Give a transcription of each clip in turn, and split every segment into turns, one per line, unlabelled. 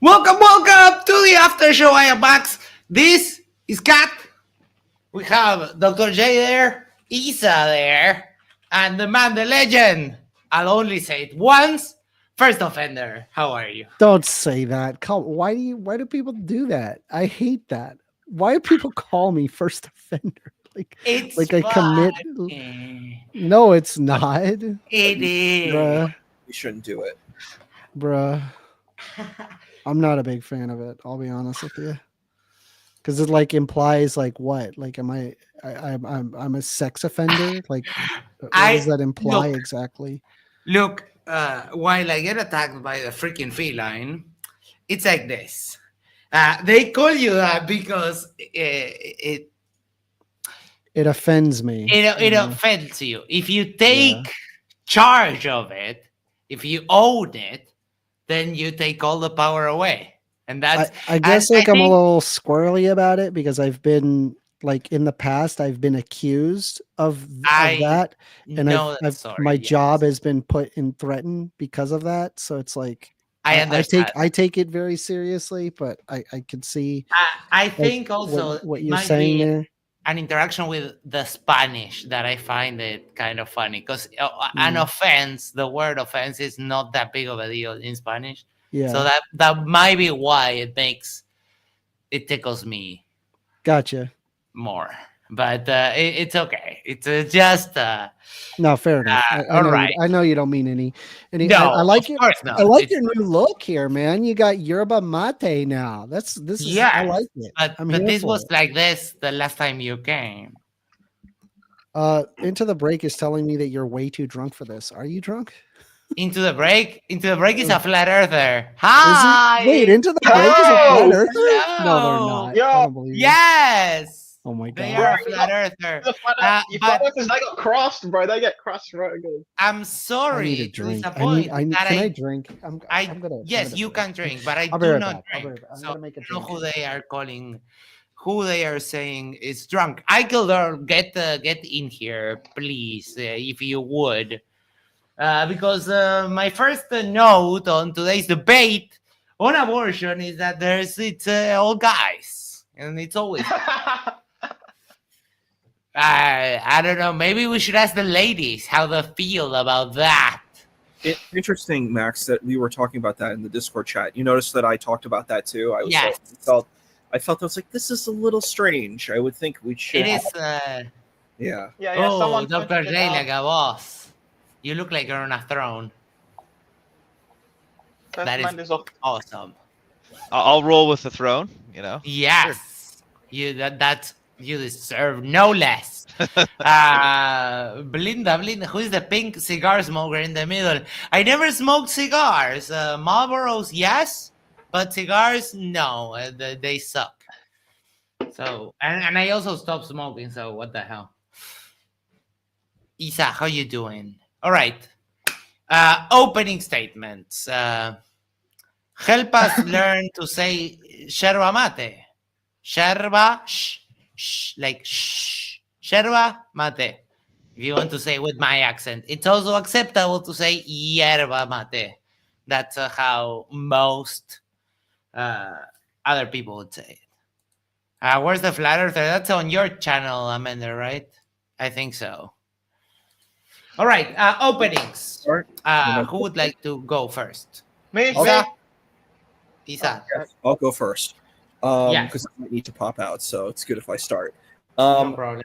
Welcome to the Aftershow. I am Max. This is Kat. We have Dr. J there, Isa there, and the man, the legend. I'll only say it once. First offender. How are you?
Don't say that. Why do people do that? I hate that. Why do people call me first offender? Like
It's
like I commit.
funny.
No, it's not.
It is.
Bruh,
We shouldn't do it.
bruh. I'm not a big fan of it, I'll be honest with you. Cuz it like implies like what? Like am I'm a sex offender? Like what does
I
that imply
look,
exactly?
look. While I get attacked by the freaking feline, it's like this. They call you that because
It offends me.
it offends you. If you
Yeah.
take charge of it, if you own it, then you take all the power away. And that's
I
and
guess
I
like I'm a
think
little squirrely about it because I've been like in the past I've been accused of
I
that, and
know that
I've
story.
my job
Yes,
has been put in threatened because of that. So it's like
I understand.
I take it very seriously, but I could see
I
like
think also
what
it
you're
might
saying
be
there.
an interaction with the Spanish that I find it kind of funny because an
Mm,
offense, the word offense, is not that big of a deal in Spanish. So
yeah,
that might be why it tickles me
gotcha.
more. But it's okay. It's just
No, fair enough.
all right.
I know you don't mean any. I
No, of
like your
course
I
not.
like
It's
your new look here, man. You got yerba mate now. This is I
yes,
like it. I'm
but
here
this
for
was
it.
like this the last time you came.
Into the break is telling me that you're way too drunk for this. Are you drunk?
Into the break. Into the break is
Uh,
a flat earther.
Is he? Wait,
Hi.
into the break is a flat
Hey,
earther? No, they're
Hello.
not. I
yo,
don't believe you.
Yes,
Oh my
they
bro,
are a
god.
flat earther.
you flat
But
earthers, they got crossed, bro. They get crossed right good.
I'm
I need a
sorry to
drink.
disappoint that
Can I drink? I'm
yes,
gonna
you
drink.
can drink, but I
I'll be
do
right
not
back.
drink.
I'm
So I
gonna make a
don't know
drink.
who they are calling, who they are saying is drunk. Eikeldor, get in here, please, if you would. Because my first note on today's debate on abortion is that it's all guys, and it's always I don't know. Maybe we should ask the ladies how they feel about that.
Interesting, Max, that we were talking about that in the Discord chat. You noticed that I talked about that too.
Yes,
I felt I was like, this is a little strange. I would think we
it
should.
is.
Yeah. Yeah.
Oh,
Someone
Dr.
pointed it
J,
out.
like a boss. You look like you're on a throne.
First
That is
Amender's off.
awesome.
I'll roll with the throne, you know? Sure.
Yes, that's you deserve no less. Blinda, who is the pink cigar smoker in the middle? I never smoked cigars. Marlboros, yes, but cigars, no. They suck. So, and I also stopped smoking. So, what the hell? Isa, how you doing? All right. Opening statements. Help us learn to say yerba mate. Yerba, like yerba mate. If you want to say with my accent, it's also acceptable to say yerba mate. That's how most uh, other people would say it. Where's the flat earther? That's on your channel, Amanda, right? I think so. All right, openings.
Start.
Who would like to go first?
Me,
Isa?
me.
Isa.
Yes, I'll go first.
Yes.
Because I might need to pop out, so it's good if I start.
No problem.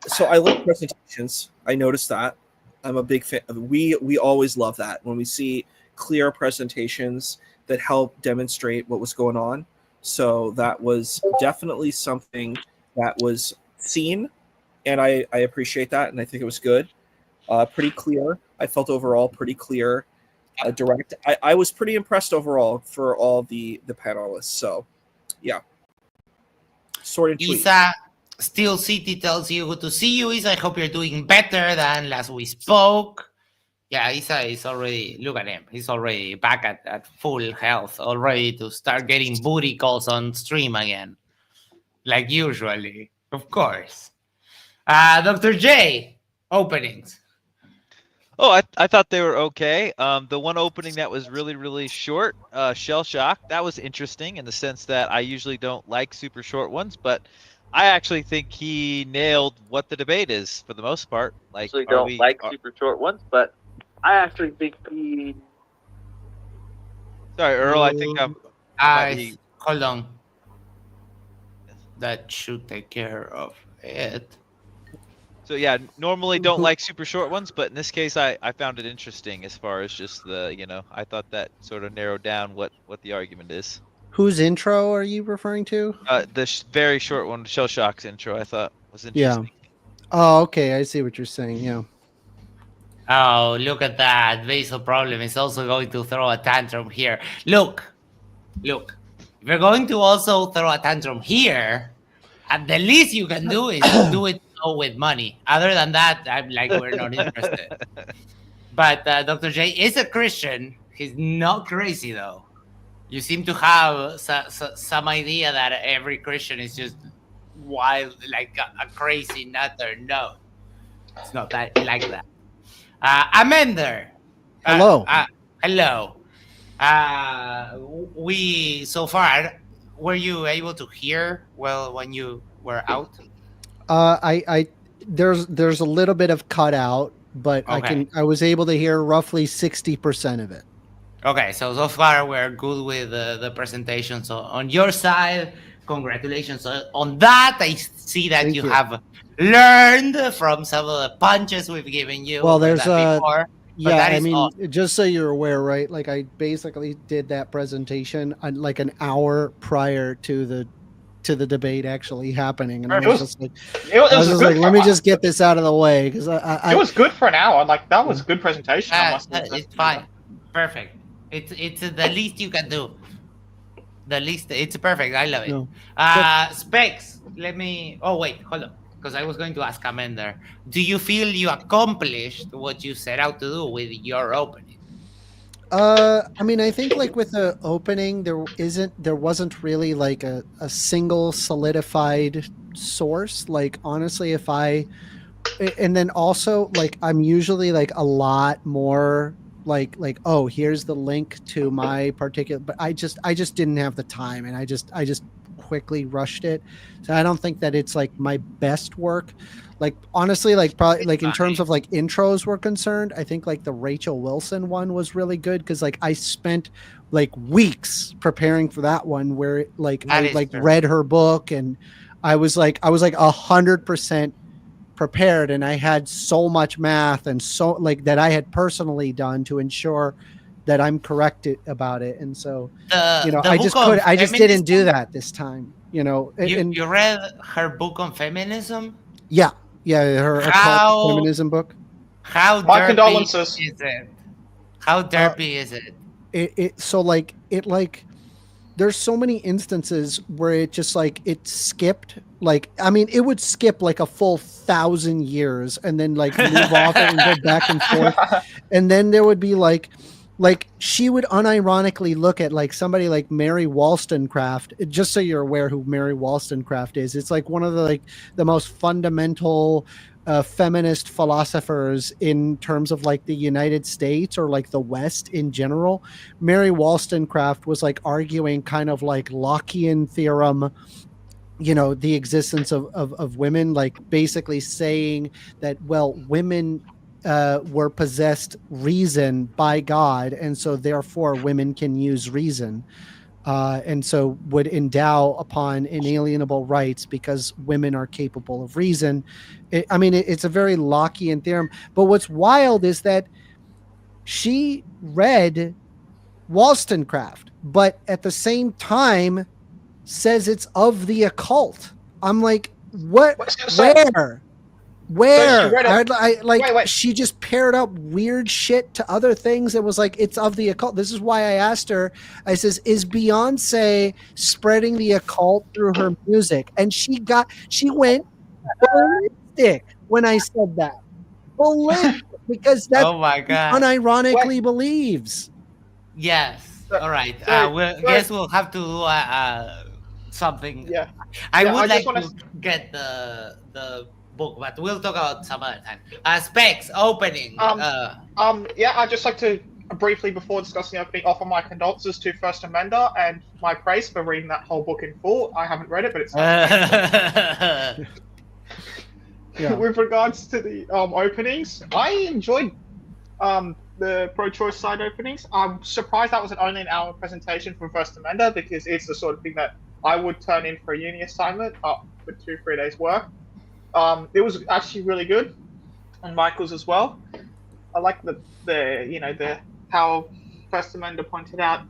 So I like presentations. I noticed that. I'm a big fan. We always love that when we see clear presentations that help demonstrate what was going on. So that was definitely something that was seen, and I appreciate that, and I think it was good. Pretty clear. I felt overall pretty clear, direct. I was pretty impressed overall for all the panelists. So, yeah, short and sweet.
Isa, Steel City tells you good to see you, Isa. I hope you're doing better than last we spoke. Yeah, Isa is already, look at him. He's already back at full health, already to start getting booty calls on stream again. Like usually, of course. Dr. J, openings.
Oh, I thought they were okay. The one opening that was really, really short, Shell Shock, that was interesting in the sense that I usually don't like super short ones, but I actually think he nailed what the debate is for the most part. Like,
Actually
are
don't
we?
like super short ones, but I actually think he.
Sorry, Earl. I think you might be.
Hold on. That should take care of it.
So yeah, normally don't like super short ones, but in this case, I found it interesting as far as just I thought that sort of narrowed down what the argument is.
Whose intro are you referring to?
The very short one, Shell Shock's intro, I thought was
Yeah.
interesting.
Oh, okay. I see what you're saying. Yeah.
Oh, look at that. Basil problem is also going to throw a tantrum here. Look. If you're going to also throw a tantrum here, and the least you can do is do it with money. Other than that, I'm like, we're not interested. But Dr. J is a Christian. He's not crazy, though. You seem to have some idea that every Christian is just wild, like a crazy nutter. No, it's not that like that. Amender.
Hello.
Hello. We so far, were you able to hear well when you were out?
I there's a little bit of cutout, but
Okay.
I was able to hear roughly 60% of it.
Okay, so far we're good with the presentation. So on your side, congratulations on that. I see that
Thank
you
you.
have learned from some of the punches we've given you.
Well,
over
there's
that before.
yeah,
that
I
is
mean,
awesome.
just so you're aware, right? Like I basically did that presentation like an hour prior to the debate actually happening, and I was just like, let me just get this out of the way because
it was good for an hour. Like that was good presentation. I must admit.
It's fine. Perfect. It's the least you can do. The least. It's perfect. I love it.
No.
Specs. Let me. Oh wait, hold on. Because I was going to ask Amender. Do you feel you accomplished what you set out to do with your opening?
I mean, I think like with the opening, there wasn't really like a single solidified source. Like honestly, and then also like I'm usually like a lot more like oh, here's the link to my particular, but I just didn't have the time, and I just quickly rushed it. So I don't think that it's like my best work. Like honestly, like probably like in terms of like intros were concerned, I think like the Rachel Wilson one was really good because like I spent like weeks preparing for that one where like I like read her book, and I was like 100% prepared, and I had so much math and so like that I had personally done to ensure that I'm correct about it. And so I just didn't do that this time.
You read her book on feminism?
Yeah, her feminism book.
How
my
derpy
condolences.
Is it? How derpy is it?
So like there's so many instances where it just like it skipped. Like I mean, it would skip like a full 1,000 years and then like move off it and go back and forth, and then there would be like she would unironically look at like somebody like Mary Wollstonecraft. Just so you're aware who Mary Wollstonecraft is, it's like one of the most fundamental feminist philosophers in terms of like the United States or like the West in general. Mary Wollstonecraft was like arguing kind of like Lockean theorem, the existence of women, like basically saying that, well, women were possessed reason by God, and so therefore women can use reason, and so would endow upon inalienable rights because women are capable of reason. It's a very Lockean theorem. But what's wild is that she read Wollstonecraft, but at the same time says it's of the occult. I'm like, what? Where?
Wait.
She just paired up weird shit to other things. It was like, it's of the occult. This is why I asked her, I says, is Beyonce spreading the occult through her music? And she went ballistic when I said that. Ballistic, because that's
oh my God.
unironically believes.
Yes. All right. Guess we'll have to do something.
Yeah.
I would like to get the book, but we'll talk about some other time. Specs opening.
Yeah, I'd just like to briefly, before discussing the opening, offer my condolences to 1stAmender and my praise for reading that whole book in full. I haven't read it, but it's
Yeah.
with regards to the openings, I enjoyed the pro-choice side openings. I'm surprised that was only an hour presentation from 1stAmender, because it's the sort of thing that I would turn in for a uni assignment for 2-3 days work. It was actually really good, and Michael's as well. I like the how 1stAmender pointed out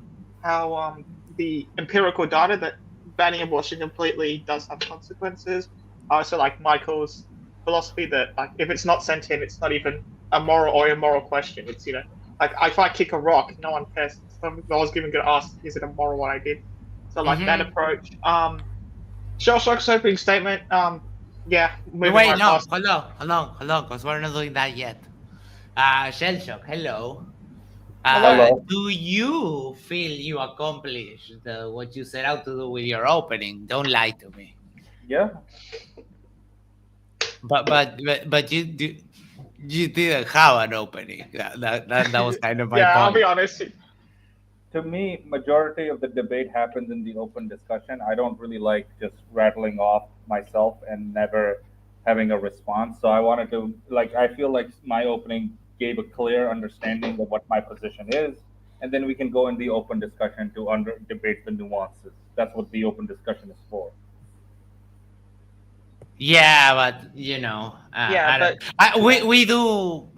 how the empirical data that banning abortion completely does have consequences. I also like Michael's philosophy that, like, if it's not sent in, it's not even a moral or immoral question. It's, like, if I kick a rock, no one cares. I was even going to ask, is it immoral what I did? So like that approach. Shell Shock's opening statement. Yeah.
Wait, no, hold on, because we're not doing that yet. Shell Shock, hello.
Hello.
Do you feel you accomplished what you set out to do with your opening? Don't lie to me.
Yeah.
But you didn't have an opening. That was kind of my
Yeah,
point.
I'll be honest.
To me, majority of the debate happens in the open discussion. I don't really like just rattling off myself and never having a response. So I wanted to, I feel like my opening gave a clear understanding of what my position is, and then we can go in the open discussion to debate the nuances. That's what the open discussion is for.
Yeah, but we do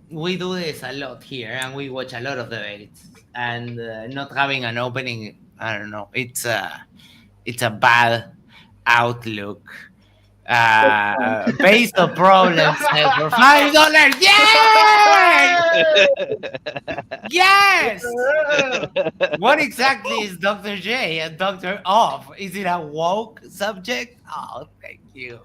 this a lot here, and we watch a lot of debates. And not having an opening, I don't know. It's a bad outlook. Based on problems for $5. Yes! What exactly is Dr. J and Dr. Off? Is it a woke subject? Oh, thank you.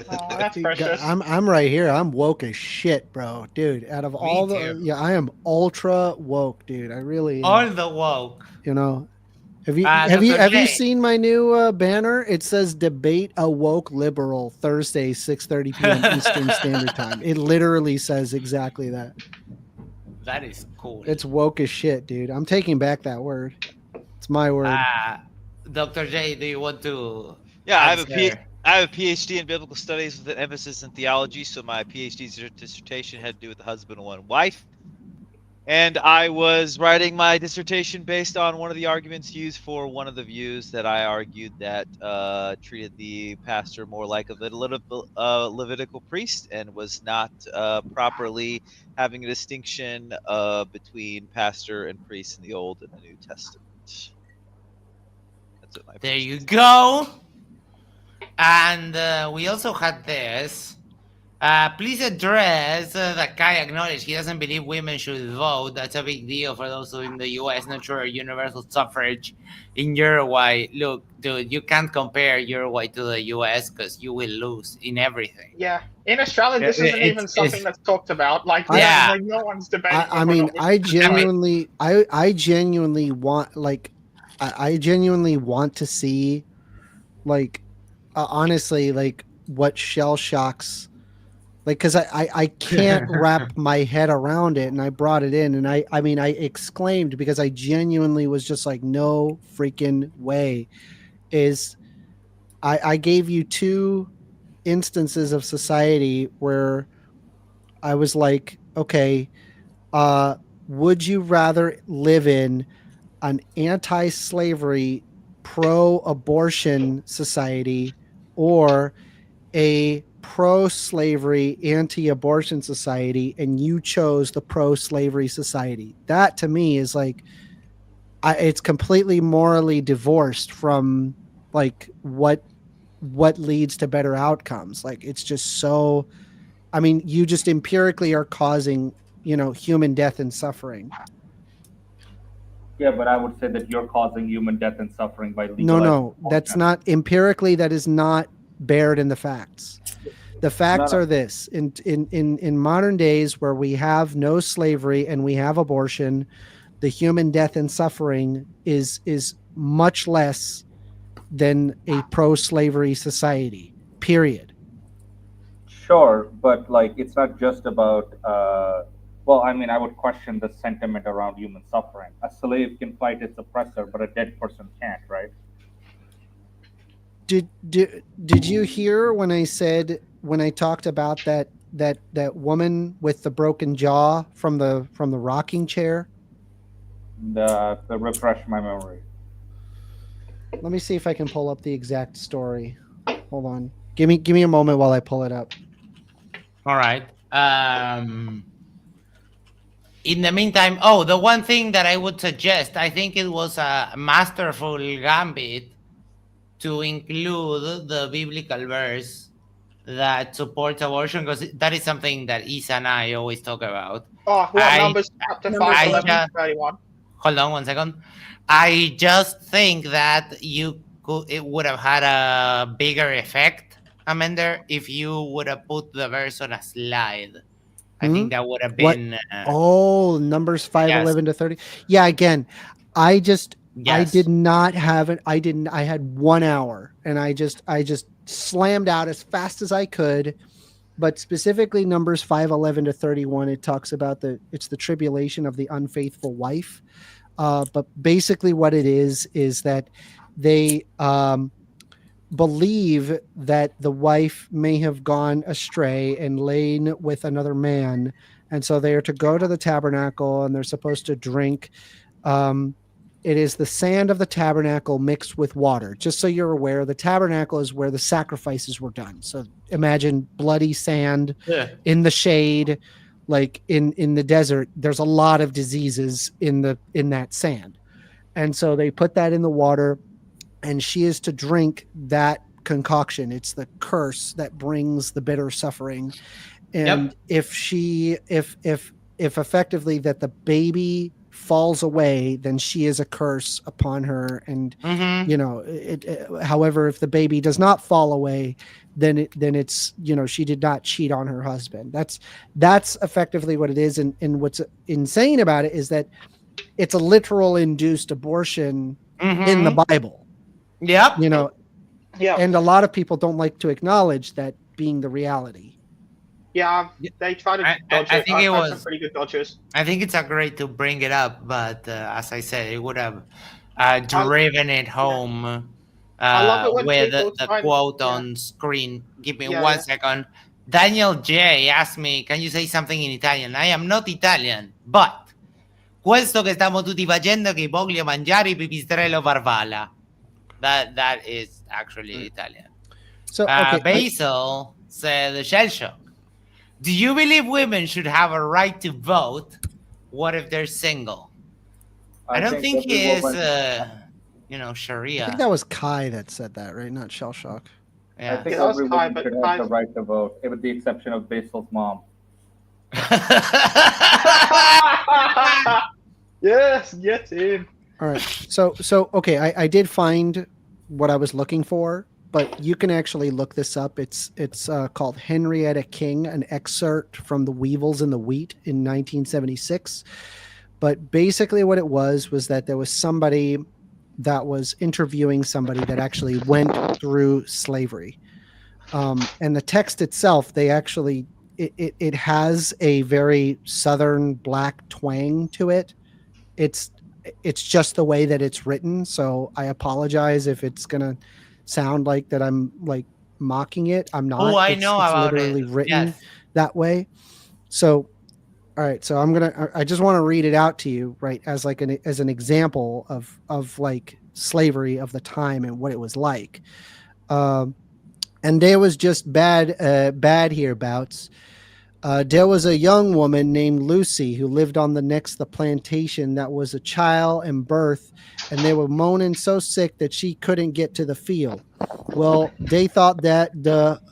Oh, that's precious.
I'm right here. I'm woke as shit, bro, dude. Out of all
too.
I am ultra woke, dude. I really am.
All the woke.
Have you seen my new banner? It says "Debate a Woke Liberal Thursday, 6:30 p.m. Eastern Standard Time." It literally says exactly that.
That is cool.
It's woke as shit, dude. I'm taking back that word. It's my word.
Dr. J, do you want to?
Yeah, I have a PhD in biblical studies with an emphasis in theology. So my PhD dissertation had to do with the husband and wife. And I was writing my dissertation based on one of the arguments used for one of the views that I argued that treated the pastor more like a Levitical priest and was not properly having a distinction between pastor and priest in the Old and the New Testament. That's what
there you go. And we also had this. Please address that Kai acknowledged he doesn't believe women should vote. That's a big deal for those who in the U.S. not sure universal suffrage in Uruguay. Look, dude, you can't compare Uruguay to the U.S. because you will lose in everything.
Yeah, in Australia, this isn't even something that's talked about. Like no one's debating.
I mean, I genuinely want, I genuinely want to see, honestly, what Shell Shock's. Because I can't wrap my head around it, and I brought it in, and I exclaimed because I genuinely was just like, no freaking way. I gave you two instances of society where I was like, okay, would you rather live in an anti-slavery, pro-abortion society or a pro-slavery, anti-abortion society, and you chose the pro-slavery society? That to me is it's completely morally divorced from what leads to better outcomes. It's just so, you just empirically are causing, human death and suffering.
Yeah, but I would say that you're causing human death and suffering by legalizing
No, that's not empirically. That is not bared in the facts. The facts are this: in modern days where we have no slavery and we have abortion, the human death and suffering is much less than a pro-slavery society. Period.
Sure, but like it's not just about. Well, I mean, I would question the sentiment around human suffering. A slave can fight its oppressor, but a dead person can't, right?
Did you hear when I talked about that woman with the broken jaw from the rocking chair?
The refresh my memory.
Let me see if I can pull up the exact story. Hold on. Give me a moment while I pull it up.
All right. In the meantime, oh, the one thing that I would suggest, I think it was a masterful gambit to include the biblical verse that supports abortion, because that is something that Isa and I always talk about.
Oh, what
I,
Numbers chapter 5,
I
11
just,
to 31?
hold on one second. I just think that it would have had a bigger effect, Amender, if you would have put the verse on a slide. I think that would have
What?
been.
Oh, Numbers 5,
Yes.
11 to 30. Yeah, again, I
Yes.
did not have it. I had 1 hour and I just slammed out as fast as I could. But specifically Numbers 5, 11 to 31, it talks about it's the tribulation of the unfaithful wife. But basically what it is that they believe that the wife may have gone astray and lain with another man. And so they are to go to the tabernacle and they're supposed to drink. It is the sand of the tabernacle mixed with water. Just so you're aware, the tabernacle is where the sacrifices were done. So imagine bloody sand in the shade, like in the desert. There's a lot of diseases in that sand. And so they put that in the water, and she is to drink that concoction. It's the curse that brings the bitter suffering. And if effectively that the baby falls away, then she is a curse upon her. And however, if the baby does not fall away, then it's she did not cheat on her husband. That's effectively what it is. And what's insane about it is that it's a literal induced abortion in the Bible.
Yep.
Yeah.
And a lot of people don't like to acknowledge that being the reality.
Yeah, they try to dodge
I
it.
think
I've had some pretty good dodges.
I think it's great to bring it up, but as I said, it would have driven it home
I love it when
with
people
the
try and-
quote
yeah.
on screen. Give me
Yeah,
1
yeah.
second. Daniel J asked me, can you say something in Italian? I am not Italian, but questo che stiamo tutti facendo che voglio mangiare pipistrello farfalla. That is actually Italian.
So okay,
Basil said, shell shock. Do you believe women should have a right to vote? What if they're single? I don't think
every
he is,
woman-
Sharia.
I think that was Kai that said that, right? Not Shell Shock.
Yeah.
I think
Yeah, that was
every
Kai,
woman
but
should have
Kai-
the right to vote, with the exception of Basil's mom.
Yes, get in.
All right. So okay, I did find what I was looking for, but you can actually look this up. It's called Henrietta King, an excerpt from The Weevils and the Wheat in 1976. But basically what it was that there was somebody that was interviewing somebody that actually went through slavery. And the text itself, they actually, it has a very Southern black twang to it. It's just the way that it's written. So I apologize if it's going to sound like that I'm like mocking it. I'm not.
Oh, I
it's,
know
it's
about
literally
it.
written
Yes.
that way. So, all right. So I just want to read it out to you, right, as like as an example of like slavery of the time and what it was like. And there was just bad hereabouts. There was a young woman named Lucy who lived on the plantation that was a child in birth, and they were moaning so sick that she couldn't get to the field. Well, they thought that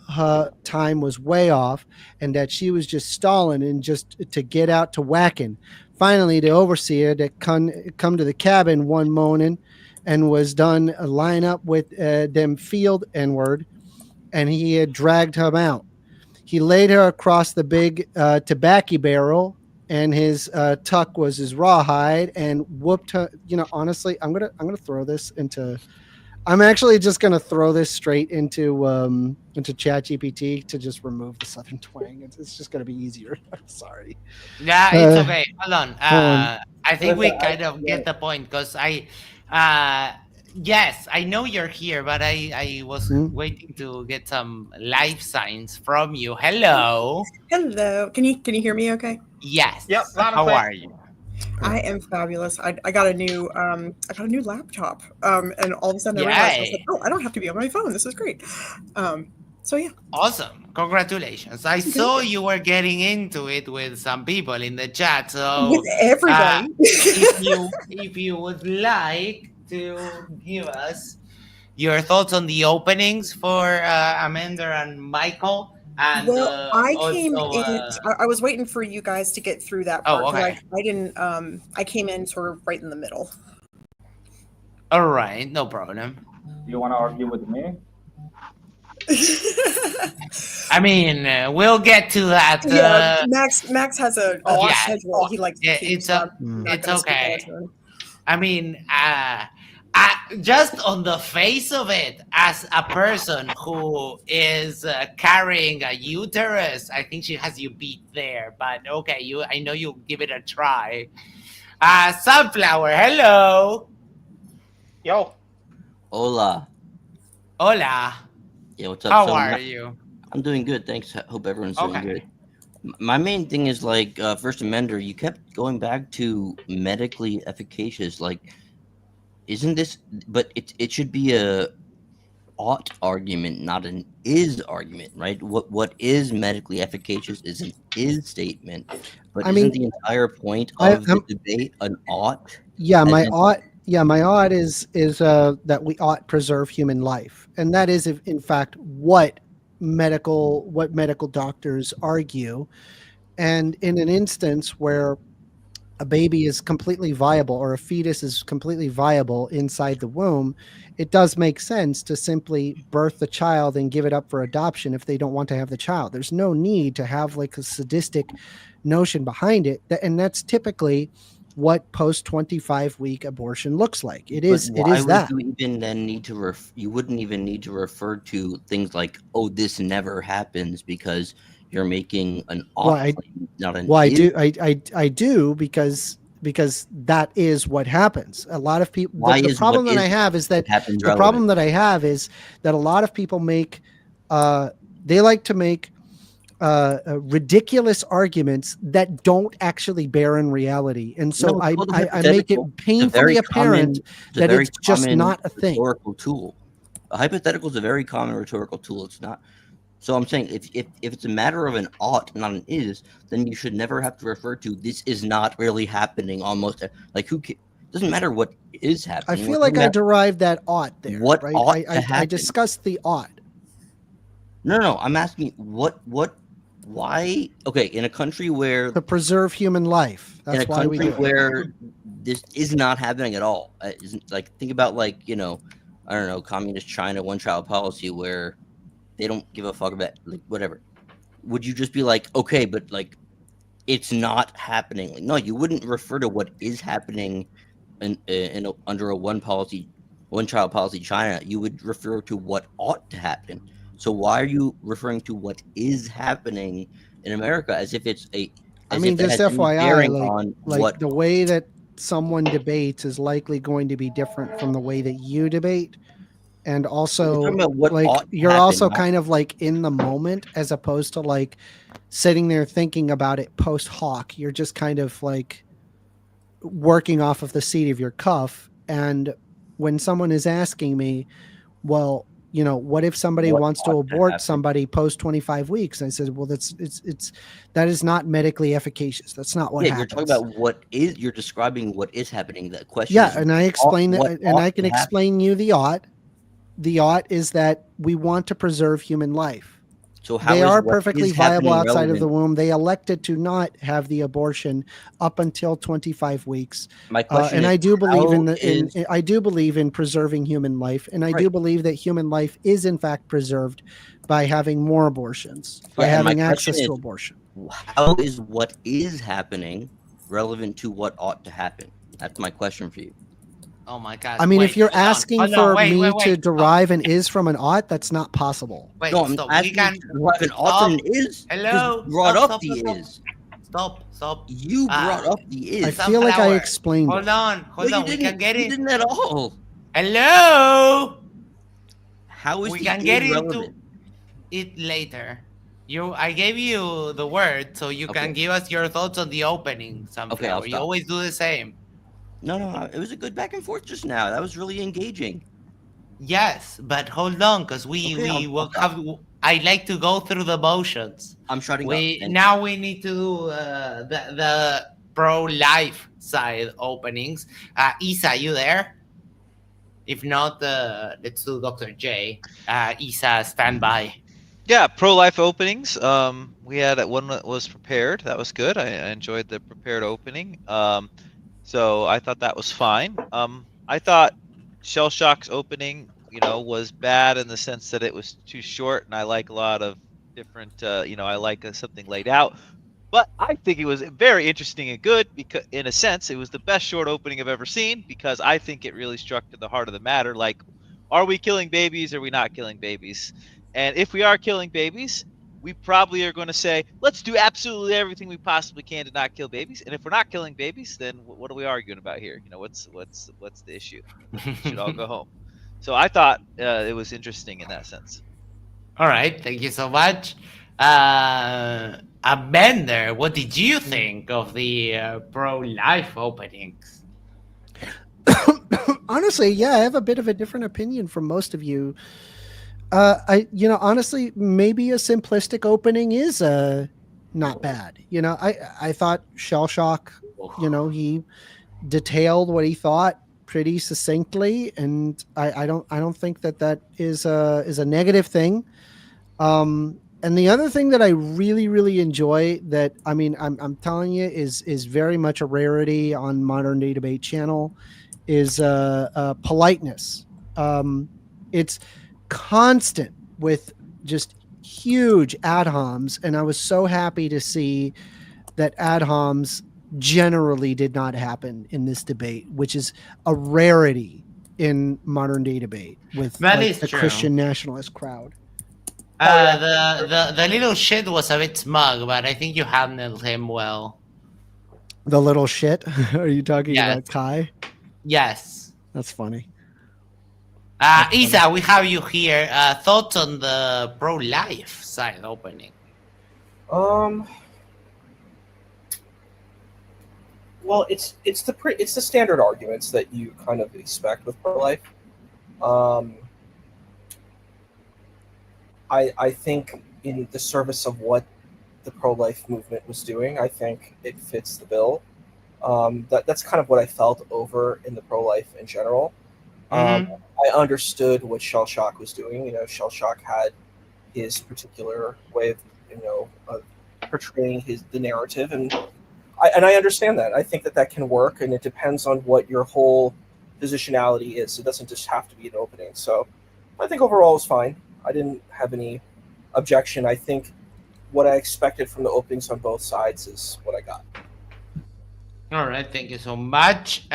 her time was way off and that she was just stalling and just to get out to whacking. Finally, the overseer that come to the cabin one morning and was done line up with them field N-word, and he had dragged her out. He laid her across the big tobacco barrel, and his tuck was his rawhide, and whooped her. Honestly, I'm gonna throw this into I'm actually just gonna throw this straight into ChatGPT to just remove the southern twang. It's just gonna be easier. I'm sorry.
Yeah, it's okay. Hold on.
Hold on.
I think we
Listen,
kind of get the point because yes, I know you're here, but I was waiting to get some life signs from you. Hello.
Hello. Can you hear me okay?
Yes.
Yep, loud and
How
clear.
are you?
I am fabulous. I got a new laptop. And all of a sudden I realized I was like,
Yay.
oh, I don't have to be on my phone. This is great. So yeah.
Awesome. Congratulations. I
Thank
saw
you.
you were getting into it with some people in the chat. So
With everybody.
if you would like to give us your thoughts on the openings for Amanda and Michael, and
Well, I came
also
in. I was waiting for you guys to get through that part.
oh,
'Cause
okay.
I didn't. I came in sort of right in the middle.
All right, no problem.
Do you want to argue with me?
I mean, we'll get to that.
Yeah, Max has a
yeah.
schedule he likes to
Yeah,
keep.
it's
So
a-
I'm not
it's
gonna speak
okay.
out of turn.
I mean, just on the face of it, as a person who is carrying a uterus, I think she has you beat there. But okay, I know you'll give it a try. Sunflower, hello.
Yo,
Hola.
Hola.
Yeah, what's up?
How
So
are you?
I'm doing good, thanks. Hope everyone's doing
Okay.
good. My main thing is like 1stAmender, you kept going back to medically efficacious. Like, isn't this? But it should be a ought argument, not an is argument, right? What is medically efficacious is an is statement. But
I
isn't
mean,
the entire point
I-
of the debate an ought?
Yeah,
As
my
in-
ought. Yeah, my ought is that we ought preserve human life, and that is in fact what medical doctors argue. And in an instance where a baby is completely viable or a fetus is completely viable inside the womb, it does make sense to simply birth the child and give it up for adoption if they don't want to have the child. There's no need to have like a sadistic notion behind it. And that's typically what post 25-week abortion looks like. It is that.
You even then need to you wouldn't even need to refer to things like, oh, this never happens, because you're making an ought claim, not an
Well,
is.
I do because that is what happens. A lot of people. The problem that I have is that the problem that I have is that a lot of people make they like to make ridiculous arguments that don't actually bear in reality, and so I make it painfully apparent that it's just not a thing.
Rhetorical tool. A hypothetical is a very common rhetorical tool. It's not. So I'm saying if it's a matter of an ought, not an is, then you should never have to refer to this is not really happening. Almost like doesn't matter what is happening.
I feel like I derived that ought there.
What
right?
ought to happen?
I discussed the ought.
No. I'm asking why? Okay, in a country where
to preserve human life, that's
in a country where this is not happening at all. Isn't like think about like I don't know, communist China, one-child policy where they don't give a fuck about like whatever. Would you just be like, okay, but like it's not happening? Like, no, you wouldn't refer to what is happening in under a one-child policy China. You would refer to what ought to happen. So why are you referring to what is happening in America as if it's a?
I mean, just FYI, like the way that someone debates is likely going to be different from the way that you debate. And also, like you're also kind of like in the moment as opposed to like sitting there thinking about it post hoc. You're just kind of like working off of the seat of your cuff. And when someone is asking me, well, what if somebody wants to abort somebody post 25 weeks? I said, well, that is not medically efficacious. That's not what happens.
You're talking about you're describing what is happening. That question.
Yeah. And I explain that, and I can explain you the ought. The ought is that we want to preserve human life.
So how
they are perfectly viable outside of the womb. They elected to not have the abortion up until 25 weeks.
My question
and
is,
I do believe I do believe in preserving human life, and I do believe that human life is in fact preserved by having more abortions, by having access to abortion.
How is what is happening relevant to what ought to happen? That's my question for you.
Oh my God!
I mean,
Wait,
if you're
hold on,
asking
hold on,
for
wait,
me
wait,
to
wait,
derive an is from an ought, that's not possible.
Wait,
No, I'm
stop.
asking
We can
you to derive an ought
stop.
from an is because
Hello.
you brought
Stop.
up
Stop.
the
Stop.
is.
Stop.
You brought up the
I
is.
feel like I
Sunflower.
explained
Hold
it.
on.
No,
Hold
you
on. We can
didn't.
get
You
it.
didn't at all.
Hello.
How is
We
the
can
is
get
relevant?
into it later. I gave you the word, so you
Okay.
can give us your thoughts on the opening, Sunflower.
Okay, I'll
You
stop.
always do the same.
No, it was a good back and forth just now. That was really engaging.
Yes, but hold on, because
Okay,
we
I'll
will
stop.
have. I like to go through the motions.
I'm shutting up. Thank you.
Now we need to do the pro-life side openings. Isa, you there? If not, let's do Dr. J. Isa, stand by.
Yeah, pro-life openings. We had one that was prepared. That was good. I enjoyed the prepared opening. So I thought that was fine. I thought Shell Shock's opening, was bad in the sense that it was too short, and I like a lot of different, I like something laid out. But I think it was very interesting and good because, in a sense, it was the best short opening I've ever seen because I think it really struck to the heart of the matter. Like, are we killing babies? Or are we not killing babies? And if we are killing babies, we probably are going to say, let's do absolutely everything we possibly can to not kill babies. And if we're not killing babies, then what are we arguing about here? What's the issue? We should all go home. So I thought it was interesting in that sense.
All right, thank you so much. Bender, what did you think of the pro-life openings?
Honestly, yeah, I have a bit of a different opinion from most of you. Honestly, maybe a simplistic opening is not bad. I thought Shell Shock, he detailed what he thought pretty succinctly, and I don't think that is a negative thing. And the other thing that I really, really enjoy that, I mean, I'm telling you is very much a rarity on Modern Day Debate channel is politeness. It's constant with just huge ad homs. And I was so happy to see that ad homs generally did not happen in this debate, which is a rarity in Modern Day Debate with the
true.
Christian nationalist crowd.
The little shit was a bit smug, but I think you handled him well.
The little shit? Are you talking
Yes.
about Kai?
Yes.
That's funny.
Isa, we have you here. Thoughts on the pro-life side opening?
Well, it's the standard arguments that you kind of expect with pro-life. I think in the service of what the pro-life movement was doing, I think it fits the bill. That's kind of what I felt over in the pro-life in general. I understood what Shell Shock was doing. Shell Shock had his particular way of portraying the narrative, and I understand that. I think that can work, and it depends on what your whole positionality is. It doesn't just have to be an opening. So I think overall it was fine. I didn't have any objection. I think what I expected from the openings on both sides is what I got.
All right, thank you so much.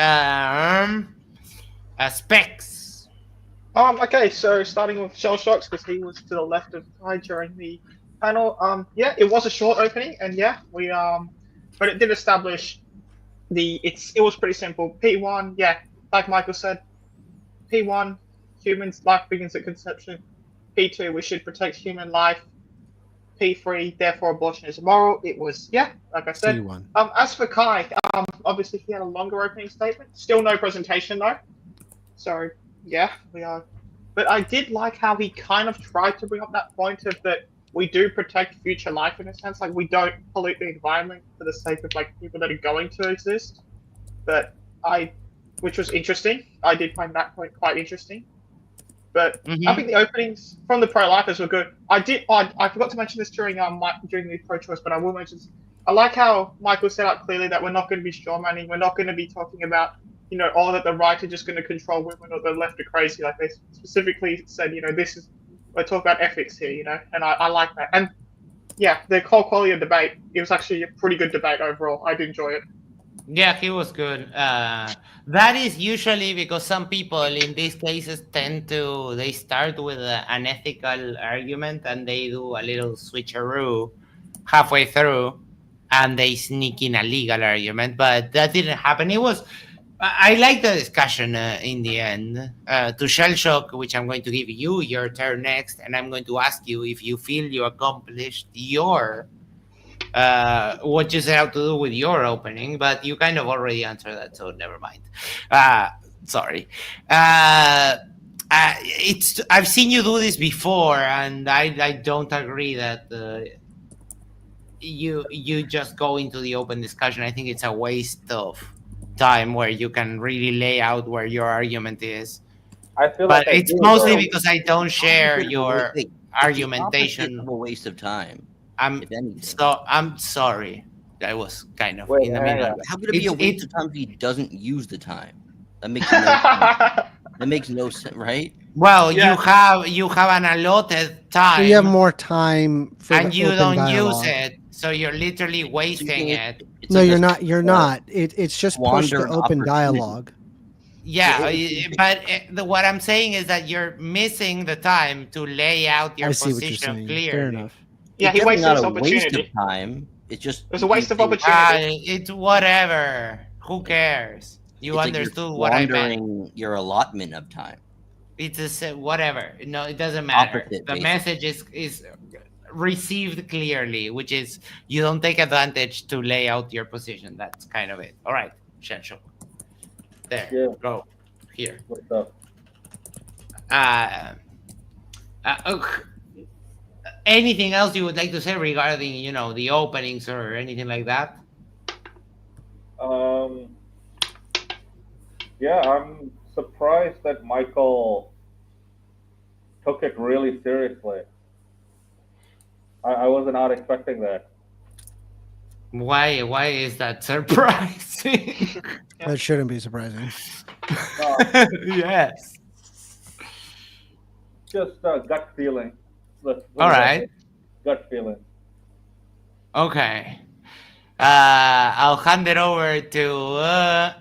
Specs.
Okay, so starting with Shell Shocks because he was to the left of Kai during the panel. Yeah, it was a short opening, and yeah, but it did establish it was pretty simple. P1, yeah, like Michael said, P1, humans' life begins at conception. P2, we should protect human life. P3, therefore abortion is immoral. It was, yeah, like I said.
P1.
As for Kai, obviously he had a longer opening statement. Still no presentation though. So yeah, we are. But I did like how he kind of tried to bring up that point of that we do protect future life in a sense. Like we don't pollute the environment for the sake of like people that are going to exist. Which was interesting. I did find that point quite interesting. But I think the openings from the pro-lifers were good. I forgot to mention this during the pro-choice, but I will mention this. I like how Michael set out clearly that we're not going to be strawmanning. We're not going to be talking about, that the right are just going to control women or the left are crazy. Like they specifically said, we're talking about ethics here, and I like that. And yeah, the whole quality of debate, it was actually a pretty good debate overall. I did enjoy it.
Yeah, he was good. That is usually because some people in these cases they start with an ethical argument and they do a little switcheroo halfway through and they sneak in a legal argument, but that didn't happen. I like the discussion in the end. To Shell Shock, which I'm going to give you your turn next, and I'm going to ask you if you feel you accomplished your what you set out to do with your opening, but you kind of already answered that, so never mind. Sorry. It's I've seen you do this before, and I don't agree that you just go into the open discussion. I think it's a waste of time where you can really lay out where your argument is.
I feel
But
like I
it's
do,
mostly
though.
because I don't share
Opposite of a wa-
your
wait, it's the opposite
argumentation.
of a waste of time.
I'm
If anything.
I'm sorry. I was kind of
Wait,
in the
hang
middle.
on.
How could it be a
It's-
waste of time if he doesn't use the time? That makes no sense. That makes no sense, right?
Well,
Yeah.
you have an allotted time,
So you have more time for
and
the
you
open
don't
dialogue.
use it, so you're literally
So you
wasting
think
it.
it's
No,
like
you're
a
not. You're not. It's just push
squander
the
an
open
opportunity.
dialogue.
Yeah,
It-
but what I'm saying is that you're missing the time to lay out your
I see what you're
position
saying.
clearly.
Fair enough.
Yeah,
It's
he
definitely
wasted
not
his
a waste of
opportunity.
time. It's just
It was a waste of opportunity.
It's whatever. Who cares? You
It's like you're
understood what I meant.
squandering your allotment of time.
It's just whatever. No, it doesn't matter.
Opposite,
The
basically.
message is received clearly, which is you don't take advantage to lay out your position. That's kind of it. All right, Shensho. There,
Yeah.
go here.
What's up?
Anything else you would like to say regarding the openings or anything like that?
Yeah, I'm surprised that Michael took it really seriously. I was not expecting that.
Why is that surprising?
That shouldn't be surprising.
Yes.
Just gut feeling.
All right.
Gut feeling.
Okay. I'll hand it over to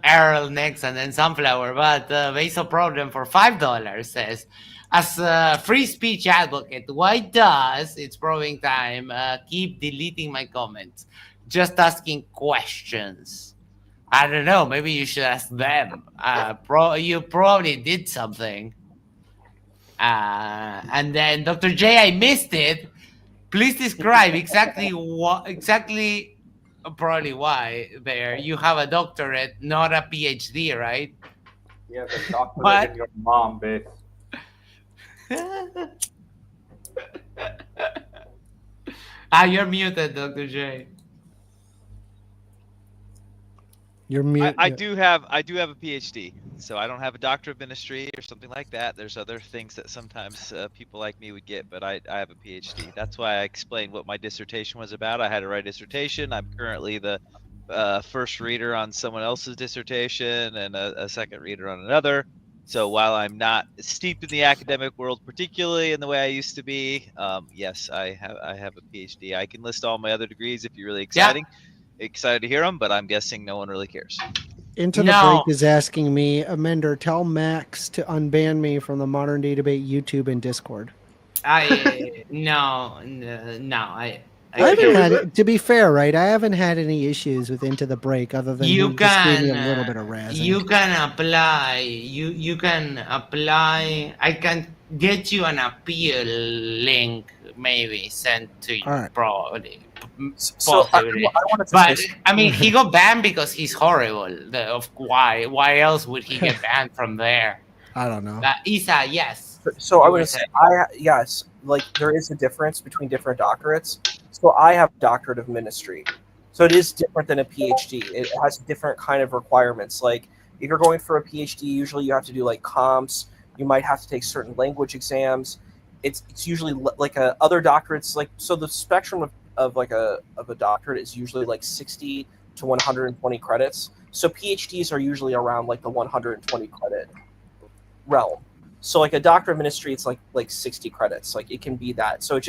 Errol next and then Sunflower. But Basil Problem for $5 says, as a free speech advocate, why does It's Probing Time keep deleting my comments? Just asking questions. I don't know. Maybe you should ask them. You probably did something. And then Dr. J, I missed it. Please describe probably why there you have a doctorate, not a PhD, right?
Yeah, the doctor
What?
in your mom, bitch.
You're muted, Dr. J.
You're mute.
I do have a PhD, so I don't have a doctor of ministry or something like that. There's other things that sometimes people like me would get, but I have a PhD. That's why I explained what my dissertation was about. I had to write a dissertation. I'm currently the first reader on someone else's dissertation and a second reader on another. So while I'm not steeped in the academic world, particularly in the way I used to be, yes, I have a PhD. I can list all my other degrees if you're really excited to hear them, but I'm guessing no one really cares.
Into the Break is asking me, Amender, tell Max to unban me from the Modern Day Debate YouTube and Discord.
No.
I haven't had, to be fair, right? I haven't had any issues with Into the Break other than
you
he just gave me
can
a little bit of razzing.
you can apply. You can apply. I can get you an appeal link, maybe sent to you.
All right.
Probably.
So I
Possibly.
wanted to
But
say,
I mean, he got banned because he's horrible. Why? Why else would he get banned from there?
I don't know.
Isa, yes.
so I would say, yes, like there is a difference between different doctorates. So I have a doctorate of ministry, so it is different than a PhD. It has different kind of requirements. Like if you're going for a PhD, usually you have to do like comps. You might have to take certain language exams. It's usually like other doctorates. Like so, the spectrum of a doctorate is usually like 60 to 120 credits. So PhDs are usually around like the 120 credit realm. So like a doctor of ministry, it's like 60 credits. Like it can be that. So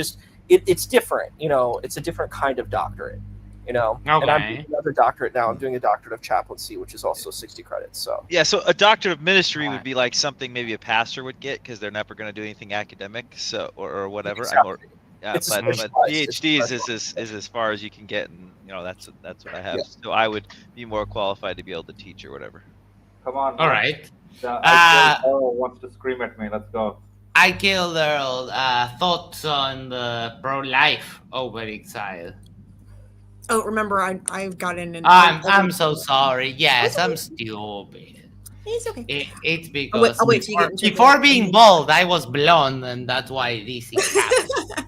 it's different. It's a different kind of doctorate. And I'm
Okay.
doing another doctorate now. I'm doing a doctorate of chaplaincy, which is also 60 credits. So
Yeah, so a doctorate of ministry would be like something maybe a pastor would get because they're never going to do anything academic, so or whatever.
Exactly.
Yeah,
It's a
but
specialized- it's
PhD is
specialized.
as far as you can get, and that's what I have.
Yeah.
So I would be more qualified to be able to teach or whatever.
Come on.
All
man.
right.
I killed Earl wants to scream at me. Let's go.
I killed Earl. Thoughts on the pro-life opening side?
Oh, remember, I got in and
I'm so sorry. Yes, I'm stupid.
It's okay.
It's because
I'll wait till you get into
before
the-
being bald, I was blonde, and that's why this is happening.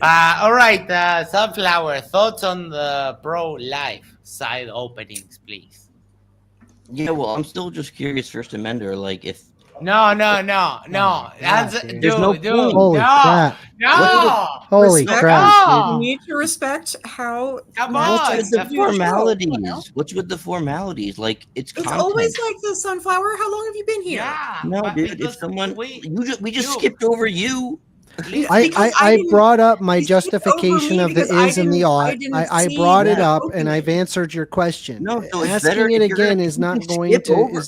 All right, Sunflower, thoughts on the pro-life side openings, please.
Yeah, well, I'm still just curious, First Amender, like if
No.
God,
Answer,
dude.
There's no
dude,
point.
Holy crap.
no.
Holy
Respect.
crap,
No.
You need to respect how.
Come
what's
on,
with the
the
formalities? What's with the formalities? Like it's
It's
content.
always like this, Sunflower. How long have you been here?
Yeah.
No,
but
dude. If
because
someone
we
we just
dude.
skipped over you.
I,
Because
I
didn't-
brought up my
you skipped over
justification
me
of the
because I
is and the
didn't- I
ought.
didn't
I
see
brought it
that
up and
opening.
I've answered your question.
No, so it's better
Asking it
if you're gonna-
again is
you
not
can
going
skip
to
over.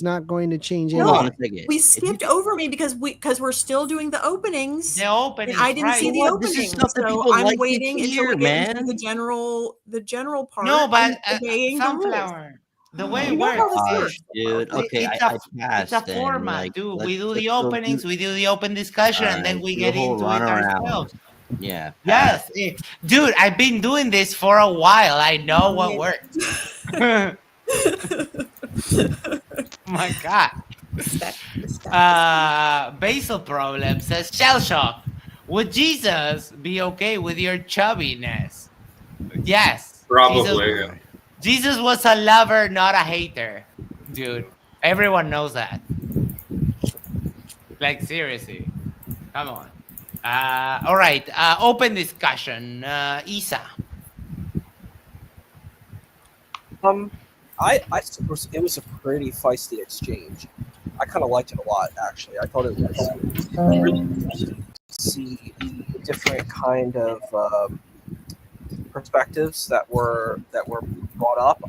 change
Hold
No.
on
anything.
a second.
We
If you
skipped
can-
over me because we're still doing the openings.
the opening.
I didn't see the
What? This is
opening,
stuff that
so
people
I'm
like to
waiting until
hear,
we get into
man.
the general part.
No, but
and obeying the rules.
Sunflower. The way
You
it
know how
works,
this
Gosh,
works.
dude. Okay,
it's
I
a
passed then.
format,
Like,
dude.
let's-
We do
let's
the
go
openings,
do-
we do the open discussion, and then
Alright,
we
do
get
the whole
into it
runaround.
ourselves.
Yeah.
Yes, dude, I've been doing this for a while. I know what works. My God.
Respect.
Basil Problem says, Shell Shock, would Jesus be okay with your chubbiness? Yes.
Probably.
Jesus was a lover, not a hater, dude. Everyone knows that. Like, seriously. Come on. All right. Open discussion. Isa.
I suppose it was a pretty feisty exchange. I kind of liked it a lot, actually. I thought it was really interesting to see different kind of perspectives that were brought up.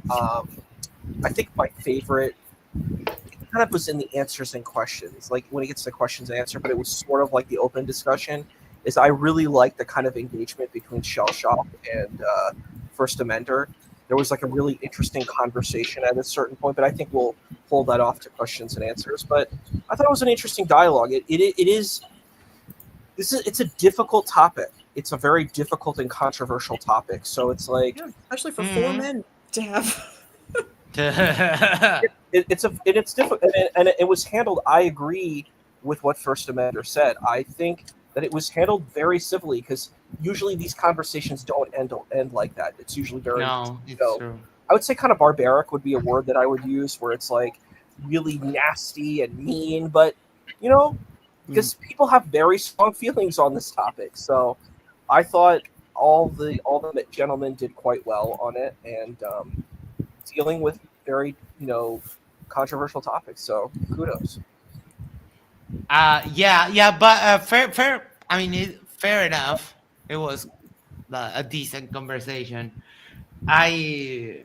I think my favorite kind of was in the answers and questions, like when it gets to questions and answer, but it was sort of like the open discussion. Is I really like the kind of engagement between Shell Shock and 1stAmender. There was like a really interesting conversation at a certain point, but I think we'll hold that off to questions and answers. But I thought it was an interesting dialogue. It's a difficult topic. It's a very difficult and controversial topic. So it's like,
Yeah, especially for four men to have.
it's difficult, and it was handled. I agree with what 1stAmender said. I think that it was handled very civilly, because usually these conversations don't end like that. It's usually very
No, it's true.
I would say kind of barbaric would be a word that I would use, where it's like really nasty and mean, but because people have very strong feelings on this topic. So I thought all the gentlemen did quite well on it, and dealing with very controversial topics. So kudos.
But fair. I mean, fair enough. It was a decent conversation. I've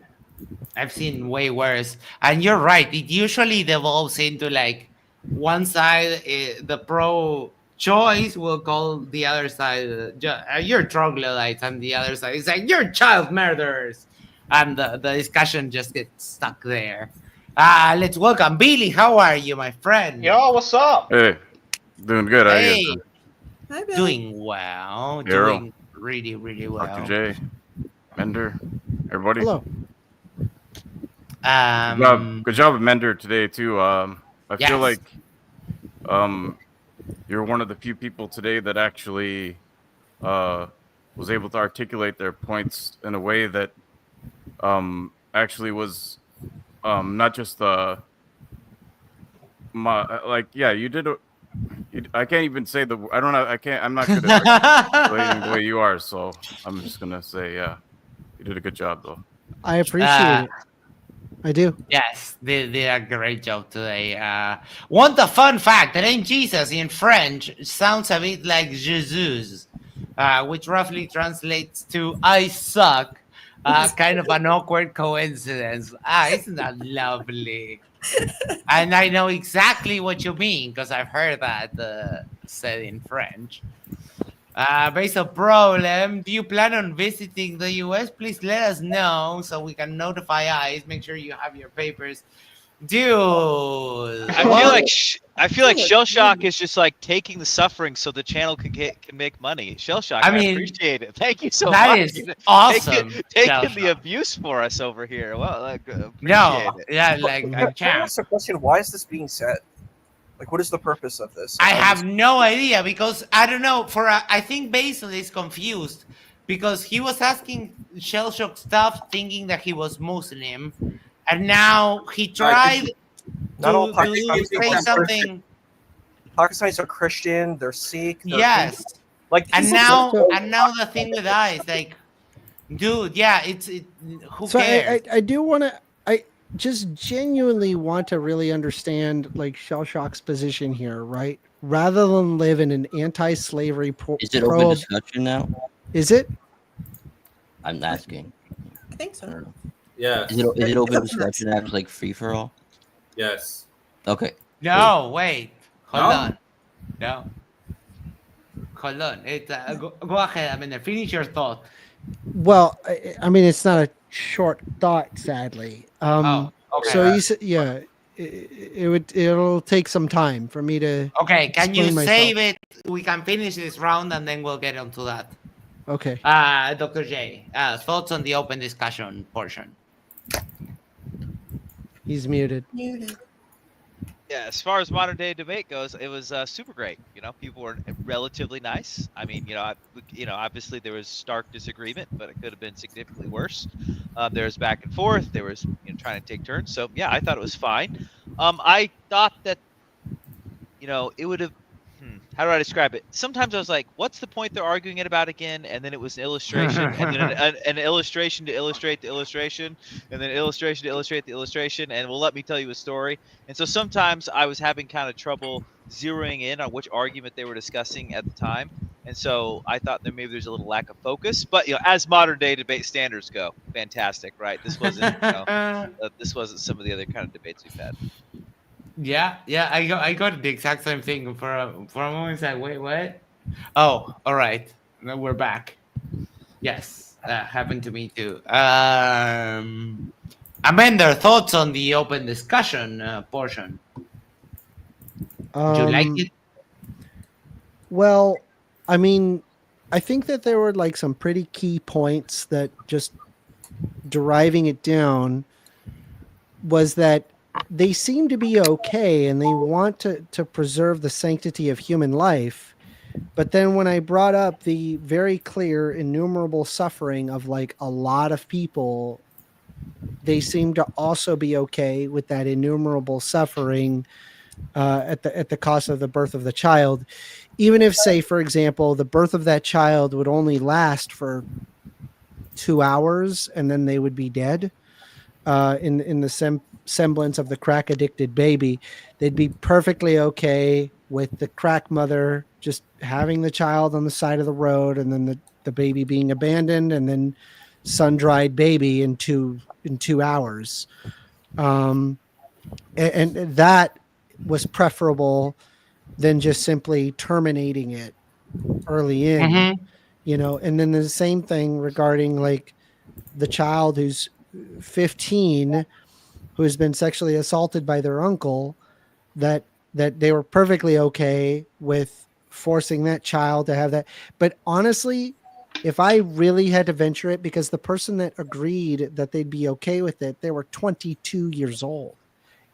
seen way worse, and you're right. It usually devolves into like one side, the pro-choice will call the other side, "You're troglodytes," and the other side is like, "You're child murderers," and the discussion just gets stuck there. Let's welcome Billy. How are you, my friend?
Yo, what's up?
Hey, doing good. How you guys
Hey,
doing?
Hi, Bill.
doing well.
Hero.
Doing really, really well.
Dr. J, Mender, everybody.
Hello.
Good job at Mender today too. I
Yes.
feel like you're one of the few people today that actually was able to articulate their points in a way that actually was not just you did I can't even say I don't know. I'm not good at articulating the way you are, so I'm just gonna say, yeah, you did a good job though.
I appreciate it. I do.
Yes, they did a great job today. Want a fun fact? The name Jesus in French sounds a bit like Jesus, which roughly translates to "I suck." Kind of an awkward coincidence. Isn't that lovely? And I know exactly what you mean because I've heard that said in French. Based on problem, do you plan on visiting the US? Please let us know so we can notify ICE. Make sure you have your papers. Dude,
I feel like Shell Shock is just like taking the suffering so the channel can make money. Shell Shock, I
mean,
appreciate it. Thank you so
that
much.
is awesome.
Taking the abuse for us over here. Well, appreciate it.
Yeah, like a
Can I ask a question? Why is this being said? Like, what is the purpose of this?
I have no idea because I don't know. I think Basil is confused because he was asking Shell Shock stuff, thinking that he was Muslim, and now he tried to say something.
Pakistanis are Christian. They're Sikh. They're
Yes,
Hindu. Like,
and now the thing with ICE, like, dude, yeah, who cares?
I do want to. I just genuinely want to really understand like Shell Shock's position here, right? Rather than live in an anti-slavery
is it open discussion now?
Is it?
I'm asking.
I think so.
Yeah.
Is it open discussion after like free for all?
Yes.
Okay.
No, wait. Hold
No?
on. No. Hold on. Go ahead. I mean, finish your thought.
Well, I mean, it's not a short thought, sadly.
Okay.
So you said, yeah, it'll take some time for me to.
Okay, can you
explain
save
myself.
it? We can finish this round and then we'll get onto that.
Okay.
Dr. J, thoughts on the open discussion portion?
He's muted.
Yeah, as far as modern day debate goes, it was super great. You know, people were relatively nice. I mean, obviously there was stark disagreement, but it could have been significantly worse. There was back and forth. There was trying to take turns. So yeah, I thought it was fine. I thought that it would have. How do I describe it? Sometimes I was like, what's the point they're arguing it about again? And then it was an illustration, and then an illustration to illustrate the illustration, and then illustration to illustrate the illustration, and let me tell you a story. And so sometimes I was having kind of trouble zeroing in on which argument they were discussing at the time. And so I thought that maybe there's a little lack of focus. But as modern day debate standards go, fantastic, right? This wasn't this wasn't some of the other kind of debates we've had.
Yeah, I got the exact same thing. For a moment, it's like, wait, what? Oh, all right. Now we're back. Yes, that happened to me too. Amender, thoughts on the open discussion portion? Do you like it?
Well, I mean, I think that there were like some pretty key points that just deriving it down was that they seem to be okay and they want to preserve the sanctity of human life. But then when I brought up the very clear innumerable suffering of like a lot of people, they seem to also be okay with that innumerable suffering at the cost of the birth of the child. Even if, say, for example, the birth of that child would only last for 2 hours and then they would be dead in the semblance of the crack addicted baby, they'd be perfectly okay with the crack mother just having the child on the side of the road and then the baby being abandoned and then sun-dried baby in 2 hours. And that was preferable than just simply terminating it early in, and then the same thing regarding like the child who's 15 who has been sexually assaulted by their uncle, that they were perfectly okay with forcing that child to have that. But honestly, if I really had to venture it, because the person that agreed that they'd be okay with it, they were 22 years old.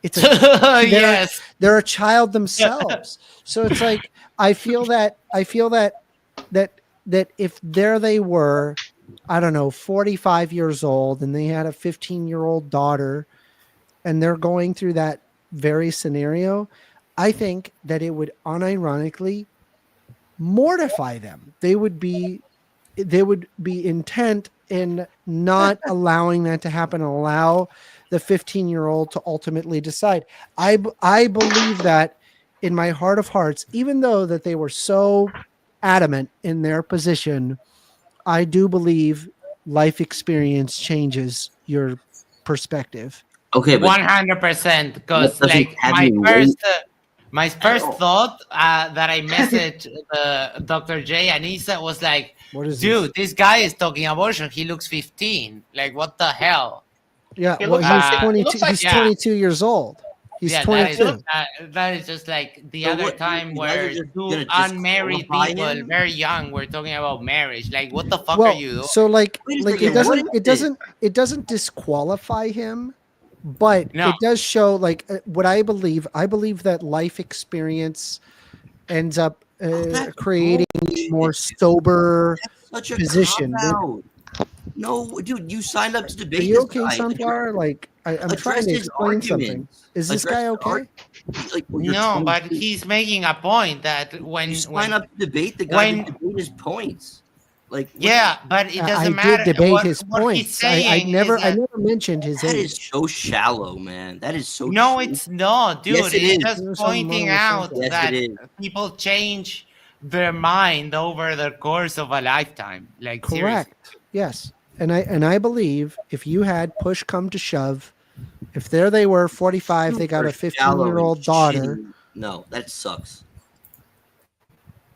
It's
yes,
they're a child themselves. So it's like I feel that if there they were, I don't know, 45 years old, and they had a 15-year-old daughter, and they're going through that very scenario, I think that it would unironically mortify them. They would be intent in not allowing that to happen and allow the 15-year-old to ultimately decide. I believe that in my heart of hearts, even though that they were so adamant in their position, I do believe life experience changes your perspective.
Okay, but
100%. Because
that doesn't
like
have you
my first thought that I messaged Dr. J and Isa was like,
What is
dude,
this?
this guy is talking abortion. He looks 15. Like, what the hell?
Yeah,
He
well,
looks
he's
like- he
22.
looks like-
He's
yeah.
22 years old. He's
Yeah,
22.
that is just like the
So
other
what,
time
you guys are
where
just
two
gonna
unmarried
disqualify
people,
him?
very young, were talking about marriage. Like, what the fuck are
Well,
you doing?
so like
Wait a
it
second,
doesn't
what
it
is
doesn't it doesn't disqualify him, but
No.
it does show like what I believe. I believe that life experience ends up
That's
creating a
bullshit.
more sober
Such a
position.
cop-out. No, dude, you signed up to
Are
debate
you
this
okay,
guy.
Sunflower? Like I'm
Address
trying to
his
explain something.
arguments.
Is this
Address
guy
his
okay?
Like, well, you're
No, but
22.
he's making a point that when
You sign up to debate the guy
when-
to debate his points. Like, what
yeah, but it
I
doesn't matter.
did debate
what,
his
what he's
points. I
saying
never
is that,
mentioned his
that
age.
is so shallow, man. That is so.
no,
cheap.
it's not, dude.
Yes, it
it's
is.
just
There's something
pointing
wrong with
out
something.
Yes,
that
it is.
people change their mind over the course of a lifetime. Like, seriously.
Correct. Yes. And I believe if you had push come to shove, if there they were 45, they got a
Super shallow
15-year-old
and
daughter.
shitty. No, that sucks.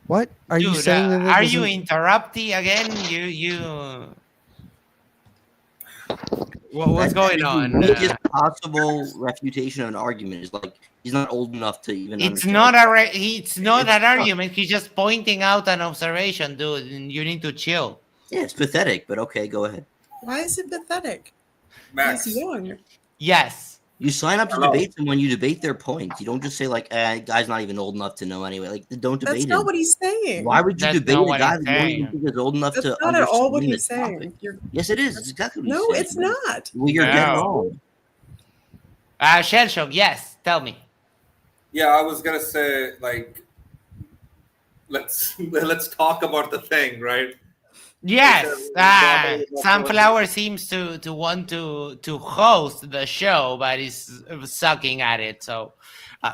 What are you
Dude,
saying? That
are you
doesn't-
interrupting again? What's going on?
The weakest possible refutation of an argument is like he's not old enough to even.
It's
understand.
not it's not an argument. He's just pointing out an observation, dude. And you need to chill.
Yeah, it's pathetic, but okay, go ahead.
Why is it pathetic?
Max,
He's young.
Yes.
You sign up to
Hello.
debate someone, you debate their points. You don't just say like, guy's not even old enough to know anyway. Like, don't
That's
debate
not
him.
what he's saying.
Why would you
That's
debate
not
a
what
guy
he's
that you don't even
saying.
think is old enough
That's
to
not at all what
understand
he's
the topic?
saying. You're,
Yes, it is. It's exactly what
no,
he's saying.
it's not.
Well, you're dead
No.
wrong.
Shell Shock, yes. Tell me.
yeah, I was gonna say like, let's talk about the thing, right?
Yes.
Because
Sunflower seems to want to host the show, but is sucking at it. So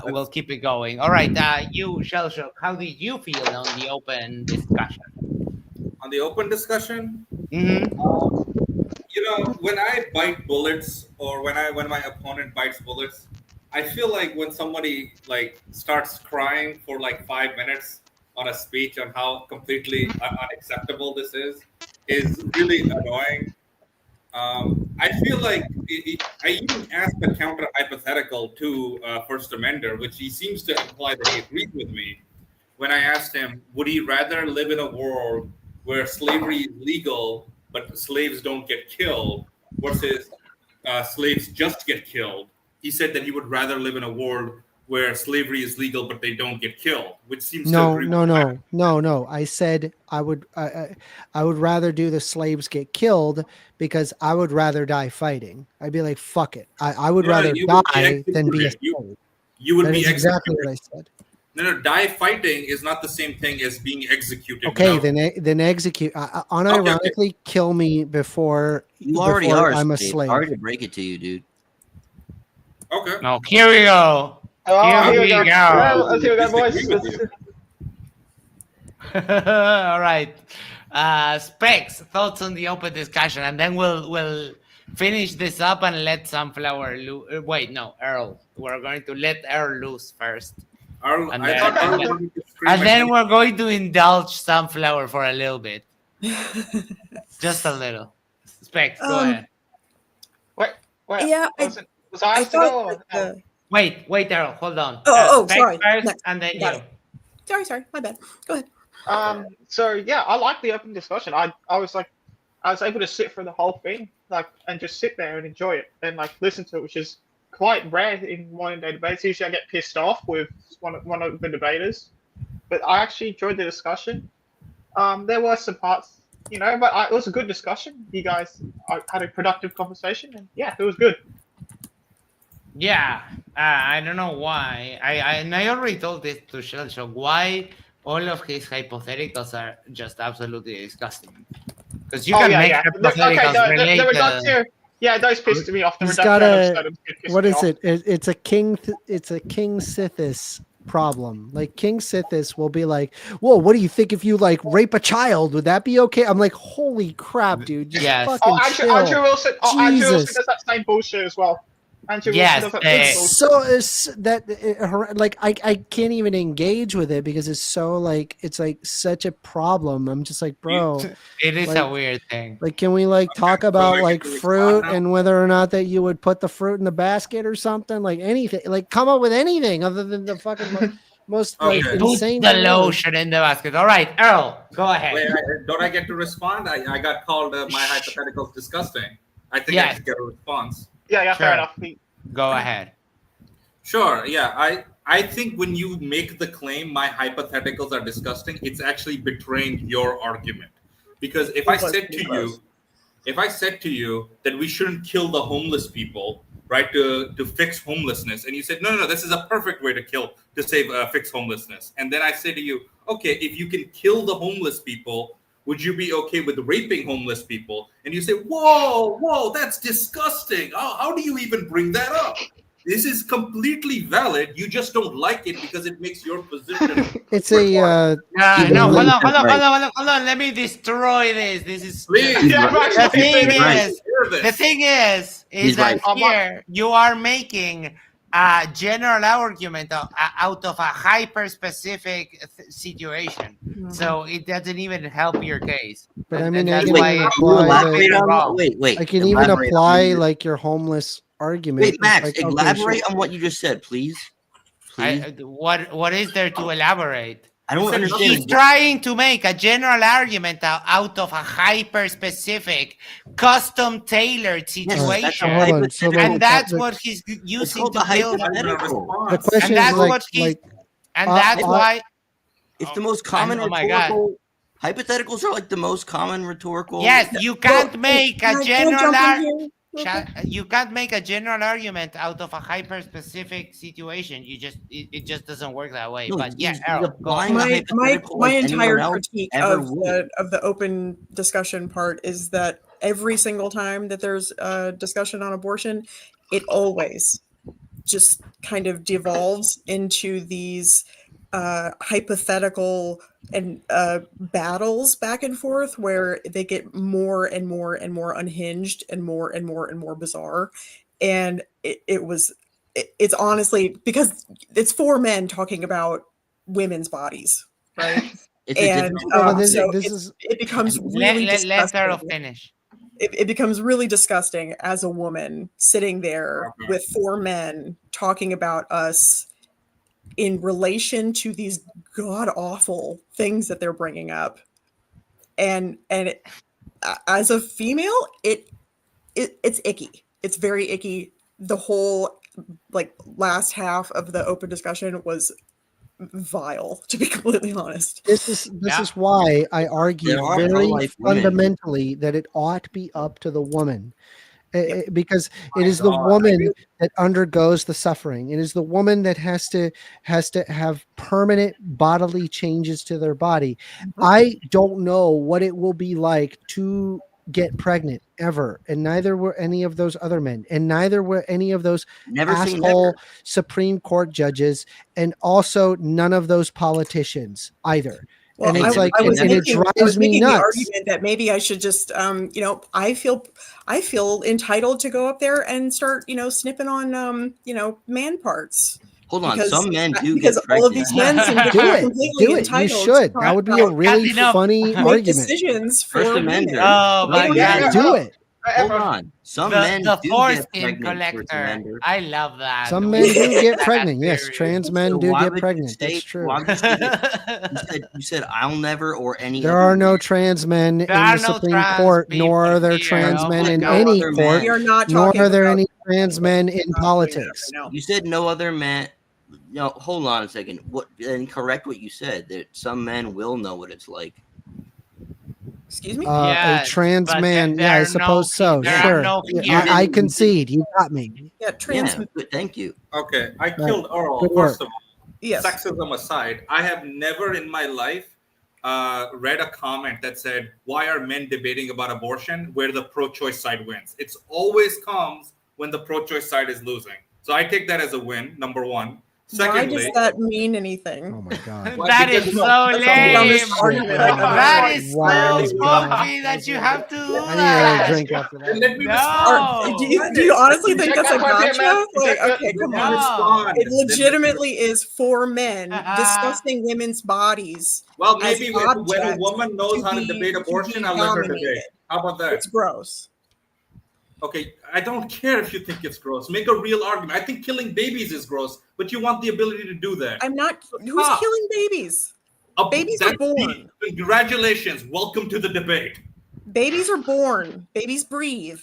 we'll keep it going. All right. You, Shell Shock, how did you feel on the open discussion?
On the open discussion,
Mm-hmm.
when I bite bullets or when my opponent bites bullets, I feel like when somebody like starts crying for like 5 minutes on a speech on how completely unacceptable this is really annoying. I feel like I even asked a counter hypothetical to 1stAmender, which he seems to imply that he agrees with me. When I asked him, would he rather live in a world where slavery is legal but slaves don't get killed versus slaves just get killed? He said that he would rather live in a world where slavery is legal but they don't get killed, which seems to
No,
agree
no,
with
no, no, no. I said I would rather do the slaves get killed because I would rather die fighting. I'd be like, fuck it. I would
No,
rather
you would be
die than be a
executed.
slave.
You would
That
be
is exactly
executed.
what I said.
No, die fighting is not the same thing as being executed.
Okay,
No.
then execute. Unironically, kill me before
You already
before
are.
I'm a
Slave.
slave.
Sorry to break it to you, dude.
Okay.
No, here we go.
Oh,
Here we go.
Yeah, let's hear that voice.
Disagree with you.
All right. Specs, thoughts on the open discussion, and then we'll finish this up and let Sunflower wait, no, Earl. We're going to let Earl loose first.
Earl,
And
I
then-
thought Earl
and then-
wanted to scream
And
at
then
me.
we're going to indulge Sunflower for a little bit. Just a little. Specs, go ahead.
Wait,
Yeah,
was I
I
asked to go?
thought.
Or-
That
Wait, Earl, hold on. Specs
sorry.
first,
Next.
and then
Got
you.
it. Sorry, my bad. Go ahead.
So yeah, I like the open discussion. I was able to sit for the whole thing, like, and just sit there and enjoy it and like listen to it, which is quite rare in modern day debates. Usually, I get pissed off with one of the debaters, but I actually enjoyed the discussion. There were some parts, but it was a good discussion. You guys had a productive conversation, and yeah, it was good.
Yeah, I don't know why. I already told this to Shell Shock. Why all of his hypotheticals are just absolutely disgusting. Because you can make hypotheticals relate.
The reductio, yeah, those pissed me off. The
He's
reductio
got
episode pissed
what
me
is
off.
it? It's a king. It's a king Sithis problem. Like King Sithis will be like, "Whoa, what do you think if you like rape a child? Would that be okay?" I'm like, "Holy crap, dude! Just fucking chill."
Andrew Wilson. Andrew Wilson
Jesus.
does that same bullshit as well. Andrew Wilson does that same bullshit.
I can't even engage with it because it's like such a problem. I'm just like, bro,
It is
like,
a weird thing.
like, can we like talk
so
about
I
like
get to
fruit
respond now?
and whether or not that you would put the fruit in the basket or something? Like anything, like come up with anything other than the fucking most like
Okay.
Put
insane
the
thing ever.
lotion in the basket. All right, Earl, go ahead.
Wait, don't I get to respond? I got called my hypotheticals disgusting. I think I
Yes.
should get a response.
Yeah,
Sure.
fair enough.
Go ahead.
Sure. Yeah. I think when you make the claim my hypotheticals are disgusting, it's actually betraying your argument. Because if I said to you that we shouldn't kill the homeless people, right, to fix homelessness, and you said no, this is a perfect way to fix homelessness, and then I say to you, okay, if you can kill the homeless people, would you be okay with raping homeless people? And you say, whoa, that's disgusting. How do you even bring that up? This is completely valid. You just don't like it because it makes your position.
It's a
No, hold on,
Right.
hold on. Let me destroy this. This is
Please.
Yeah,
the thing
Right.
is, the thing is
He's
that
right.
here you are making a general argument out of a hyper specific situation, so it doesn't even help your case.
But I
And
mean, I
that's
can
why
even
it's
apply
elaborate
that.
on
wrong.
wait.
I can even
elaborate on
apply
what you
like your homeless argument.
Wait,
It's
Max,
like, okay,
elaborate
sure.
on what you just said, please.
What is there to elaborate?
I don't understand.
He's trying to make a general argument out of a hyper specific, custom tailored situation,
Hold on. So
and that's what he's using
called
to
the
build.
hypothetical.
The question
And that's
is like,
what he's,
like
and that's why
It's the most common
oh my God.
rhetorical. Hypotheticals are like the most common rhetorical.
Yes, you can't make a general.
Okay.
You can't make a general argument out of a hyper specific situation. It just doesn't work that way.
No,
But yeah,
he's
Errol, go
applying
ahead.
a hypothetical
My
like
entire
anyone else
critique
ever
of
would.
the open discussion part is that every single time that there's a discussion on abortion, it always just kind of devolves into these hypothetical and battles back and forth where they get more and more and more unhinged and more and more and more bizarre. And it's honestly because it's four men talking about women's bodies, right?
It's a
And
different
it becomes really
Let Errol
disgusting.
finish.
It becomes really disgusting as a woman sitting there with four men talking about us in relation to these god awful things that they're bringing up, and as a female, it's icky. It's very icky. The whole like last half of the open discussion was vile, to be completely honest.
This is why I argue
There are
very
pro-life women.
fundamentally that it ought to be up to the woman. Because it is
My
the
God,
woman that undergoes the suffering. It is the woman that has to have permanent bodily changes to their body. I don't know what it will be like to get pregnant ever, and neither were any of those other men, and neither were any of those
Never say
asshole
never.
Supreme Court judges, and also none of those politicians either.
Well,
And it's
I-
like,
I
and
was
it
I
drives
was
me
making the
nuts.
argument that maybe I should just, I feel entitled to go up there and start, snipping on, man parts.
Hold on,
Because-
some men do
because
get
all of
pregnant.
these men seem to
Do
be
it.
completely
Do it. You
entitled to
should. That would be a really
Enough.
funny
make
argument.
decisions for
1st
women.
Amender.
Oh my
Some
God.
men-
Do it.
Hold on. Some men
The
do
foreskin
get pregnant. 1st
collector.
Amender.
I love that.
Some
We
men
should
do
take
get
that
pregnant. Yes,
seriously.
trans men
So
do
why
get
would you
pregnant.
say-
That's true.
why would you say that? You said I'll never or any
There
other
are no
man.
trans men in
are
the
no
Supreme
trans
Court,
people
nor are there
here.
trans
Oh
men
my
in
God.
any
No other
court,
We are not
nor
talking
are there
about
any trans men in politics.
right now.
You said no other man. No, hold on a second. What? And correct what you said. That some men will know what it's like.
Excuse me?
Yes,
A trans
but
man,
there
yeah, I
are
suppose so.
there are
Sure.
no
Yeah,
here.
I concede. You got me.
Yeah, trans.
Yeah. Good, thank you.
Okay, I killed Earl.
Good work.
First of all,
Yes.
sexism aside, I have never in my life read a comment that said, "Why are men debating about abortion?" where the pro-choice side wins. It's always comes when the pro-choice side is losing. So I take that as a win. Number one.
Why does
Secondly,
that mean anything?
Oh my god.
Why?
That
Because
is
no,
so
that's
Something on this
lame.
argument.
That is so
Wow.
comfy that you have to do
I need another
that.
drink after that.
let me
No.
respond.
Do you honestly think that's a
Check
gotcha?
that,
Like,
check
okay,
that.
come
Let
on.
me respond.
It legitimately is for men
Uh-huh.
discussing women's bodies.
Well,
as
maybe when a
objects
woman knows
to
how to
be-
debate
to
abortion,
be
I'll let her
dominated.
debate. How about that?
It's gross.
Okay, I don't care if you think it's gross. Make a real argument. I think killing babies is gross, but you want the ability to do that.
I'm not. Who's
Stop.
killing babies? Babies are
That's
born.
Congratulations. Welcome to the debate.
Babies are born. Babies breathe.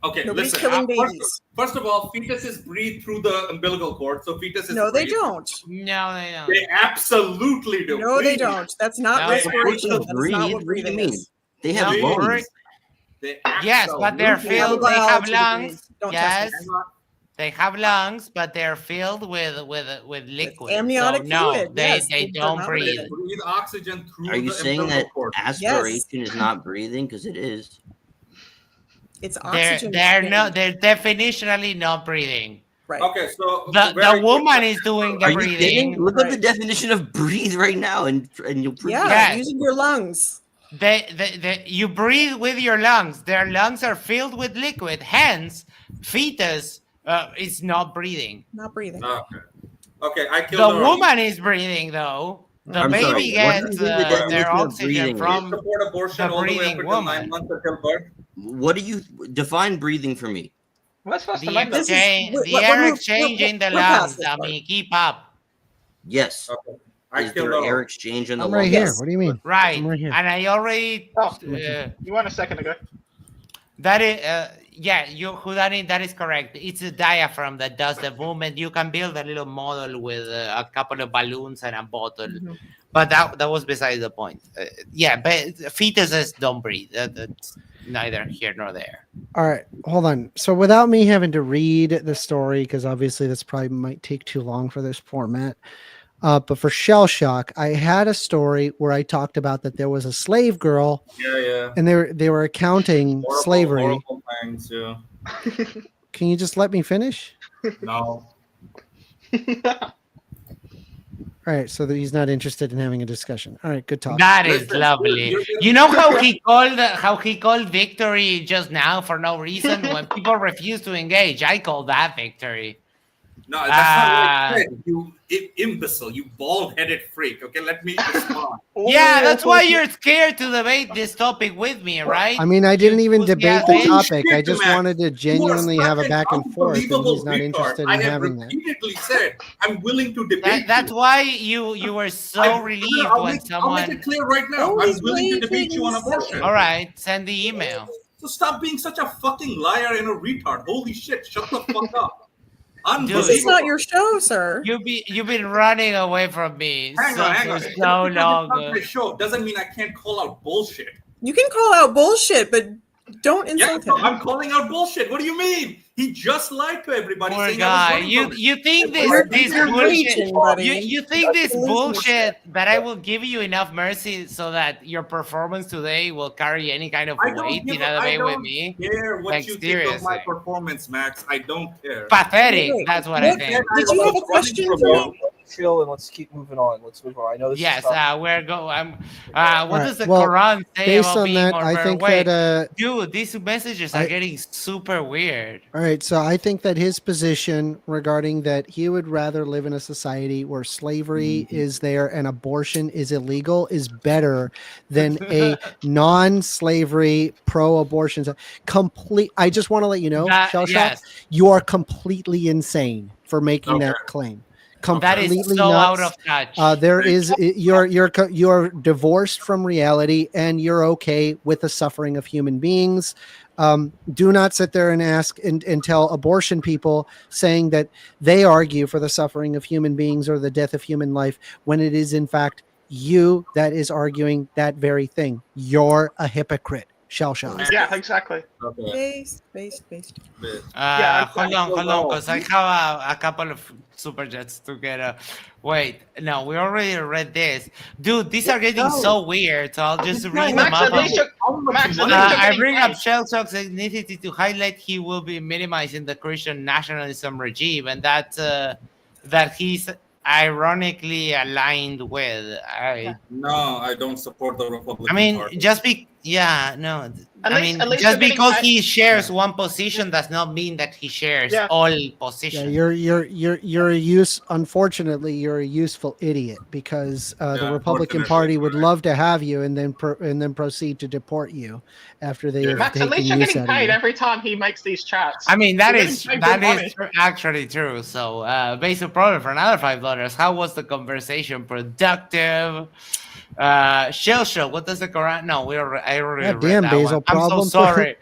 Okay,
Nobody's
listen.
killing babies.
First of all, fetuses breathe through the umbilical cord, so fetuses
No, they
breathe.
don't.
No, they don't.
They absolutely do.
No, they
Please.
don't. That's not
No.
respiration.
Abortions
That is not
breathe?
what
What do you
breathing
mean?
is.
They have
No,
lungs.
They
Yes, but they're
absolutely
have a
filled. They have
biology degree.
lungs.
Don't
Yes,
test
they have lungs, but they're filled with liquid.
amniotic
So no,
fluid,
they
yes,
they
they're
don't
not
breathe.
They breathe oxygen through
Are you
the
saying
umbilical
that
cord.
aspiration is not breathing? Because it is.
It's
They're
oxygen.
they're no
exchange.
they're definitionally not breathing.
Right.
Okay, so
The
very
woman
quick-
is doing the
Are you kidding?
breathing.
Look up the
Right.
definition of breathe right now, and you'll prove
Yeah,
it.
Yes.
using your lungs.
You breathe with your lungs. Their lungs are filled with liquid. Hence, fetus is not breathing.
Not breathing.
Okay, I
The
killed her.
woman is breathing though. The
I'm
baby
sorry, what do you
gets
think the
their
definition of
oxygen
breathing is?
from
Support abortion
the
all the way up
breathing
until 9
woman.
months until birth.
What do you define breathing for me?
What's First
The
Amendment?
This is-
exchange,
we're-
the
we're-
air
we're-
exchanging the
we're past
lungs.
this
I
part.
mean, keep up.
Yes.
Okay, I
Is
killed
there air
her.
exchange in the
I'm right
lungs?
here.
Yes.
What do you mean?
Right,
I'm right here.
and I already
Oh, you went a second ago.
that is yeah, that is correct. It's a diaphragm that does the movement. You can build a little model with a couple of balloons and a bottle, but that was beside the point. Yeah, but fetuses don't breathe. That's neither here nor there.
All right, hold on. So without me having to read the story, because obviously this probably might take too long for this format. But for Shell Shock, I had a story where I talked about that there was a slave girl,
Yeah.
and they were accounting slavery.
Horrible things, yeah.
Can you just let me finish?
No.
All right, so that he's not interested in having a discussion. All right, good talk.
That is
Listen,
lovely.
you're-
You know how he called victory just now for no reason when people refuse to engage. I call that victory.
No, that's not what I said. You imbecile, you bald-headed freak. Okay, let me respond.
Yeah, that's why you're scared to debate this topic with me, right?
I mean, I didn't even
pussy
debate
ass
the
bitch.
topic. I
Shit,
just
Max.
wanted to
You are
genuinely have a
such an
back and forth, and
unbelievable
he's not
retard.
interested
I
in
have
having that.
repeatedly said I'm willing to debate.
That's
you.
why you were so relieved
I'll
when
make
someone.
it clear right now.
Oh,
I'm
he's
willing to debate
waiting.
you on abortion.
All right, send the email.
So stop being such a fucking liar and a retard. Holy shit, shut the fuck up.
This is not your show, sir.
You've been running away from me
Hang on.
for
Just
so
because it's
long.
not my show doesn't mean I can't call out bullshit.
You can call out bullshit, but don't
Yeah,
insult
no,
him.
I'm calling out bullshit. What do you mean? He just lied to everybody.
Poor
saying
guy.
I was running from
You
it.
think
You're
this bullshit?
reaching, buddy.
You think this
You're losing your
bullshit that I will give you enough mercy so that your performance today will carry any kind of
I don't
weight
give
in
a-
a
I
debate with
don't
me?
care what
Like,
you think of my
seriously.
performance, Max. I don't care.
Pathetic.
Wait,
That's what I
what-
think.
Did you have a question for me?
Chill and let's keep moving on. Let's move on. I know this
Yes,
is tough.
we're go. What
Alright,
does the
well,
Quran say
based
about
on
being
that,
more
I think
Wait,
that
dude, these messages are getting super weird.
all right, so I think that his position regarding that he would rather live in a society where slavery is there and abortion is illegal is better than a non-slavery pro-abortion. I just want to let you know, Shell Shock,
Yes,
you are completely insane for making that claim.
that is
Completely
so out
nuts.
of touch.
There is you're divorced from reality, and you're okay with the suffering of human beings. Do not sit there and ask and tell abortion people saying that they argue for the suffering of human beings or the death of human life when it is in fact you that is arguing that very thing. You're a hypocrite. Shell Shock.
Yeah, exactly.
Based.
Hold on, because I have a couple of super chats to get. Wait, no, we already read this, dude. These are getting so weird. So I'll just read them
Max,
up.
at least you're
I
getting
bring up
paid.
Shell Shock's ethnicity to highlight he will be minimizing the Christian nationalism regime, and that's that he's ironically aligned with.
No, I don't support the
I
Republican
mean,
Party.
At least they're
just
getting
because
paid.
he shares one position does not mean that he shares
Yeah.
all
Yeah,
positions.
you're a unfortunately you're a useful idiot because the
Yeah,
Republican
unfortunately,
Party would
right.
love to have you and then proceed to deport you after they
Yeah.
have
Max, at
taken
least you're
use
getting
out of
paid
you.
every time he makes these chats.
I mean, that
You're
is
getting paid good money.
actually true. So, basic problem for another $5. How was the conversation? Productive? Shell show. What does the Quran? No, I already
Yeah,
read
damn,
that
Basil,
one. I'm so
problem.
sorry.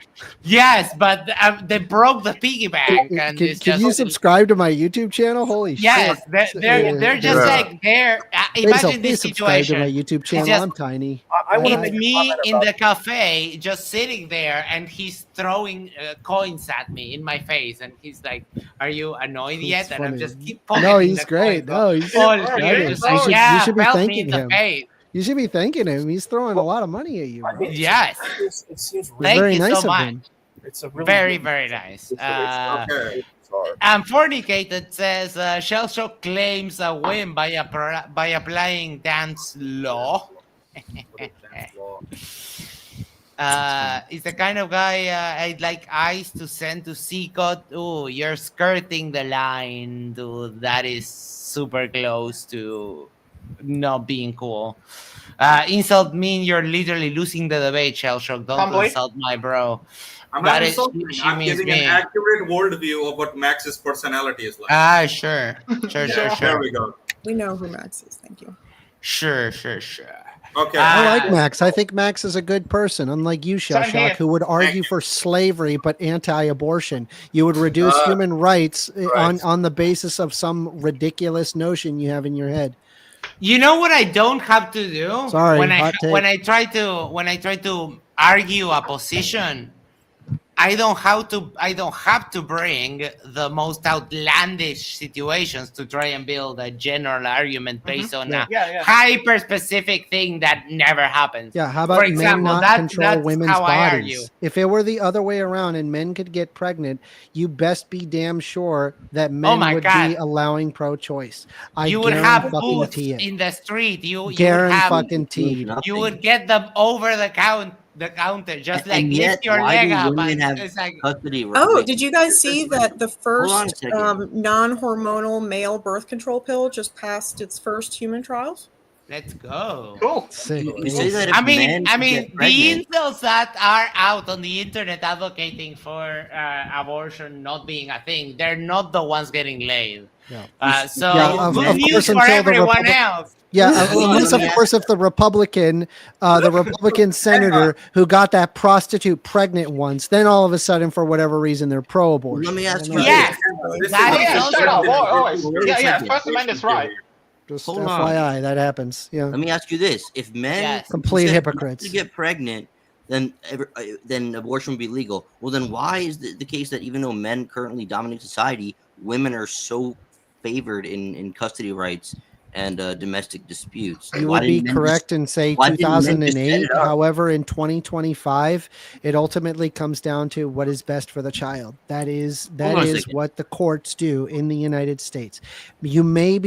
Yes, but they broke the piggy bank, and
Can,
it's
can
just
you subscribe to my YouTube channel? Holy
yes.
shit!
They're just
Yeah.
like they're.
Basil,
Imagine this
please subscribe to my
situation.
YouTube channel.
just-
I'm tiny.
I want to
It's
make a
me
comment
in
about
the cafe, just sitting there, and he's throwing coins at me in my face, and he's like, "Are you annoyed yet?"
It's
and I'm
funny.
just keep pocketing
No, he's
the
great.
coins.
No, he's
All
funny.
here,
You
just
should-
like,
you
yeah,
should be
felt me
thanking
in the
him.
face.
You should be thanking him. He's throwing a lot of money at you, bro. It's
Yes,
it seems
Thank
very
you
nice
so
of
much.
him.
it's a really
Very,
good
very nice.
situation.
Okay.
And Fornicated says Shell Shock claims a win by applying dance law. He's the kind of guy I'd like Ice to send to Seacot. Oh, you're skirting the line, dude. That is super close to not being cool. Insult mean you're literally losing the debate, Shell Shock. Don't
Humbly.
insult my bro.
I'm
That
not
is-
insulting.
she
I'm
means
giving
me.
an accurate worldview of what Max's personality is like.
Sure.
Yeah, there we go.
We know who Max is. Thank you.
Sure.
Okay.
I like
Ah.
Max. I think Max is a good person, unlike you, Shell
Same here.
Shock, who would argue
you.
for slavery but anti-abortion. You would reduce human rights on the basis of some ridiculous notion you have in your head.
You know what I don't have to do?
Sorry,
when
hot take.
I try to argue a position, I don't have to bring the most outlandish situations to try and build a general argument based on a
Yeah.
hyper specific thing that never happens.
Yeah, how about
For example,
men not control
that's
women's
how I argue.
bodies? If it were the other way around and men could get pregnant, you best be damn sure that men
my
would
God.
be allowing pro-choice.
You would have
guarantee
booths
it.
in the street. You would
Guarantee.
you would get them over the counter, just like
And yet,
lift your
why
leg
do
up.
women
And
have
it's like,
custody?
Oh,
Wait,
did you guys see that the
Hold on a
first
second.
non-hormonal male birth control pill just passed its first human trials?
let's go.
Cool.
Sick.
You say that if
I mean,
men can get
the
pregnant,
incels that are out on the internet advocating for abortion not being a thing, they're not the ones getting laid.
Yeah.
So
Yeah, of
good news
course,
for
until the
everyone
Republic-
else.
Yeah, unless of course if the Republican senator who got that prostitute pregnant once, then all of a sudden for whatever reason they're pro-abortion.
let me ask you.
Yes,
This
that
is-
is
Yeah,
also
shut up.
Wait
Always.
a
Yeah,
second.
First Amendment's right.
Just
Hold on.
FYI, that happens. Yeah,
Let me ask you this: if men
Yes.
Complete
you said
hypocrites.
to get pregnant, then abortion would be legal. Well, then why is the case that even though men currently dominate society, women are so favored in custody rights and domestic disputes?
you
Why
would be
didn't men just-
correct in say
why didn't men just set
2008.
it up?
However, in 2025, it ultimately comes down to what is best for the child. That is
Hold on a second.
what the courts do in the United States. You may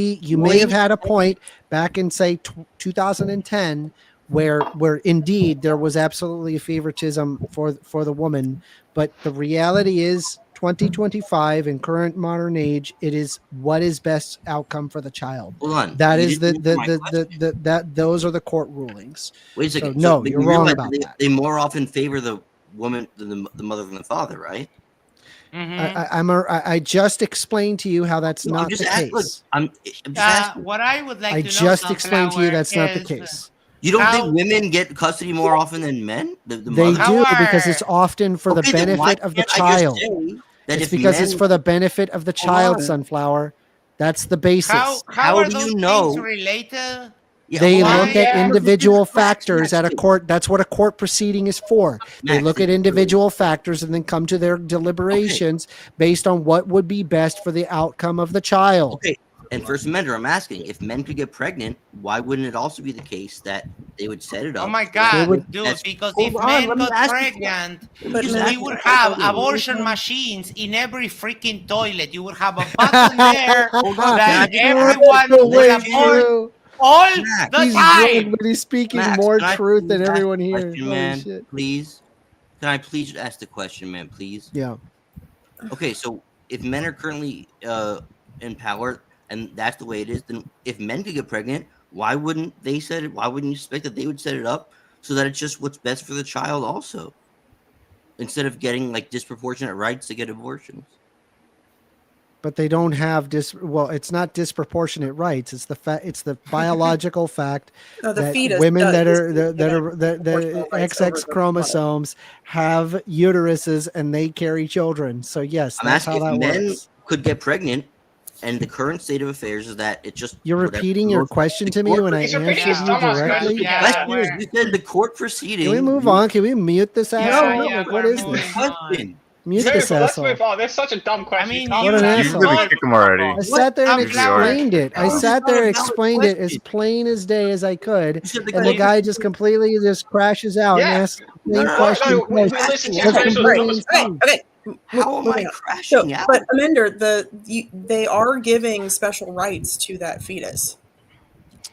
have had a point back in say 2010 where indeed there was absolutely a favoritism for the woman, but the reality is 2025 in current modern age, it is what is best outcome for the child.
Hold on.
That
You
is
didn't answer my question.
that those are the court rulings.
Wait a
so
second.
no,
but
you're
you
wrong
realize
about that.
They more often favor the woman than the mother than the father, right?
Mhm.
I just explained to you how that's
No,
not
I'm just
the
asking. Look,
case.
I'm just asking.
What I would like
I
to know,
just explained to you
Sunflower,
that's not the
is,
case.
You don't
how-
think women get custody more often than men? The
They
mother?
do
How
because
are-
it's often for the
Okay, then why
benefit of the
can't I just
child.
say that
It's
if
because it's
men-
for the benefit of the
Hold
child,
on.
Sunflower. That's the basis.
How
How
are
do
those
you know-
things related?
Yeah,
They
hold on.
look at
Yeah.
individual
Max,
factors at a
Max,
court. That's what a court proceeding is for. They
Max,
look at individual factors and then come to their deliberations based on what would be best for the outcome of the child.
Okay, and First Amendment, I'm asking, if men could get pregnant, why wouldn't it also be the case that they would set it up.
Oh my God,
would-
dude!
That's-
Because
Hold
if
on,
men
let me
got
ask you-
pregnant,
But
Just
men-
we would have
Hold on.
abortion machines in every freaking toilet. You would have a button there
Hold on,
that
can I-
everyone
No
would
way,
abort
Drew.
all
Max,
the
He's drunk,
time.
but he's speaking
Max,
more
can I
truth than
please ask
everyone
the
here.
question,
Holy
man?
shit.
Please, can I please ask the question, man? Please.
Yeah.
Okay, so if men are currently in power and that's the way it is, then if men could get pregnant, why wouldn't they set it? Why wouldn't you expect that they would set it up so that it's just what's best for the child also, instead of getting like disproportionate rights to get abortions?
But they don't have well, it's not disproportionate rights. It's the biological fact
No, the
that
fetus
women
does.
that are
It's
the
proportional rights over
XX
the
chromosomes have uteruses and they carry children. So yes,
I'm
that's how
asking
that
if men
works.
could get pregnant, and the current state of affairs is that it's just
You're
whatever
repeating
the
your
most-
question
the
to me
court-
when I
He's repeating
answered
his
you
dumbass
directly.
question.
Yeah,
Question is,
we're-
you said the court proceeding.
Can we move on? Can we mute this
Yeah,
asshole?
yeah,
Like, what
we're
is
moving
this?
on.
Question.
Mute
Move,
this
let's
asshole.
move on. There's such a dumb question.
I mean,
can't
What
you
an
have
You
asshole.
really
told-
kick him already.
I sat there and
Sunflower.
explained it. I
How is
sat
this not
there
a
and
valid
explained it as
question?
plain as day as I could.
You said
And the guy just completely just crashes out and
Yeah.
asks the same
No,
question.
No, we
twice.
listened to
That's
Rachel's
completely
dumbest
Okay,
insane.
okay.
How am I
Moving on.
crashing
So,
out?
but Amender, they are giving special rights to that fetus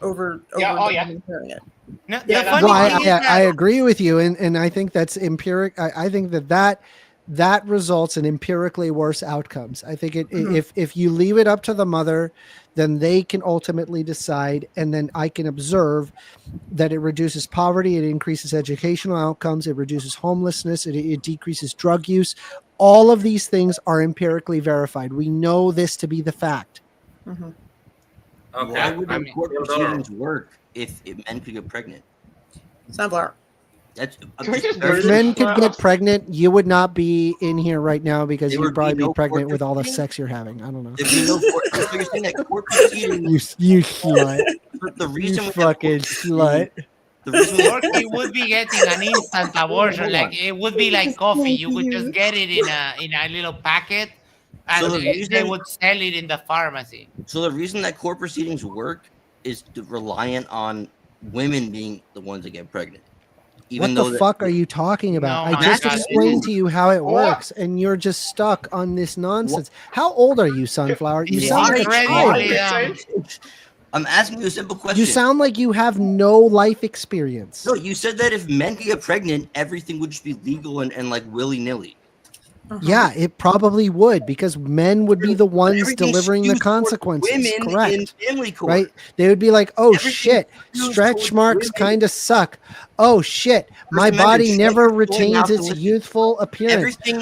over
Yeah,
the
oh, yeah.
woman carrying it.
No,
Yeah,
the
that's
funny
Well,
fine.
thing is
I
that
agree with you, and I think that's empiric. I think that results in empirically worse outcomes. I think if you leave it up to the mother, then they can ultimately decide, and then I can observe that it reduces poverty, it increases educational outcomes, it reduces homelessness, it decreases drug use. All of these things are empirically verified. We know this to be the fact.
Mhm.
Okay.
Why would
I
the
mean,
court proceedings work if men could get pregnant?
Sunflower.
That's
Can we just
If
British
men could
class.
get pregnant, you would not be in here right now because
There
you'd
would be
probably be
no
pregnant
court
with all the
proceedings?
sex you're having. I don't know.
There'd be no court. So you're saying that court proceedings?
You slut.
The
You
reason we have
fucking
court
slut.
proceedings- The reason we have
Yorkie would be getting an instant abortion.
Hold
Like
on.
it would be like coffee. You could just get it in a little packet, and
So the
they
reason-
would sell it in the pharmacy.
So the reason that court proceedings work is reliant on women being the ones that get pregnant. Even
What
though
the
that-
fuck are you talking about?
No,
I
my
just
God,
explained
this
to you how it
What?
works, and you're just stuck on this nonsense. How old are you, Sunflower? You
This
sound
is
like a
incredibly
child.
I'm asking you a simple question.
You sound like you have no life experience.
No, you said that if men could get pregnant, everything would just be legal and like willy nilly.
Yeah, it probably would because men would be the ones
Everything
delivering the
skews towards
consequences.
Women
Correct.
in family court.
Right? They would be like, "Oh
Everything
shit,
skews
stretch
towards
marks
women.
kind of suck. Oh shit, my
Amendment,
body
shut
never
your phone
retains
mouth and
its
listen.
youthful appearance."
Everything
Oh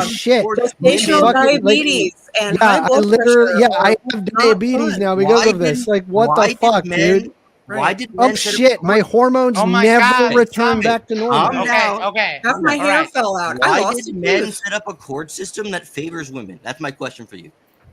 skews
shit,
towards
Gestational
women.
fucking, like-
diabetes and
Yeah,
high
I
blood
literally,
pressure.
I have diabetes
fun.
now because
Why
of this.
did-
Like, what
why
the
did
fuck,
men-
dude?
Why
Right.
did
Oh
men set up
shit, my
court-
hormones
Oh my
never
God,
return
Tommy.
back to normal.
Calm
Okay,
down.
okay.
Half my
All
hair
right.
fell out. I
Why
lost
did
a
men
tooth.
set up a court system that favors women? That's my question for you.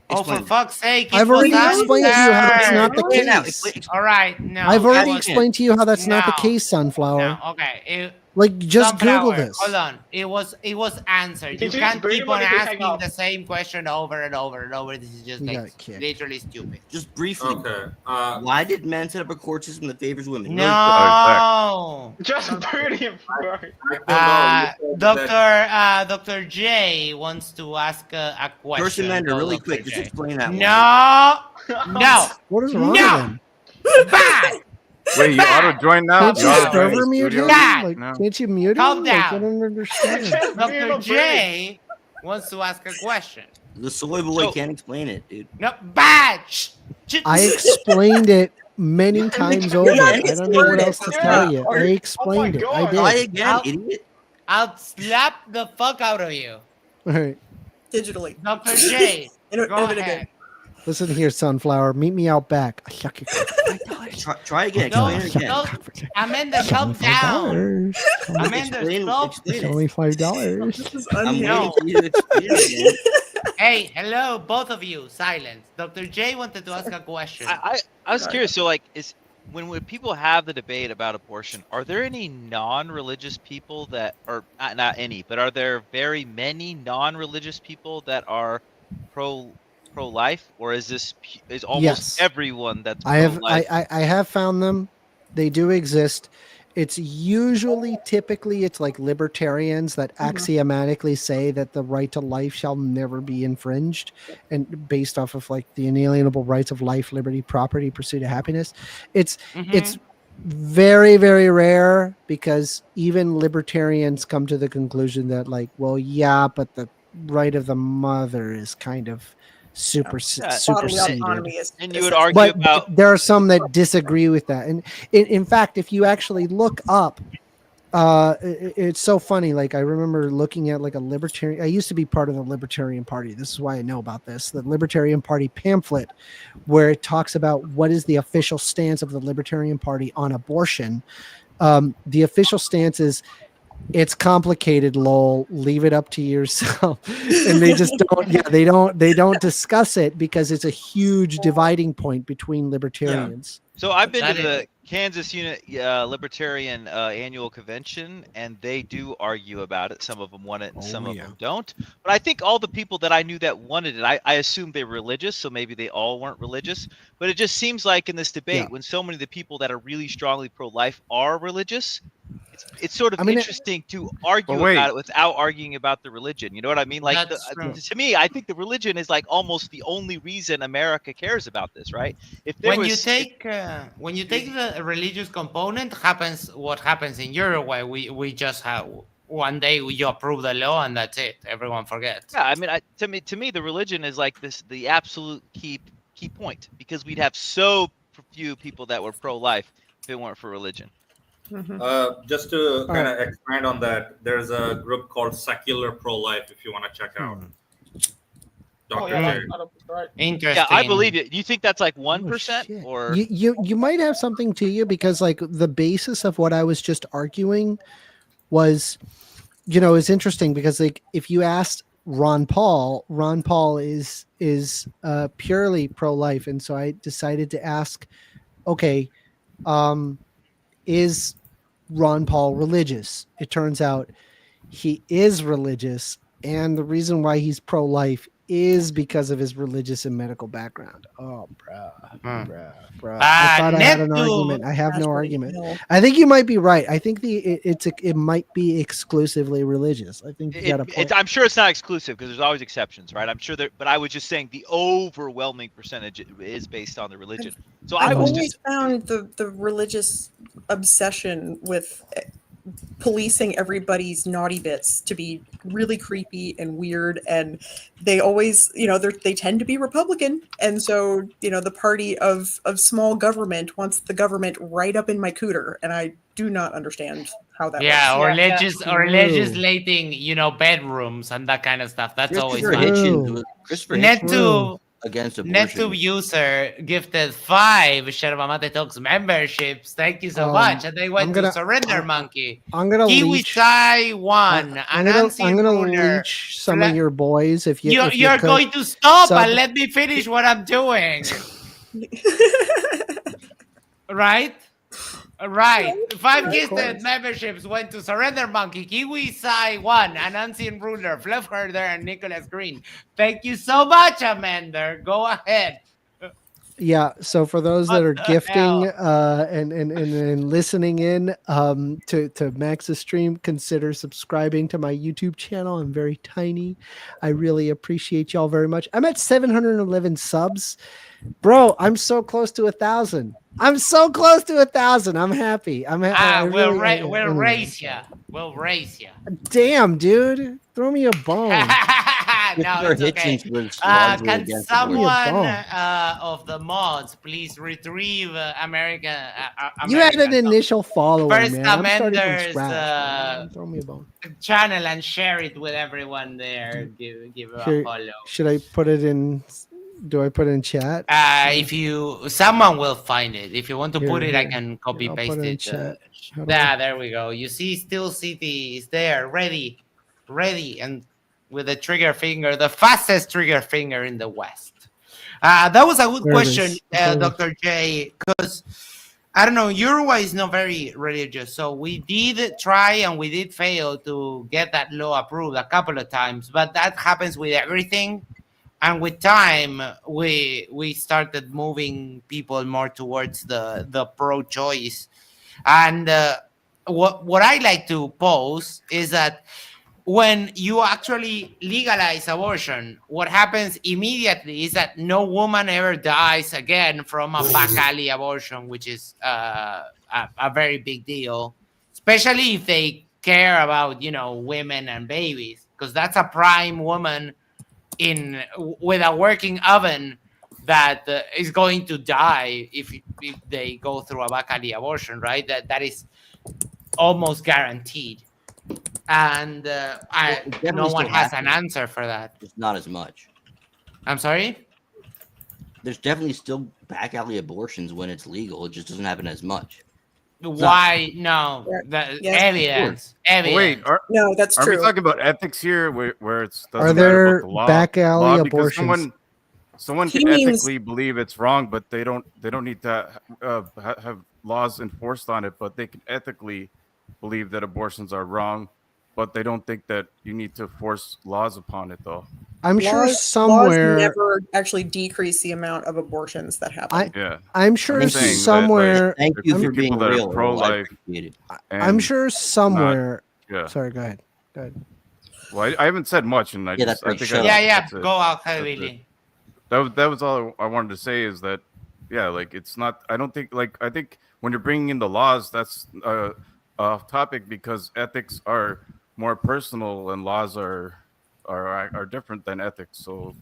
Oh, for
Explain it.
fuck's sake! it
I've
was
already
answered.
explained to you how that's not the
Explain it now.
case.
Explain-
All right, no.
I've already
it was-
explained to you how that's not the
No.
case, Sunflower.
No, okay.
Like, just Google
Sunflower,
this.
Hold on. It was answered.
Did
You
you
can't
boot
keep
him or
on
did he hang
asking
up?
the same question over and over and over. This is just
He
like
got kicked.
literally stupid.
Just briefly.
Okay.
Why did men set up a court system that favors women?
No.
Just boot him, bro.
Dr. J wants to ask a question.
First Amender,
to
really
Dr.
quick. Just
J.
explain that one.
No.
What is wrong
No.
with him?
Bad.
Wait, you auto joined now?
Can't you
auto-joined the
server mute
studio?
him?
Dad.
Like,
No.
can't you mute him?
Calm
Like, I
down.
don't understand.
Dr. J wants to ask a question.
The soy boy
So-
can't explain it, dude.
No, bad.
I explained it many times over. I don't know what else to tell you. I explained it. I
Try
did.
again,
I'll-
idiot.
I'll slap the fuck out of you.
All right.
digitally.
Dr. J,
In a-
go
in a video
ahead.
game.
Listen here, Sunflower. Meet me out back. I'll suck your cock.
Try again.
No,
Explain it again.
no, Amanda, calm down. Amanda, stop.
Explain
It's
it.
only $5.
This is
I'm
unhinged.
waiting for you to explain it again.
Hey, hello, both of you. Silence. Dr. J wanted to ask a question.
I was curious. So, like, is when people have the debate about abortion, are there any non-religious people that, or not any, but are there very many non-religious people that are pro-life, or is this is almost
Yes.
everyone that's
I have
pro-life?
I have found them. They do exist. It's typically it's like libertarians that axiomatically say that the right to life shall never be infringed, and based off of like the inalienable rights of life, liberty, property, pursuit of happiness. It's very, very rare, because even libertarians come to the conclusion that, like, well, yeah, but the right of the mother is kind of
Bodily
superseded.
autonomy is
And you would argue
But
about
there are some that disagree with that. And in fact, if you actually look up, it's so funny. Like, I remember looking at like a libertarian. I used to be part of the Libertarian Party. This is why I know about this. The Libertarian Party pamphlet, where it talks about what is the official stance of the Libertarian Party on abortion. The official stance is, it's complicated, lol, leave it up to yourself. And they just they don't discuss it, because it's a huge dividing point between libertarians.
So I've been
That
to the
is-
Kansas Libertarian annual convention, and they do argue about it. Some of them want it, and some of them don't. But I think all the people that I knew that wanted it, I assume they're religious, so maybe they all weren't religious. But it just seems like in this debate, when so many of the people that are really strongly pro-life are religious, it's sort of interesting to argue about it without arguing about the religion. You know what I mean? Like, to me, I think the religion is like almost the only reason America cares about this, right? If there
when you take the religious component, happens what happens in Uruguay. We just have one day you approve the law and that's it. Everyone forgets.
Yeah, I mean, to me, the religion is like the absolute key point, because we'd have so few people that were pro-life if it weren't for religion.
Just to kind of expand on that, there's a group called Secular Pro-Life if you want to check out. Dr. J.
Interesting.
Yeah, I believe it. Do you think that's like 1%, or
You might have something to you, because like the basis of what I was just arguing was, is interesting, because like if you asked Ron Paul is purely pro-life, and so I decided to ask, okay, is Ron Paul religious? It turns out he is religious, and the reason why he's pro-life is because of his religious and medical background. Oh, bruh. I thought I had an argument. I have no argument. I think you might be right. I think it might be exclusively religious. I think you got a point.
I'm sure it's not exclusive, because there's always exceptions, right? I'm sure but I was just saying the overwhelming percentage is based on the religion. So
I've always found the religious obsession with policing everybody's naughty bits to be really creepy and weird, and they always, they tend to be Republican, and so the party of small government wants the government right up in my cooter, and I do not understand how that works.
Or legislating, bedrooms and that kind of stuff. That's always fun. NetTube user gifted 5 Yerba Mate Talks memberships. Thank you so much. And they went to Surrender Monkey.
I'm gonna
Kiwi Sai 1.
I'm gonna leech some of your boys if you're
going to stop and let me finish what I'm doing. Right? 5 gifted memberships went to Surrender Monkey, Kiwi Sai 1, Anansian Ruler, Fluff Herder, and Nicholas Green. Thank you so much, Amender. Go ahead.
Yeah, so for those that are gifting and listening in to Max's stream, consider subscribing to my YouTube channel. I'm very tiny. I really appreciate y'all very much. I'm at 711 subs. Bro, I'm so close to 1,000. I'm happy.
We'll raise you. We'll raise you.
Damn, dude. Throw me a bone.
No, it's okay. Can someone of the mods please retrieve American?
You had an initial following,
First
man. I'm starting from
Amender's
scratch. Throw me a bone.
Channel and share it with everyone there. Give a follow.
Should I put it in? Do I put it in chat?
Someone will find it. If you want to put it, I can copy
I'll
paste
put it in
it.
chat.
There we go. You see, Steel City is there, ready, and with the trigger finger, the fastest trigger finger in the West. That was a good question, Dr. J, because I don't know, Uruguay is not very religious, so we did try and we did fail to get that law approved a couple of times, but that happens with everything. and with time, we started moving people more towards the pro-choice. And what I like to pose is that when you actually legalize abortion, what happens immediately is that no woman ever dies again from a back alley abortion, which is a very big deal, especially if they care about, women and babies, because that's a prime woman with a working oven that is going to die if they go through a back alley abortion, right? That is almost guaranteed. And
It definitely
no one
still
has an
happens.
answer for that.
Just not as much.
I'm sorry?
There's definitely still back alley abortions when it's legal. It just doesn't happen as much.
Why? No, the
Yes.
evidence.
Wait,
No, that's
are we
true.
talking about ethics here, where it's
Are
doesn't matter
there
about the law?
back alley
law, because
abortions?
someone
He
can
means-
ethically believe it's wrong, but they don't need to have laws enforced on it. But they can ethically believe that abortions are wrong, but they don't think that you need to force laws upon it, though.
I'm sure
Laws
somewhere.
never actually decrease the amount of abortions that happen.
I'm sure
just saying that,
somewhere.
Thank
there
you
could
for
be
being
people that are
real.
pro-life.
I appreciate it.
I'm
and
sure somewhere.
yeah.
Sorry, go ahead. Go ahead.
Well, I haven't said much, and I
Yeah,
just
that's right,
I think
shut
I,
up.
Yeah,
that's it.
go out,
That's it.
Billy.
That was all I wanted to say, is that like it's not. I don't think I think when you're bringing in the laws, that's off topic, because ethics are more personal and laws are different than ethics. So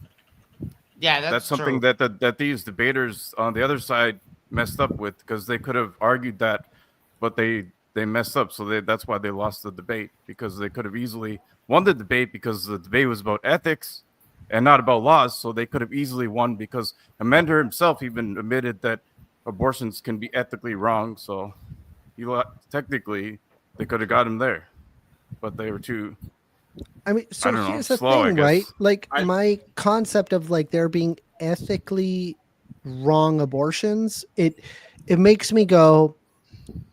Yeah,
that's something
true.
that these debaters on the other side messed up with, because they could have argued that, but they messed up. So that's why they lost the debate, because they could have easily won the debate, because the debate was about ethics and not about laws. So they could have easily won, because Amender himself even admitted that abortions can be ethically wrong. So technically they could have got him there, but they were too.
I mean, so
I don't know,
here's the
slow, I
thing,
guess.
right? Like my concept of like there being ethically wrong abortions, it makes me go,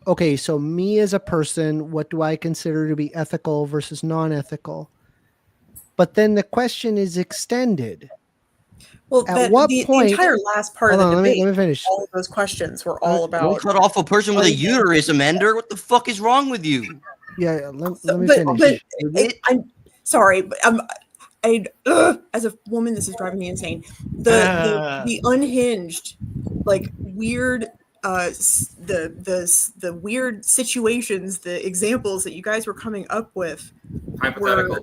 okay, so me as a person, what do I consider to be ethical versus non-ethical? But then the question is extended.
Well,
At what
the
point?
entire last part of
Hold
the
on,
debate,
let me finish.
all of those questions were all
Don't
about.
cut off a person with a uterus, Amender. What the fuck is wrong with you?
Yeah, let me
But
finish.
I'm sorry, but as a woman, this is driving me insane. The unhinged, like weird, the weird situations, the examples that you guys were coming up with were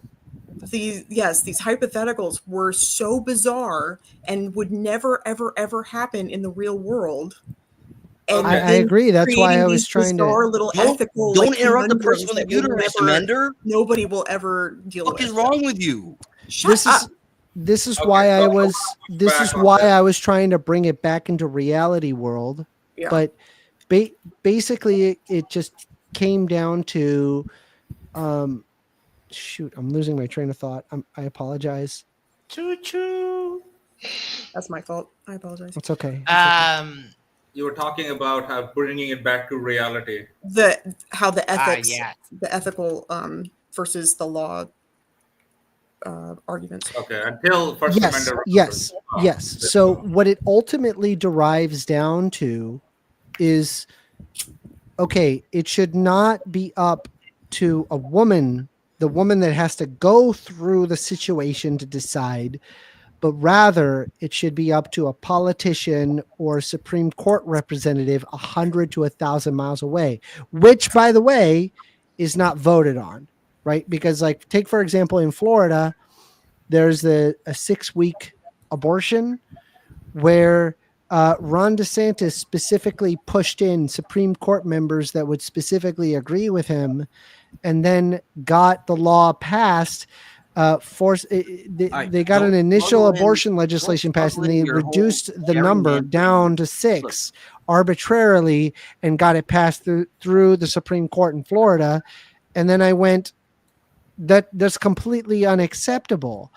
these hypotheticals were so bizarre and would never ever happen in the real world. And
I
then
agree. That's why
creating
I was
these
trying to.
bizarre little ethical.
Don't
like,
interrupt the person
conundrums
with a
that will
uterus,
never-
Amender.
Nobody will ever deal
What the
with.
fuck is wrong with you?
Shut up.
This is
Okay,
why I
so
was. This
back
is
on
why
this.
I was trying to bring it back into reality world.
Yeah.
But basically, it just came down to, shoot, I'm losing my train of thought. I apologize.
Choo choo.
That's my fault. I apologize.
It's okay.
You were talking about how bringing it back to reality.
How the ethics,
yeah.
the ethical versus the law arguments.
Okay, until First
Yes,
Amendment.
yes. So what it ultimately derives down to is, okay, it should not be up to a woman, the woman that has to go through the situation to decide, but rather it should be up to a politician or a Supreme Court representative 100 to 1,000 miles away, which, by the way, is not voted on, right? Because, like, take, for example, in Florida, there's a 6-week abortion where Ron DeSantis specifically pushed in Supreme Court members that would specifically agree with him, and then got the law passed. They got an initial abortion legislation passed, and they reduced the number down to 6 arbitrarily and got it passed through the Supreme Court in Florida. And then I went, that's completely unacceptable.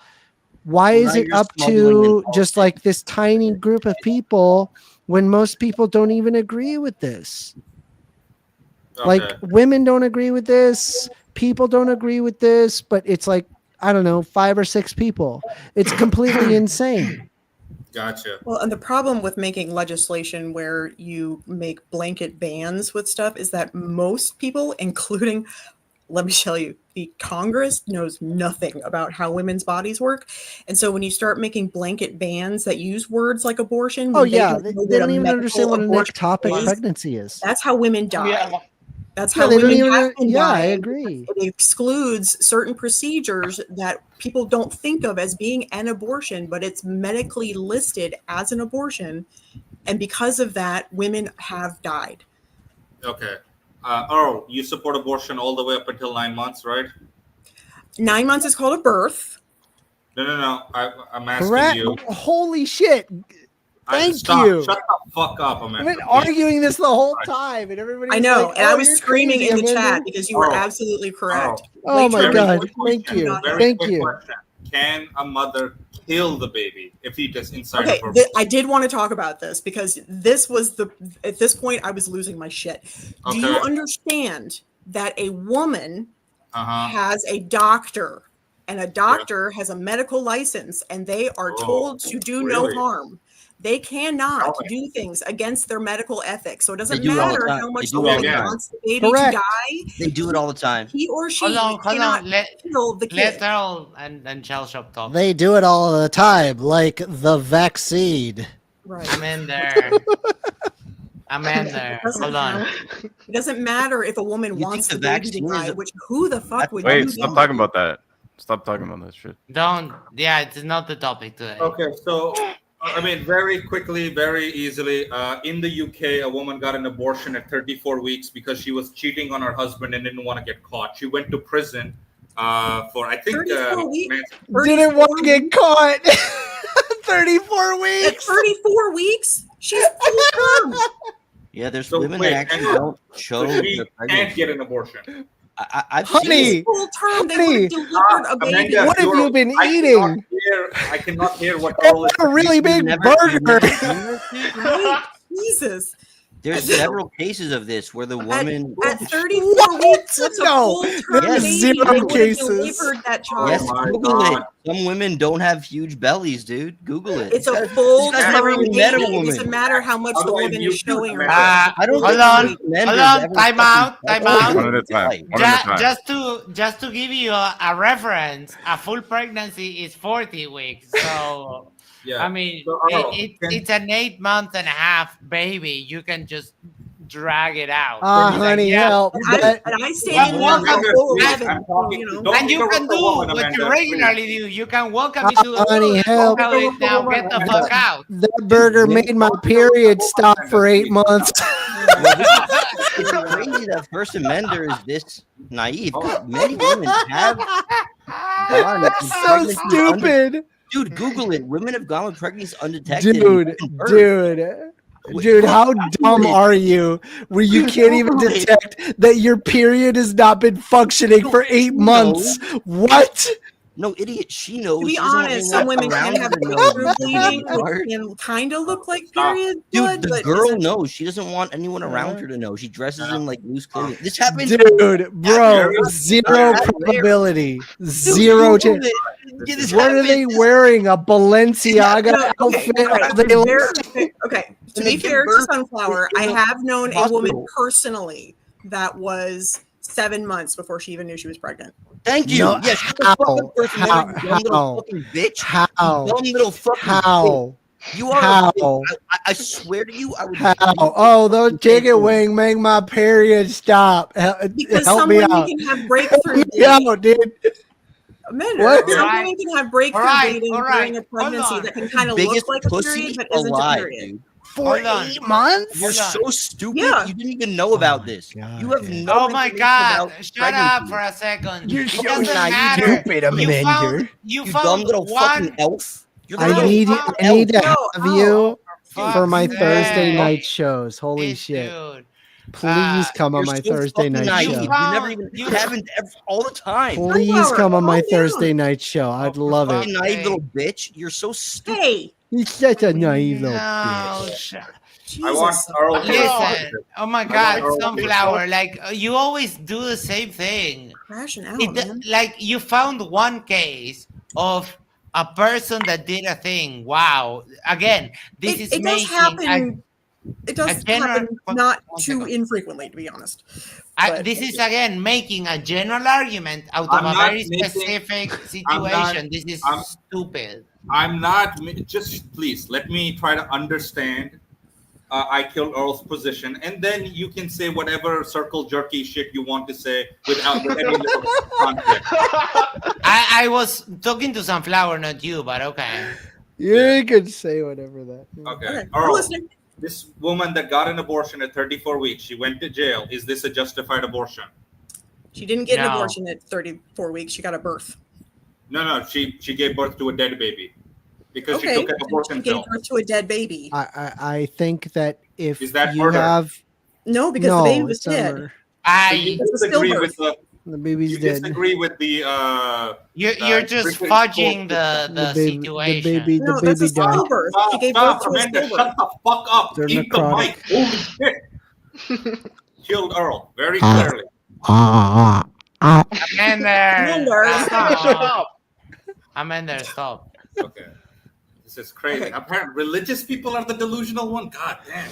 Why is it up to just like this tiny group of people when most people don't even agree with this?
Okay.
Like, women don't agree with this, people don't agree with this, but it's like I don't know, 5 or 6 people. It's completely insane.
Gotcha.
Well, and the problem with making legislation where you make blanket bans with stuff is that most people, including, let me tell you, the Congress knows nothing about how women's bodies work. And so when you start making blanket bans that use words like abortion,
Oh
when
yeah,
know
they
what
don't
a
even understand what an
medical abortion
ectopic
is,
pregnancy is.
that's how women die.
Yeah.
That's
Yeah,
how
they don't
women
even.
have been
Yeah, I
dying.
agree.
It excludes certain procedures that people don't think of as being an abortion, but it's medically listed as an abortion. And because of that, women have died.
Okay. Earl, you support abortion all the way up until 9 months, right?
9 months is called a birth.
No. I'm asking
Correct.
you.
Holy shit! Thank
Stop.
you.
Shut the fuck up,
I've
Amanda.
been arguing this the whole time, and everybody.
I
was
know,
like,
and I
"Oh,
was
you're
screaming
crazy,
in the
Amanda."
chat because you were
Oh.
absolutely correct.
Oh my
Late
god!
termination
Thank
do
you.
not
Very
happen.
Thank
quick
you.
question. Can a mother kill the baby if he just inside
Okay,
of her?
I did want to talk about this because this was at this point I was losing my shit. Do you
Okay.
understand that a woman
Uh-huh.
has a doctor and a doctor has a medical license and they are
Oh,
told to do no
really?
harm? They cannot
Tell me.
do things against their medical ethics. So it doesn't
do it all the
matter
time.
how
They
much
do
the
it all
the
woman
time.
wants the baby
Correct.
to die.
They do it all the time.
He or she
Hold
cannot
on.
kill the
Let
kid.
Earl and Shell Shop talk.
They do it all the time, like the vaccine.
Right.
Amanda. Amanda,
Doesn't
hold on.
matter. It doesn't matter if a woman
You
wants
think
the
the
baby to
vaccine is
die,
a-
which who the fuck would
Wait,
do
stop
that?
talking about that. Stop talking about that shit.
Don't. Yeah, it's not the topic today.
Okay, so I mean, very quickly, very easily, in the UK, a woman got an abortion at 34 weeks because she was cheating on her husband and didn't want to get caught. She went to prison for, I think,
34 weeks.
Didn't want to get caught. 34
At
weeks.
34 weeks, she's full term.
Yeah, there's
So
women
wait,
that actually
hang on.
don't show
So she
their
can't
pregnancy.
get an abortion.
I've
Honey,
seen
She's
it.
full term. They would
honey.
have delivered a baby.
Amanda,
What have you been eating?
I cannot hear what
It's
Earl is
a really big burger.
Right? Jesus.
There's several cases of this where the woman.
At 34
What?
weeks, that's a
No,
full term
there's
baby.
zero
They would have
cases.
delivered that child.
Yes,
my
Google
God.
it. Some women don't have huge bellies, dude. Google it.
It's a
This
full
guy's
term
never
baby.
even met a
It
woman.
doesn't matter how much
How
the
do I
woman
mute
is showing
you,
herself.
Amanda?
I don't
Hold
think
on.
most men
Hold
have
on.
ever
Time
fucking
out.
touched
Time out.
One at a time. One at a time.
Just to give you a reference, a full pregnancy is 40 weeks. So
Yeah.
I mean,
So, Earl,
it's an 8 month and a half baby. You can just drag it out.
Ah,
He's like,
honey,
yeah.
help.
And I stand in
Well,
there
welcome.
for a full
I'm
11.
talking
You
to-
know.
don't
And you
interrupt
can
the
do
woman,
what you
Amanda,
regularly
please.
do. You can welcome me to the
Honey,
world.
help.
Tell it now, get the fuck out.
That burger made my period stop for 8 months.
It's crazy that 1stAmender is this naive. 'Cause many women have gone with
That's so
pregnancies
stupid.
Dude, Google it. Women have gone with pregnancies undetected. and
Dude,
given birth.
dude, how dumb are you where you can't even detect that your period has not been functioning for 8 months? What?
No, idiot. She knows.
To be
She doesn't want
honest, some
anyone
women
around
can have
her to know
breakthrough
she's
bleeding,
hard.
which can kind of look like
Stop.
period
Dude,
blood.
the
but
girl
isn't-
knows. She doesn't want anyone around her to know. She dresses in like loose clothing. This happens.
Dude, bro, zero
That's
probability.
Dude,
Zero
Google
chance.
it. This
What are they
happens.
wearing? A Balenciaga
No, okay,
outfit?
right.
Are they
Okay. To
And they
be
give
fair to
birth
Sunflower,
in
I
a
have known a
hospital.
woman personally that was 7 months before she even knew she was pregnant.
Thank you.
No,
Yes,
how?
you dumb little fucking bitch.
How?
You dumb little fucking bitch.
How?
You are.
How?
A bitch. I swear to you, I would.
How? Oh, those chicken wings make my period stop.
Because
Help
some
me
women
out.
can have breakthrough
Yeah,
bleeding.
dude.
Amanda,
What?
some
Alright.
women can have breakthrough
Alright,
bleeding
alright.
during a pregnancy
Hold on.
that can kind of
Biggest
look like a
pussy
period but isn't a
alive,
period.
dude.
For
Hold on.
8 months?
You're
Hold
so stupid.
Yeah.
You didn't even know about this.
God,
You have
dude.
no.
Oh my
information
god!
about
Shut up
pregnancy.
for a second.
You're
It
so
doesn't
naive,
matter.
stupid,
You
Amender.
found
You dumb
found
little fucking
one.
elf. You're the
I
little
need
fucking
I need to
elf.
have you
Fuck's
for my
sake.
Thursday night shows. Holy
This
shit.
dude.
Please come on
You're
my
so
Thursday
fucking
night
naive.
show.
You never even
You-
haven't ever, all the time.
Please
Sunflower,
come on my
calm down.
Thursday night show. I'd
for
love
Fucking
it.
naive
Okay.
little bitch. You're so stupid.
Hey,
He's such a naive little
No,
bitch.
I want
Jesus.
Earl to
Listen. Oh my God,
Earl to
Sunflower! Like you always do the same thing.
crashing out, man.
Like you found one case of a person that did a thing. Wow. Again, this is
It does
making
happen. It does
general-
happen not
one
too
second.
infrequently, to be honest. But-
this is again making a general argument out of
I'm
a
not
very
making-
specific
I'm not-
situation. This is
I'm-
stupid.
I'm not. Just please let me try to understand. I killed Earl's position, and then you can say whatever circle jerky shit you want to say without with any little conflict.
I was talking to Sunflower, not you, but okay.
You could say whatever that.
Okay,
I'm
Earl,
listening.
this woman that got an abortion at 34 weeks, she went to jail. Is this a justified abortion?
She didn't get an
No.
abortion at 34 weeks. She got a birth.
No. She gave birth to a dead baby because
Okay,
she took an abortion
she gave
pill.
birth to a dead baby.
I think that if
Is that
you
murder?
have
No, because
no,
the baby was
it's not
dead.
murder.
So you
It's a
disagree
stillbirth.
with
The baby's
you
dead.
disagree with the
You're just
British
fudging
court
the
baby,
situation.
No, that's a
baby died.
stillbirth. She gave
Stop,
birth to a
Amanda,
stillbirth.
shut the fuck up.
They're
Eat the
necrotic.
mic. Holy shit. Killed Earl very clearly.
Amanda,
Shut
stop.
up.
Amanda, stop.
Okay. This is crazy.
Okay.
Apparently, religious people are the delusional one. God damn.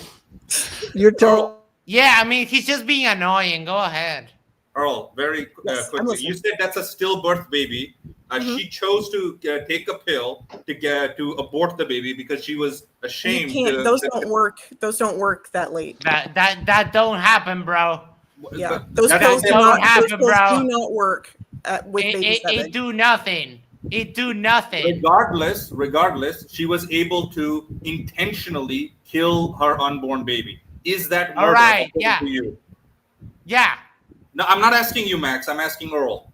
You're telling.
Yeah, I mean, he's just being annoying. Go ahead.
Earl, very
Yes, I'm
quickly.
listening.
You said that's a stillbirth baby.
Mhm.
She chose to take a pill to abort the baby because she was
You
ashamed.
can't. Those don't work. Those don't work that late.
That don't happen, bro.
Yeah, those
that
pills do
don't
not.
happen,
Those pills
bro.
do not work with babies that
It
big.
do nothing. It do nothing.
Regardless, she was able to intentionally kill her unborn baby. Is that murder?
All right,
according
yeah.
to you?
Yeah.
No, I'm not asking you, Max. I'm asking Earl.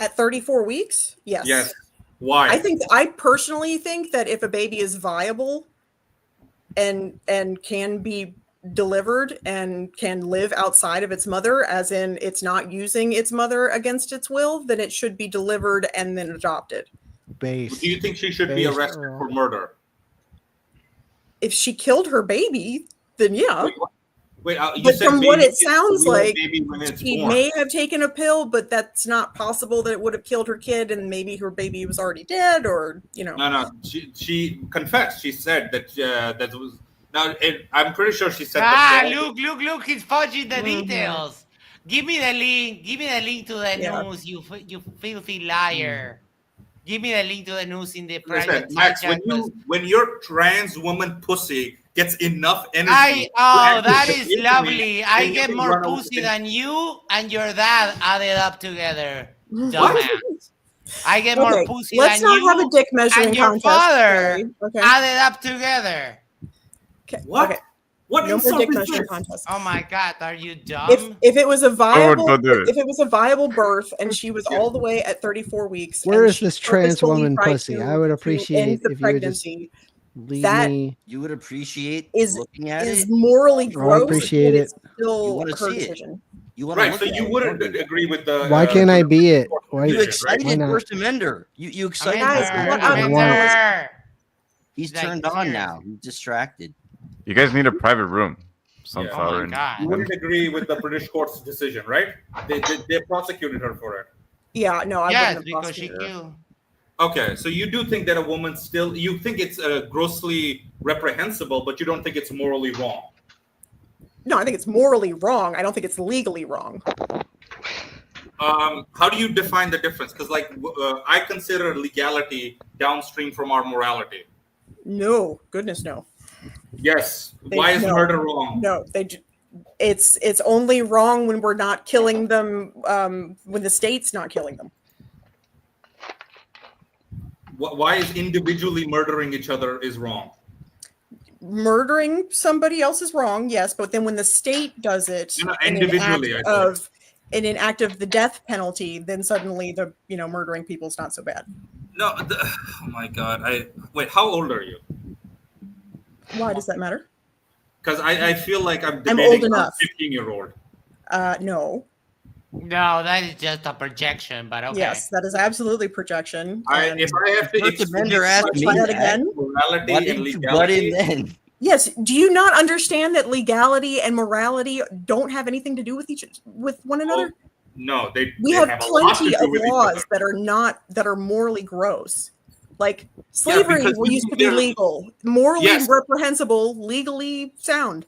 At 34 weeks, yes.
Yes. Why?
I personally think that if a baby is viable and can be delivered and can live outside of its mother, as in it's not using its mother against its will, then it should be delivered and then adopted.
Base.
Do you think she should be
Based
arrested
Earl.
for murder?
If she killed her baby, then yeah.
Wait, you
But
said
from what
baby
it
is
sounds
real
like,
baby when it's
she
born.
may have taken a pill, but that's not possible that it would have killed her kid and maybe her baby was already dead, or
No. She confessed. She said that that was. Now I'm pretty sure she said.
Look! He's fudging the
Mhm.
details. Give me the link. Give me the link to the
Yeah.
news. You filthy liar. Give me the link to the news in the
Listen,
private
Max,
chat.
when your trans woman pussy gets enough energy,
that
to
is
intimate,
lovely. I
then you
get
can
more
run away.
pussy than you and your dad added up together.
What?
Dumbass. I get more
Okay,
pussy
let's
than
not
you
have a dick measuring
and your
contest.
father
today, okay?
added up together.
Okay.
What?
Okay.
What
No more
insult
dick
is
measuring
this?
contest.
Oh my god, are you dumb?
If it was a viable
go do it.
if it was a viable birth and she was all the way at 34 weeks,
Where
and
is
she
this trans
purposefully
woman
tried
pussy?
to-
I would
to
appreciate
end the
if you would just
pregnancy
leave
that
me.
You would appreciate
is
looking at
is
it.
morally
I
gross.
appreciate
but it's
You
Still
wanna
her
see it.
decision.
You want to
Right,
look
so
at
you
it.
wouldn't
Don't you?
agree with the.
Why can't I be it? Why?
You
Right?
excited
Why not?
First Amender. You excited.
Guys,
First
what-
Amender.
Amender.
He's
Like,
turned on
seriously.
now. He's distracted.
You guys need a private room.
Oh
Sunflower
my
and
god.
You wouldn't agree with the British court's decision, right? They prosecuted her for it.
Yeah, no, I
Yes,
wouldn't have
because she
prosecuted her.
killed.
Okay, so you do think that a woman still, you think it's grossly reprehensible, but you don't think it's morally wrong.
No, I think it's morally wrong. I don't think it's legally wrong.
How do you define the difference? Because I consider legality downstream from our morality.
No, goodness no.
Yes. Why is
no.
murder wrong?
No, it's only wrong when we're not killing them, when the state's not killing them.
Why is individually murdering each other is wrong?
Murdering somebody else is wrong, yes, but then when the state does it
No,
in
individually, I
in an act of the death penalty, then suddenly the murdering people is not so bad.
No. Oh my God. Wait. How old are you?
Why does that matter?
Because I feel like I'm
old
debating a
enough.
15-year-old.
No.
No, that is just a projection, but okay.
Yes, that is absolutely projection. and
If I have to
First
explain
Amender asked me
try that
that.
again.
morality
Why
and
didn't you butt in
legality,
then?
Yes. Do you not understand that legality and morality don't have anything to do with one another?
No, they
have
have a lot to
plenty
do
of
with each
laws
other.
that are morally gross. Like slavery
because
used to be legal, morally
Yes.
reprehensible, legally sound.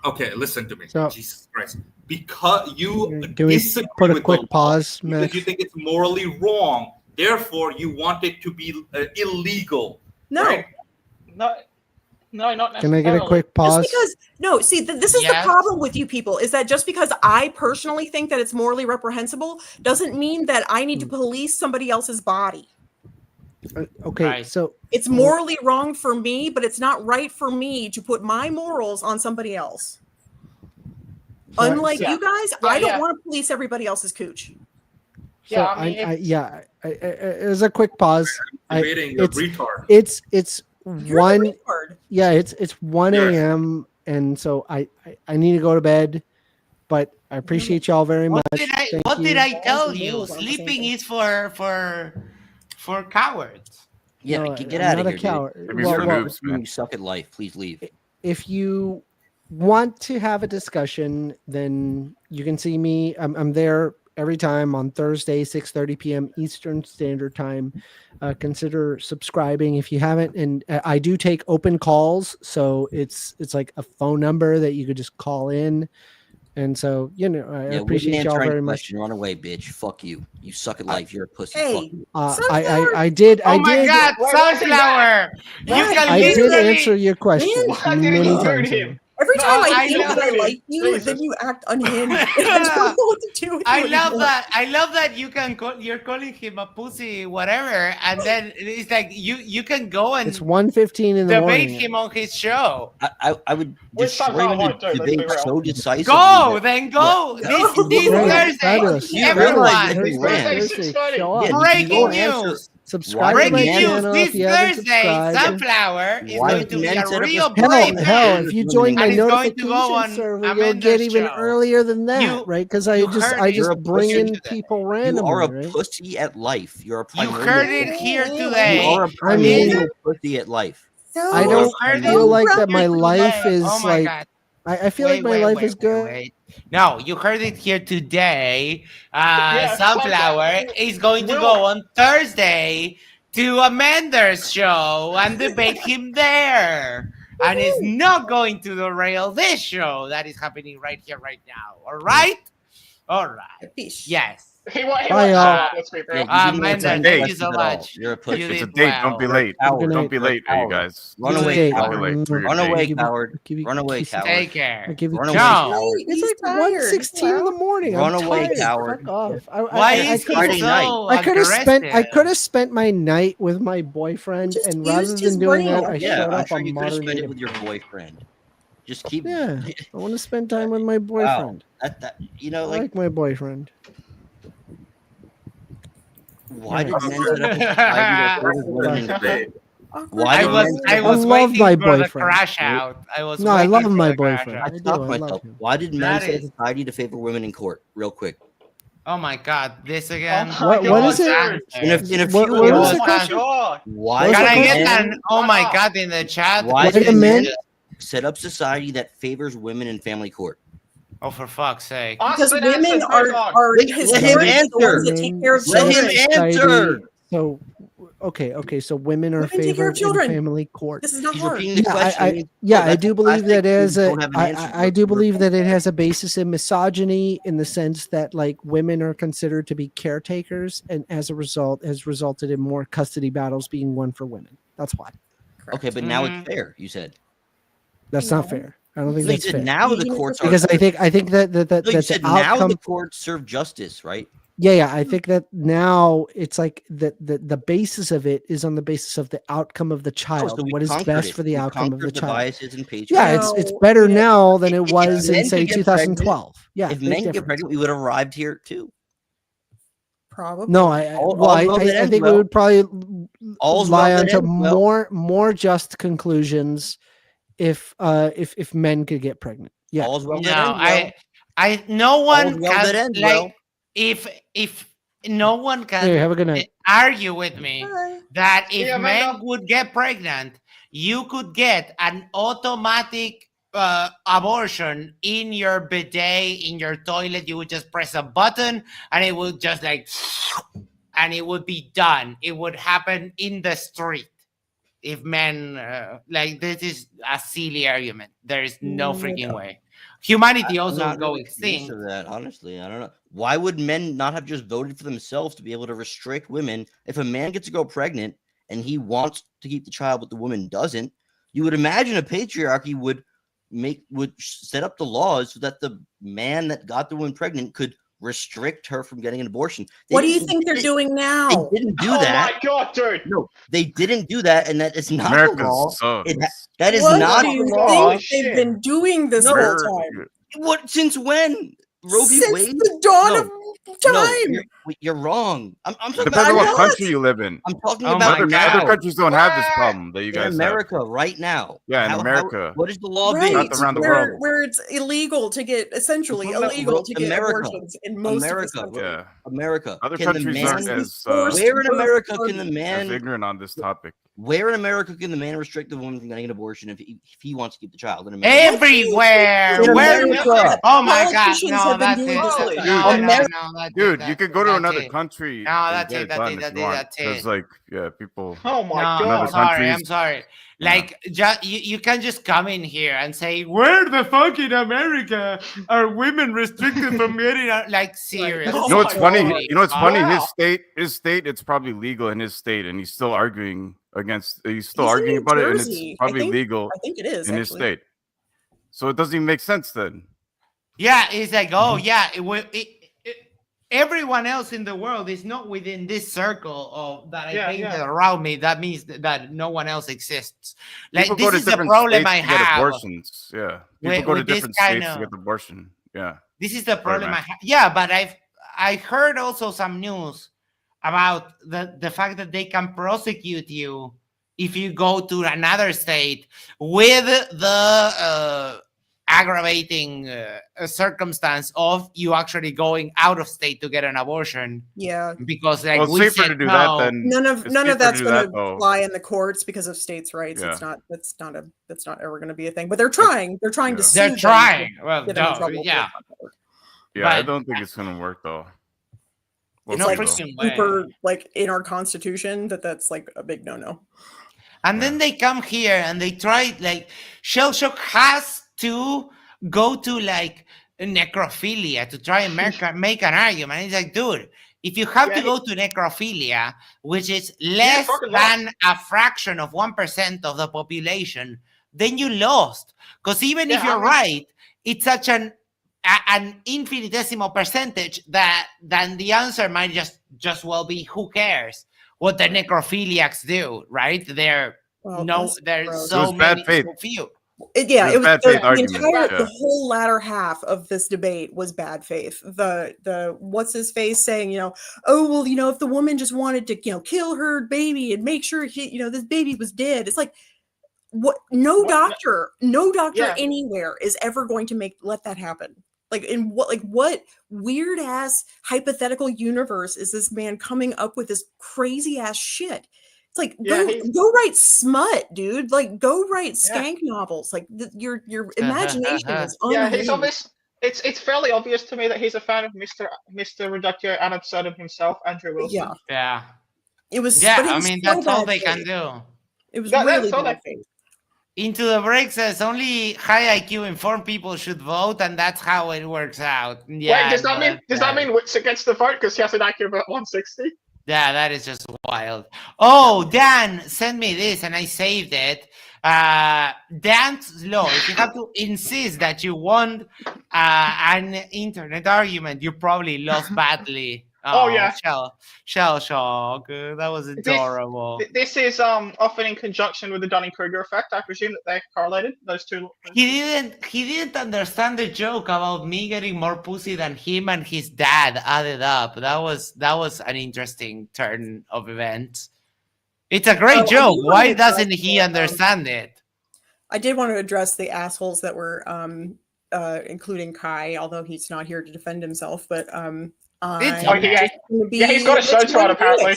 Okay, listen to me.
So-
Jesus Christ. Because you
Can we
disagree
put a
with
quick
the law,
pause,
because
Max?
you think it's morally wrong. Therefore, you want it to be illegal.
No.
Right?
No, not
Can I
necessarily.
get a quick
Just
pause?
because this is
Yes.
the problem with you people, is that just because I personally think that it's morally reprehensible doesn't mean that I need to police somebody else's body.
Okay,
Right.
so
It's morally wrong for me, but it's not right for me to put my morals on somebody else.
So-
Unlike
so-
you guys,
Yeah,
I don't
yeah.
want to police everybody else's cooch.
So
Yeah, I mean,
as a quick pause.
Debating a
It's
retard.
it's
You're
one.
the retard.
Yeah, it's 1
Yes.
a.m. and so I need to go to bed. But I appreciate y'all very much.
What did I
Thank
what
you.
did I
Balls
tell
and
you?
morals aren't the same
Sleeping
thing.
is for cowards.
Yeah,
No,
get
I'm
out
not
of
a
here,
coward.
dude.
Maybe
Well,
for
well,
noobs, man.
You suck at life. Please leave.
if you want to have a discussion, then you can see me. I'm there every time on Thursday, 6:30 p.m. Eastern Standard Time. Consider subscribing if you haven't. And I do take open calls, so it's like a phone number that you could just call in. And so, I
Yeah,
appreciate y'all very much.
Run away, bitch. Fuck you. You suck at life. You're a pussy.
Hey,
Fuck you.
I did.
Oh my God,
Wait, where's he
sunflower! You
Max,
can
I did
literally
answer your question
Man,
I didn't
many
include
times.
him.
over.
every
No,
time I
I
think
know.
that I like you,
Jesus.
then you act unhinged. I don't know what to do with
I
you
love
anymore.
that. I love that you're calling him a pussy, whatever, and then it's like you can go and
It's 1:15 in the
debate
morning.
him on his show.
I would
Which
destroy
somehow
him in
won't do,
the
let's be
debate
real.
so decisively.
Go,
that-
then go.
Yeah.
This
Great,
Thursday,
fabulous.
You
everyone.
realize that
Thursday,
ran.
Thursday,
Thursday,
6:30.
show up.
Yeah, you
Breaking
go answer-
news.
Subscribe
Why
to my
Breaking
did
news
channel
this
if you haven't
Thursday.
subscribed.
Sunflower is
Why
going
did
to be
men
a
set up a
real
special
brave
Hell,
man.
if you join my
And it's going to go
notification
on
server, you'll get
Amanda's
even
show.
earlier than that,
You-
right? Because
you
I
heard
just
it.
You're a
bring
pussy
in
today.
people
You
randomly,
are a
right?
pussy at life. You're a
You
primordial.
heard it here
You
today.
are a
I mean-
primordial pussy at life.
So,
I
You
don't
heard
feel
it
like
here
that my life
today.
is
Oh my
like.
God.
I feel like my life is good.
Wait. No, you heard it here today.
Yeah,
Sunflower is going to
Will-
go on Thursday to Amanda's show and debate him there. And is not going to derail this show that is happening right here, right now. All right? All right.
fish.
Yes.
He won't
Bye,
show
y'all.
up, let's be real.
Yeah, you didn't
Amanda,
answer any
thank you
questions
so
at all.
much.
You're a
You
pussy.
did
It's a date. Don't be
well.
late.
Coward.
Don't be
You're a
late, you
coward.
guys.
Run
You
away,
did
Don't be
coward.
late for your
Run away,
date.
coward. Run away, coward.
Take care.
I give you
Run
kisses.
away,
No.
coward.
It's
He's
like
tired.
1:16 in the morning.
Run
I'm
away,
tired.
coward.
Fuck off.
Why
I
is he
Friday
so
night.
I could have spent. I
aggressive?
could have spent my night with my boyfriend,
Just
and rather
used his
than doing that,
brain.
I
Yeah,
showed
I'm
up
sure
on
you could have
modern
spent
day.
it with your boyfriend. Just keep.
Yeah, I want to spend time with my
Wow.
boyfriend.
That
I
like
like my boyfriend.
why did
Yeah.
men set up a society that favors women in
Debate.
Why
I
did
was
men
I
set
was
love
waiting
my
for the
boyfriend.
crash out. I was
No, I
waiting
love
for
my
the crash
boyfriend.
out.
I
I
do.
stopped
I love
myself.
him.
Why did men
That
set a
is-
society to favor women in court? Real quick.
Oh my God, this again.
Oh
What-
my
what
God,
is it?
dude.
In a few
What
was
words,
the
Oh my
question?
God.
why
What
Can
was
did
the
I get
question?
an oh my God in the chat?
Why
Why
did
do men-
men set up society that favors women in family court?
Oh, for fuck's sake.
Because
Ask
women
answers,
are
move on.
Let him
historically the
answer.
ones that take care of
Let him
children.
answer.
So, okay. So women are
Women take care of
favored in
children.
family court.
This is not
He's
hard.
repeating the
Yeah,
question.
I
That's
do
a
believe
classic
that as a
don't have an answer
I
for
do
it.
believe that it has a basis in misogyny in the sense that like women are considered to be caretakers, and as a result has resulted in more custody battles being won for women. That's why.
Okay, but now
Mhm.
it's fair. You said.
That's not fair. I don't think
No, you
that's
said
fair.
now the courts are
Because I think that
No, you
the
said now
outcome.
the courts serve justice, right?
Yeah. I think that now it's like the basis of it is on the basis of the outcome of the
Oh,
child.
so we
What is
conquered
best
it.
for the
We
outcome of the
conquered the
child.
biases and patriarchy.
Yeah, it's
No,
better
yeah.
now than it
If
was in
men
say
could get
2012. Yeah,
If
big
men get
difference.
pregnant, we would have arrived here too.
Probably.
No,
All
well,
well that
I
ends
think we
well.
would probably
All's
lie
well that
onto
ends well.
more just conclusions if men could get pregnant. Yeah,
All's well
No,
that ends well.
no one
All's well
can
that ends
like
well.
if no one can
Hey, have a good night.
argue with me
Bye.
that
See
if
you,
men
Amanda.
would get pregnant, you could get an automatic abortion in your bidet, in your toilet. You would just press a button and it would just like, and it would be done. It would happen in the street. If men, like, this is a silly argument. There is no freaking way. Humanity
I'm
also
not
go
really convinced
extinct.
of that, honestly. I don't know. Why would men not have just voted for themselves to be able to restrict women? If a man gets a girl pregnant and he wants to keep the child, but the woman doesn't, you would imagine a patriarchy would set up the laws so that the man that got the woman pregnant could restrict her from getting an abortion.
What do you think they're doing now?
They didn't do
Oh
that.
my god, dude!
No, they didn't do that, and that is not
America
the law.
sucks.
That is
What
not
do
the
you
law.
think they've been doing this whole time?
What? Since when? Roe v.
Since
Wade?
the dawn
No.
of
No,
time.
you're wrong. I'm talking
Depends
about
on what
not.
country you live in.
I'm talking
Oh
about
my God.
Other countries don't have this problem that you
in
guys
America right now.
Yeah, in America.
What is the law
Right,
being?
Not around the
where,
world.
where it's illegal to get, essentially
I'm talking about
illegal to get
America.
abortions in most of this
America.
country.
have. Yeah.
America.
Other
Can the
countries
man-
aren't as
Where in
birth
America can the
as
man?
ignorant on this topic.
Where in America can the man restrict the woman from getting an abortion if he wants to keep the child? In America.
Everywhere.
In
Where?
America.
Oh my God!
Politicians
No,
have been
that's
doing
it.
this whole
No,
time.
no,
America-
no, that's it,
Dude,
that's
you could
it,
go to
that's
another
it.
country
No,
and
that's
get
it,
it
that's
done
it,
if
that's
you
it,
want.
that's it.
Because, like, yeah, people.
Oh my
No,
god!
other
sorry,
countries-
I'm sorry. Like, you can just come in here and say, "Where the fuck in America are women restricted from getting?" Like, seriously.
Oh
You know what's
my
funny?
God.
You know what's funny?
Yeah.
His state, it's probably legal in his state, and he's still arguing against. He's still
He's in
arguing
New
about it, and
Jersey.
it's probably
I think-
legal
I think it is
in his
actually.
state. So it doesn't even make sense then.
Yeah, it's like, oh yeah, everyone else in the world is not within this circle of that I
Yeah,
painted
yeah.
around me. That means that no one else exists. Like,
People go
this
to
is the
different
problem
states
I
to get
have.
abortions. Yeah, people go to
with this
different
kind
states to
of-
get abortion. Yeah,
This is the problem
man.
I have. Yeah, but I heard also some news about the fact that they can prosecute you if you go to another state with the aggravating circumstance of you actually going out of state to get an abortion,
Yeah.
because like
well, it's
we
safer
said
to do
no.
that than
None of
it's
that's
safer to do
going
that,
to
though.
fly in the courts because of states' rights.
Yeah.
That's not ever going to be a thing. But they're trying. They're trying to
Yeah.
sue
They're
them
trying.
to
Well,
get them in
no,
trouble.
yeah.
Yeah, I
But-
don't think it's gonna work though. We'll
It's
No
see,
like
though.
freaking way.
super like in our constitution that's like a big no.
And then they come here and they try, like, Shell Shock has to go to like necrophilia to try and make an argument. It's like, dude, if you have
Yeah,
to
he-
go to necrophilia, which is less
fucking
than a fraction of 1% of the population, then you lost. Because even if
Yeah, I
you're
mean-
right, it's such an infinitesimal percentage that then the answer might just well be, who cares what the necrophiliacs do, right? They're
Well,
no,
that's
there's
gross.
so
It was bad
many,
faith.
so few.
It
It was
was
bad
the,
faith
the
argument,
entire
yeah.
the whole latter half of this debate was bad faith. The what's his face saying, oh well, if the woman just wanted to, kill her baby and make sure this baby was dead. It's like what no doctor
Yeah.
anywhere is ever going to let that happen. Like in what weird ass hypothetical universe is this man coming up with this crazy ass shit? It's like
Yeah,
go write smut, dude. Like go write skank novels. Like your imagination is
Yeah,
unhinged.
he's obvious. It's fairly obvious to me that he's a fan of Mr. Reductio ad absurdum himself, Andrew Wilson.
Yeah,
Yeah,
it was.
yeah.
but it
I
was
mean,
so
that's all
bad
they can
faith.
do.
It was
That's
really
all
bad
they-
faith.
Into the break says only high IQ informed people should vote, and that's how it works out. Yeah,
Wait, does that
no,
mean
that's-
Witcher gets the vote because he has an IQ of about 160?
Yeah, that is just wild. Oh, Dan sent me this and I saved it. Dan's law, if you have to insist that you want an internet argument, you probably lost badly.
Oh, yeah.
Shell shock. That was adorable.
This is often in conjunction with the Dunning-Kruger effect. I presume that they're correlated, those two.
He didn't understand the joke about me getting more pussy than him and his dad added up. That was an interesting turn of events. It's a great
Oh, I
joke.
do
Why
wanna
doesn't
address
he
the,
understand it?
I did want to address the assholes that were including Kai, although he's not here to defend himself, but
It's
yeah. Yeah, he's got a show to run, apparently.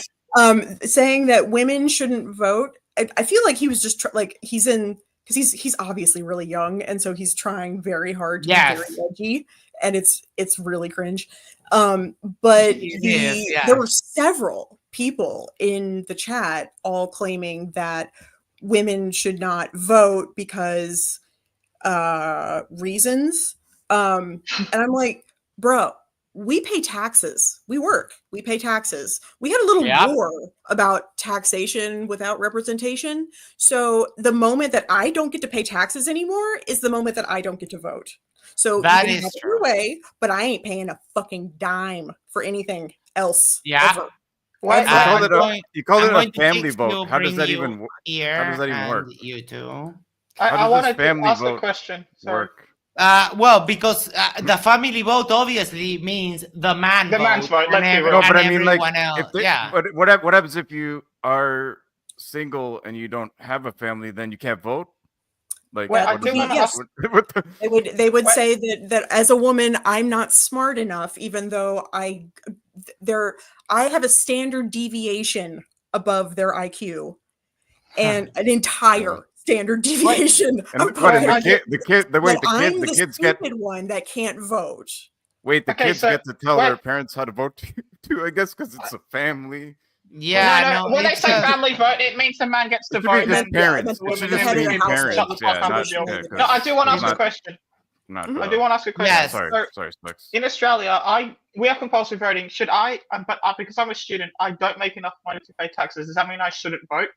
saying that women shouldn't vote I feel like he was just he's in, because he's obviously really young, and so he's trying very hard to be very edgy, and it's really cringe. But there were several people in the chat all claiming that women should not vote because reasons. And I'm like, bro, we pay taxes. We work. We pay taxes. We had a little war about taxation without representation. So the moment that I don't get to pay taxes anymore is the moment that I don't get to vote. So
that
you can
is
have
true.
your way, but I ain't paying a fucking dime for anything else.
Yeah.
Ever.
You call it a family vote. How does that even work?
You too.
I wanted to ask a question.
Work?
Well, because the family vote obviously means the man's vote.
No, but I mean, like,
else.
But what happens if you are single and you don't have a family? Then you can't vote. Like,
well, I do want to ask.
They would say that as a woman, I'm not smart enough, even though I have a standard deviation above their IQ, and an entire standard deviation.
And the kids get
one that can't vote.
Wait, the kids get to tell their parents how to vote too, I guess, because it's a family.
Yeah,
no. When they say family vote, it means the man gets to vote.
Parents.
No, I do want to ask a question. I do want to ask a question.
Yes.
Sorry, Spux.
In Australia, we have compulsory voting. Should I? But because I'm a student, I don't make enough money to pay taxes. Does that mean I shouldn't vote?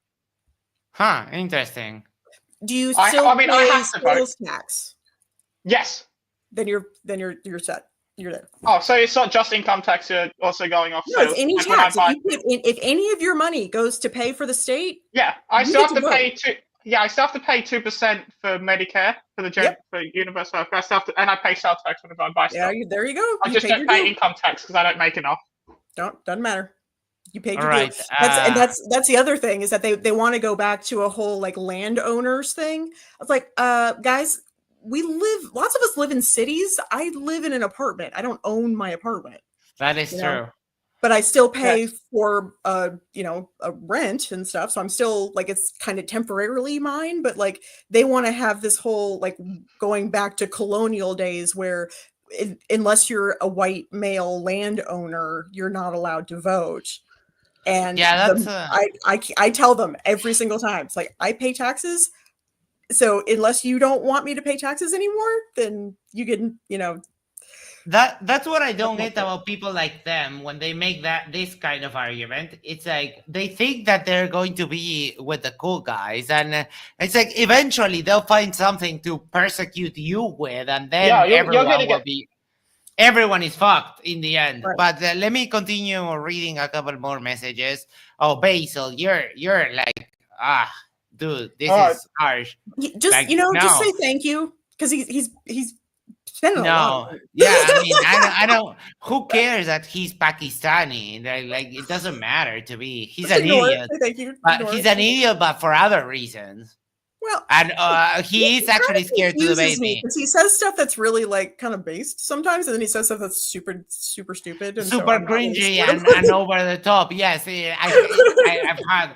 Huh? Interesting.
Do you still pay sales tax?
Yes.
Then you're set. You're there.
Oh, so it's not just income tax. You're also going off.
No, it's any tax. If any of your money goes to pay for the state,
I still have to pay 2%. Yeah, I still have to pay 2% for Medicare for for universal health. I still have to, and I pay sales tax whenever I buy stuff.
Yeah, there you go.
I just don't pay income tax because I don't make enough.
Doesn't matter. You paid your
right.
deal. That's the other thing, is that they want to go back to a whole like landowners thing. I was like, guys, lots of us live in cities. I live in an apartment. I don't own my apartment.
That is true.
But I still pay for a rent and stuff. So I'm still like, it's kind of temporarily mine, but like they want to have this whole like going back to colonial days where unless you're a white male landowner, you're not allowed to vote. And I tell them every single time, it's like, I pay taxes. So unless you don't want me to pay taxes anymore, then you can,
That's what I don't get about people like them when they make this kind of argument. It's like they think that they're going to be with the cool guys, and it's like eventually they'll find something to persecute you with, and then everyone is fucked in the end. Right. But let me continue reading a couple more messages. Oh, Basil, you're like, dude, this is harsh.
Just like, just say thank you, because he's spending a lot.
Yeah, I mean, I don't. Who cares that he's Pakistani? Like, it doesn't matter to me. He's an idiot.
Thank you.
He's an idiot, but for other reasons.
Well,
and he is actually scared to debate me
because he says stuff that's really like kind of based sometimes, and then he says stuff that's super stupid and
super cringy and over the top. Yes, I've had.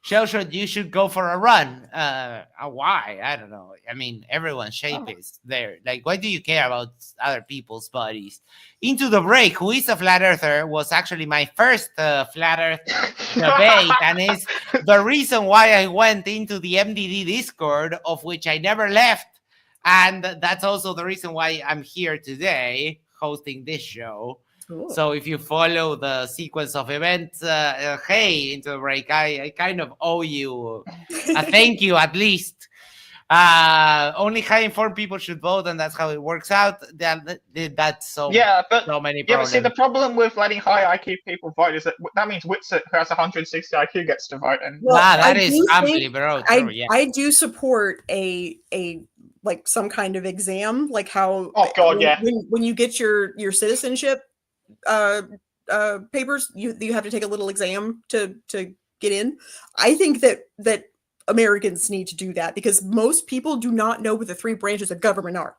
Shellshot, you should go for a run. Why? I don't know. I mean, everyone's shape is there. Like, why do you care about other people's bodies? Into the Break, who is a flat earther, was actually my first flat earth debate, and is the reason why I went into the MDD Discord, of which I never left. And that's also the reason why I'm here today hosting this show. Cool. So if you follow the sequence of events, hey, Into the Break, I kind of owe you a thank you at least. Only high-informed people should vote, and that's how it works out. That's so many problems.
Yeah, but see, the problem with letting high IQ people vote is that means Witsit, who has 160 IQ, gets to vote. And
that is amply, bro.
I do support a like some kind of exam, like how when you get your citizenship papers, you have to take a little exam to get in. I think that Americans need to do that, because most people do not know what the three branches of government are.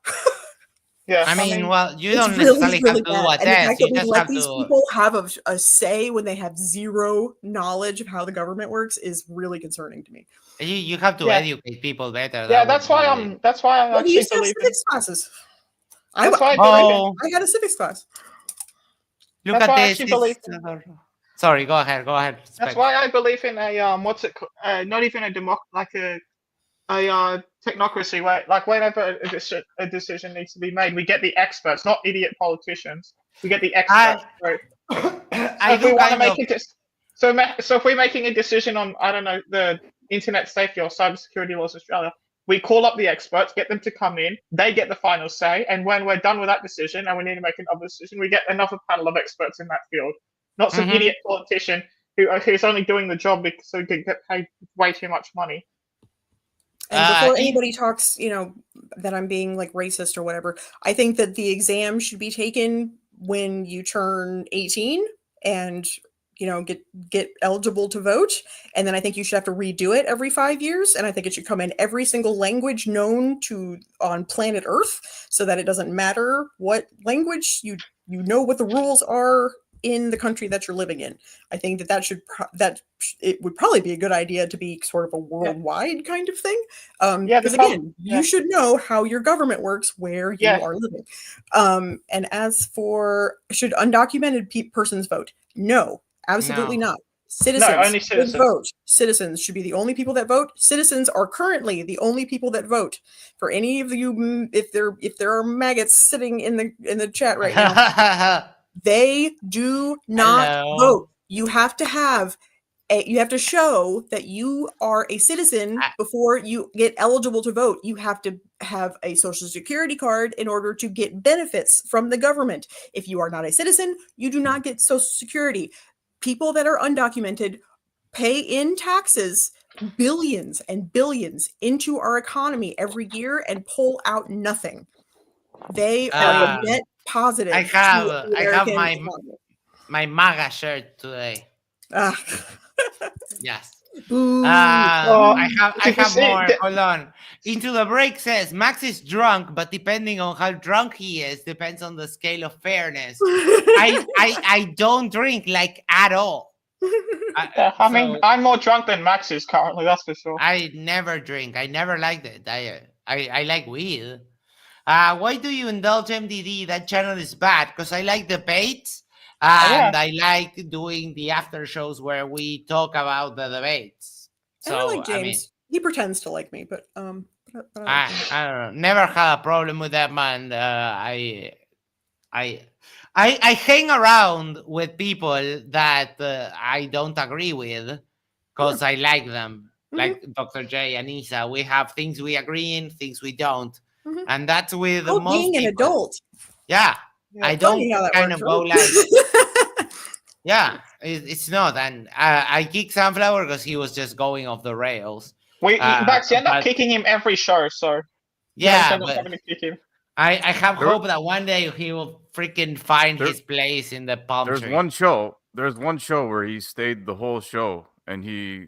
Yeah,
I mean, well, you
It's
don't
really,
necessarily
really
have to do
bad.
a
And the
test.
fact
You
that we
just
let
have
these
to.
people have a say when they have zero knowledge of how the government works is really concerning to me.
You have to
Yeah.
educate people better.
Yeah,
That
that's
would
why
be-
I
Well, we
actually
used to have
believe in.
civics classes.
That's why I believe in.
Oh,
I got a civics class.
look
That's
at
why I
this.
actually believe.
Sorry, go ahead. Go ahead.
That's
Spec.
why I believe in a what's it not even a like a technocracy where like whenever a decision needs to be made, we get the experts, not idiot politicians. We get the experts. Right?
I
If we
do
want to
kind of.
make it, so if we're making a decision on I don't know the internet safety or cybersecurity laws in Australia, we call up the experts, get them to come in, they get the final say, and when we're done with that decision and we need to make another decision, we get another panel of experts in that field, not some
Mhm.
idiot politician who's only doing the job because so he can get paid way too much money.
And before
in-
anybody talks, that I'm being like racist or whatever, I think that the exam should be taken when you turn 18 and get eligible to vote, and then I think you should have to redo it every 5 years, and I think it should come in every single language known to on planet Earth, so that it doesn't matter what language you know what the rules are in the country that you're living in. I think it would probably be a good idea to be sort of a worldwide kind of thing. Because again, you should know how your government works where you are living. And as for should undocumented persons vote? No, absolutely not. Citizens,
only citizens.
vote. Citizens should be the only people that vote. Citizens are currently the only people that vote. For any of you, if there are maggots sitting in the chat right now, they do not vote. You have to have you have to show that you are a citizen before you get eligible to vote. You have to have a social security card in order to get benefits from the government. If you are not a citizen, you do not get social security. People that are undocumented pay in taxes billions and billions into our economy every year and pull out nothing. They are net positive.
I have my MAGA shirt today. Yes. I have more. Hold on. Into the Break says Max is drunk, but depending on how drunk he is, depends on the scale of fairness. I don't drink like at all.
I mean, I'm more drunk than Max is currently. That's for sure.
I never drink. I never liked it. I like weed. Why do you indulge MDD? That channel is bad because I like debates. And I like doing the after shows where we talk about the debates. So
I like James. He pretends to like me, but
I don't know. Never had a problem with that man. I hang around with people that I don't agree with because I like them. Like Dr. J and Isa, we have things we agree in, things we don't, and that's with most
being an
people.
adult.
Yeah, I don't kind of go like. Yeah, it's not, and I kicked Sunflower because he was just going off the rails.
Max, you end up kicking him every show, so
yeah,
but having to kick him.
I have hope that one day he will freaking find his place in the palm tree.
There's one show where he stayed the whole show and he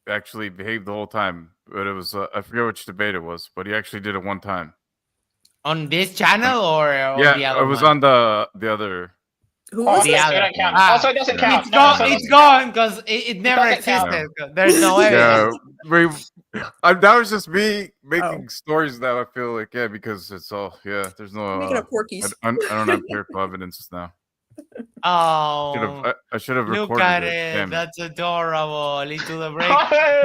actually behaved the whole time. But it was I forget which debate it was, but he actually did it one time.
On this channel or on the other
it was
one?
on the other.
Who was
the other?
It count. Also, it doesn't count.
It's gone because it never existed. There's no evidence.
That was just me making stories that I feel like because it's all there's no
making up Porkies.
I don't have empirical evidence now.
Oh,
I should have recorded
look at
it.
That's adorable. Into the Break.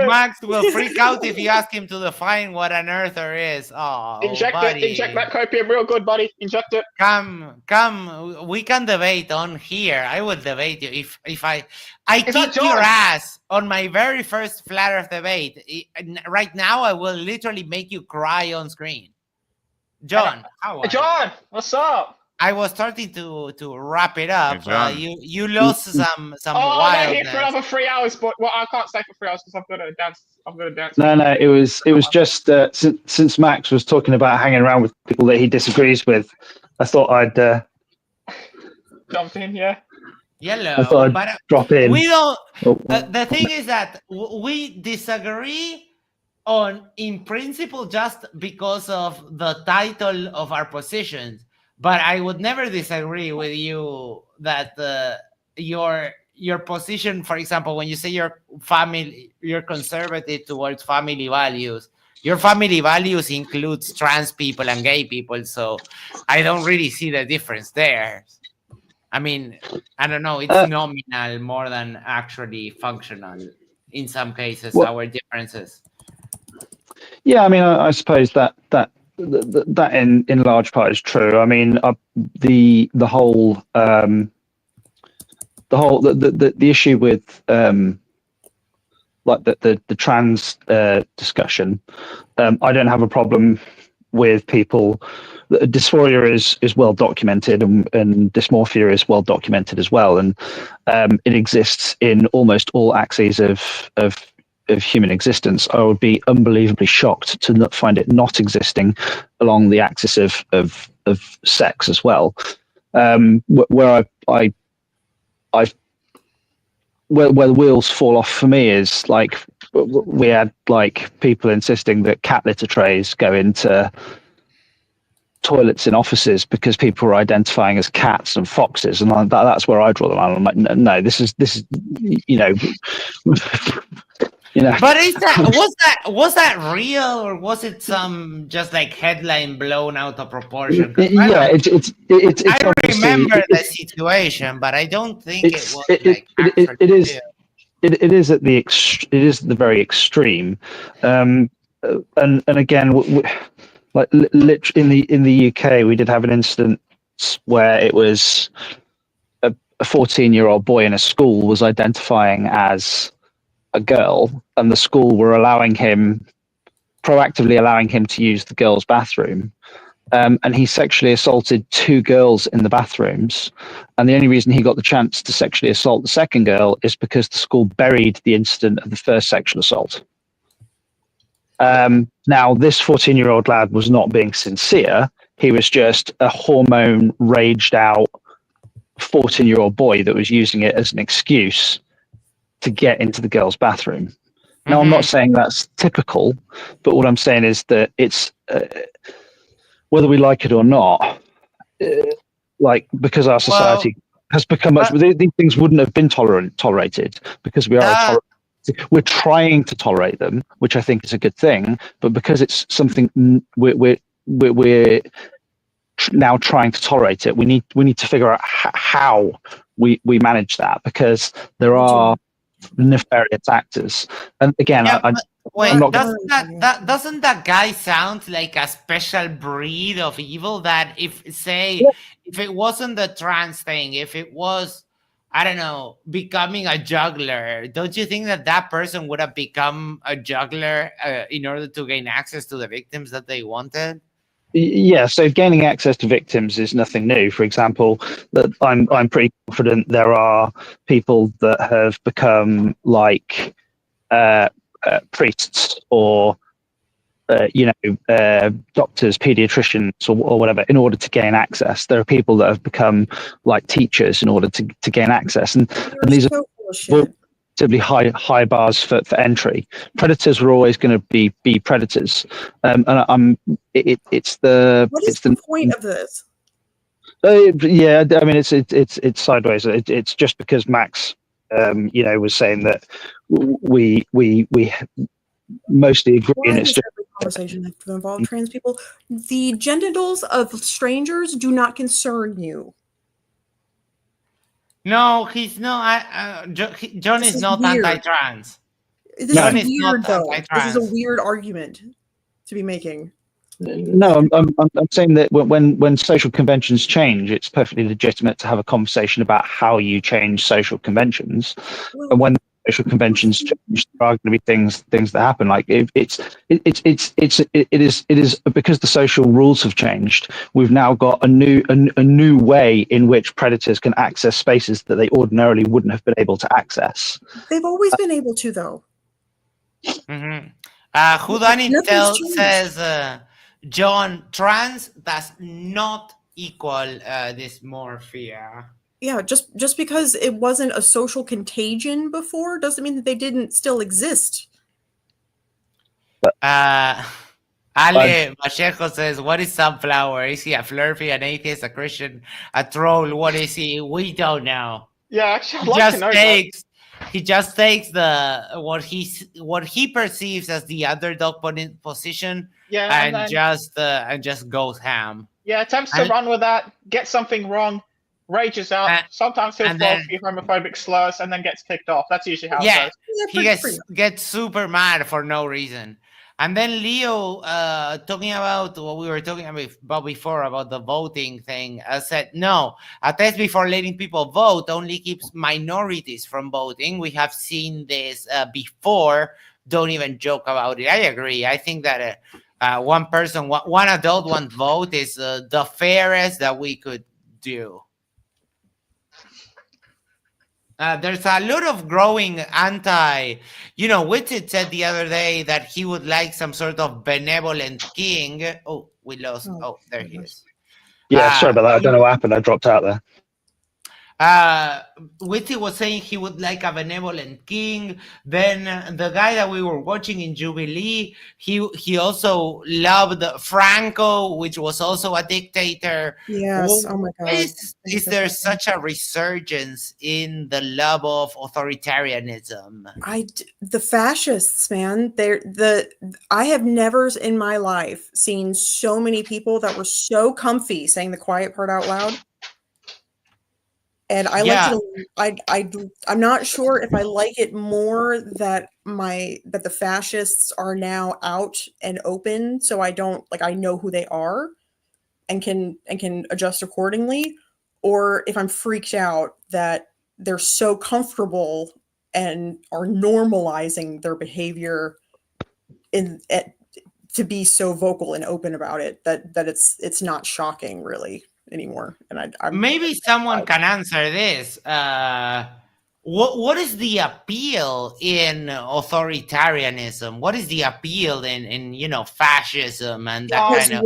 Max will freak out if you ask him to define what an earther is. Oh,
inject
buddy.
Inject that copium real good, buddy. Inject it.
Come. We can debate on here. I will debate you if I kick your ass on my very first Flat Earth debate. Right now, I will literally make you cry on screen. John, how are you?
John, what's up?
I was starting to wrap it up. You lost some wildness.
I'm here for another 3 hours, but I can't stay for 3 hours because I've got to dance.
No, it was just since Max was talking about hanging around with people that he disagrees with, I thought I'd
jump in, yeah.
Yellow, but
drop in.
We don't. The thing is that we disagree in principle just because of the title of our positions. But I would never disagree with you that your position, for example, when you say you're conservative towards family values, your family values includes trans people and gay people, so I don't really see the difference there. I mean, I don't know, it's nominal more than actually functional in some cases,
Well-
our differences.
Yeah, I mean, I suppose that in large part is true. I mean, the issue with like the trans discussion, I don't have a problem with people. Dysphoria is well documented, and dysmorphia is well documented as well, and it exists in almost all axes of human existence. I would be unbelievably shocked to not find it not existing along the axis of sex as well. Where where the wheels fall off for me is like we had like people insisting that cat litter trays go into toilets in offices because people were identifying as cats and foxes, and that's where I draw the line. I'm like, no, this is you know.
But was that real, or was it some just like headline blown out of proportion?
Yeah, it's
I remember the situation, but I don't think it was like
it is. It is at the it is the very extreme, and again, like literally in the UK, we did have an incident where it was a 14-year-old boy in a school was identifying as a girl, and the school were proactively allowing him to use the girls' bathroom. And he sexually assaulted 2 girls in the bathrooms. And the only reason he got the chance to sexually assault the second girl is because the school buried the incident of the first sexual assault. Now, this 14-year-old lad was not being sincere. He was just a hormone raged out 14-year-old boy that was using it as an excuse to get into the girls' bathroom. Now, I'm not saying that's typical, but what I'm saying is that it's... whether we like it or not, like because our society has become much, these things wouldn't have been tolerated because we are we're trying to tolerate them, which I think is a good thing. But because it's something we're now trying to tolerate it, we need to figure out how we manage that, because there are nefarious actors. And again,
wait, doesn't that guy sound like a special breed of evil? That if it wasn't the trans thing, if it was, I don't know, becoming a juggler, don't you think that person would have become a juggler in order to gain access to the victims that they wanted?
Yeah, so gaining access to victims is nothing new. For example, that I'm pretty confident there are people that have become like priests or doctors, pediatricians, or whatever, in order to gain access. There are people that have become like teachers in order to gain access, and these are relatively high bars for entry. Predators are always going to be predators, it's the
what is the point of this?
Yeah, I mean it's sideways. It's just because Max was saying that we mostly agree, and it's just
every conversation that involves trans people. The genitals of strangers do not concern you.
No, he's not. John is not anti-trans.
This is weird, though. This is a weird argument to be making.
No, I'm saying that when social conventions change, it's perfectly legitimate to have a conversation about how you change social conventions. And when social conventions change, there are going to be things that happen. Like it is because the social rules have changed. We've now got a new way in which predators can access spaces that they ordinarily wouldn't have been able to access.
They've always been able to, though.
Whodunit says, John, trans does not equal dysmorphia.
Yeah, just because it wasn't a social contagion before doesn't mean that they didn't still exist.
I Ale Macheco says, "What is Sunflower? Is he a flirty, an atheist, a Christian, a troll? What is he? We don't know.
Yeah, actually, I'd
He
like to
just
know that.
takes the what he perceives as the underdog position,
Yeah,
and
then
just goes ham.
yeah, attempts to
And-
run with that, get something wrong, rages out.
And-
Sometimes he'll
and
throw a
then-
few homophobic slurs and then gets kicked off. That's usually how it
Yeah,
goes.
he gets super mad for no reason. And then Leo, talking about what we were talking about before about the voting thing, said, no, a test before letting people vote only keeps minorities from voting. We have seen this before. Don't even joke about it. I agree. I think that one person, one adult, one vote is the fairest that we could do. There's a lot of growing Witted said the other day that he would like some sort of benevolent king. Oh, we lost. Oh, there he is.
Yeah, sorry about that. I don't know what happened. I dropped out there.
Witty was saying he would like a benevolent king. Then the guy that we were watching in Jubilee, he also loved Franco, which was also a dictator.
Yes. Oh my God.
Is there such a resurgence in the love of authoritarianism?
The fascists, man. I have never in my life seen so many people that were so comfy saying the quiet part out loud. And I I'm not sure if I like it more that the fascists are now out and open, so I know who they are and can adjust accordingly, or if I'm freaked out that they're so comfortable and are normalizing their behavior to be so vocal and open about it that it's not shocking really anymore. And
maybe someone can answer this. What is the appeal in authoritarianism? What is the appeal in fascism and that kind of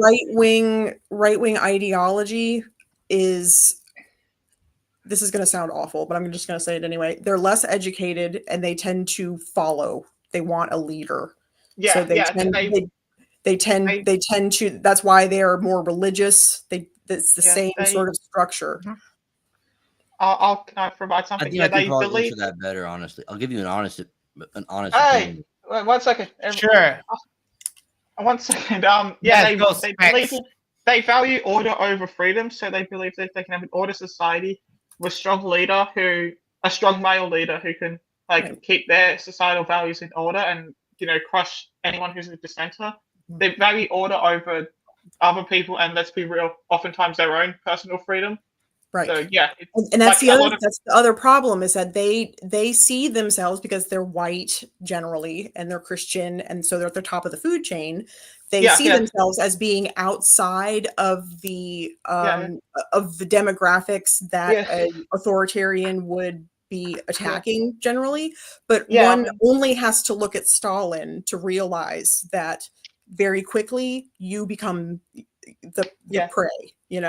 right wing ideology is. This is going to sound awful, but I'm just going to say it anyway. They're less educated and they tend to follow. They want a leader.
Yeah,
so they tend to. That's why they are more religious. It's the same sort of structure.
I'll provide
I
something.
think I can probably answer that better. Honestly, I'll give you an honest opinion.
One second.
Sure.
1 second. They value order over freedom, so they believe that they can have an order society with a strong male leader who can keep their societal values in order and crush anyone who's a dissenter. They value order over other people, and let's be real, oftentimes their own personal freedom.
Right.
So yeah,
and that's the other problem is that they see themselves, because they're white generally and they're Christian, and so they're at the top of the food chain. They see themselves as being outside of the demographics that an authoritarian would be attacking generally. But one only has to look at Stalin to realize that very quickly you become the prey. We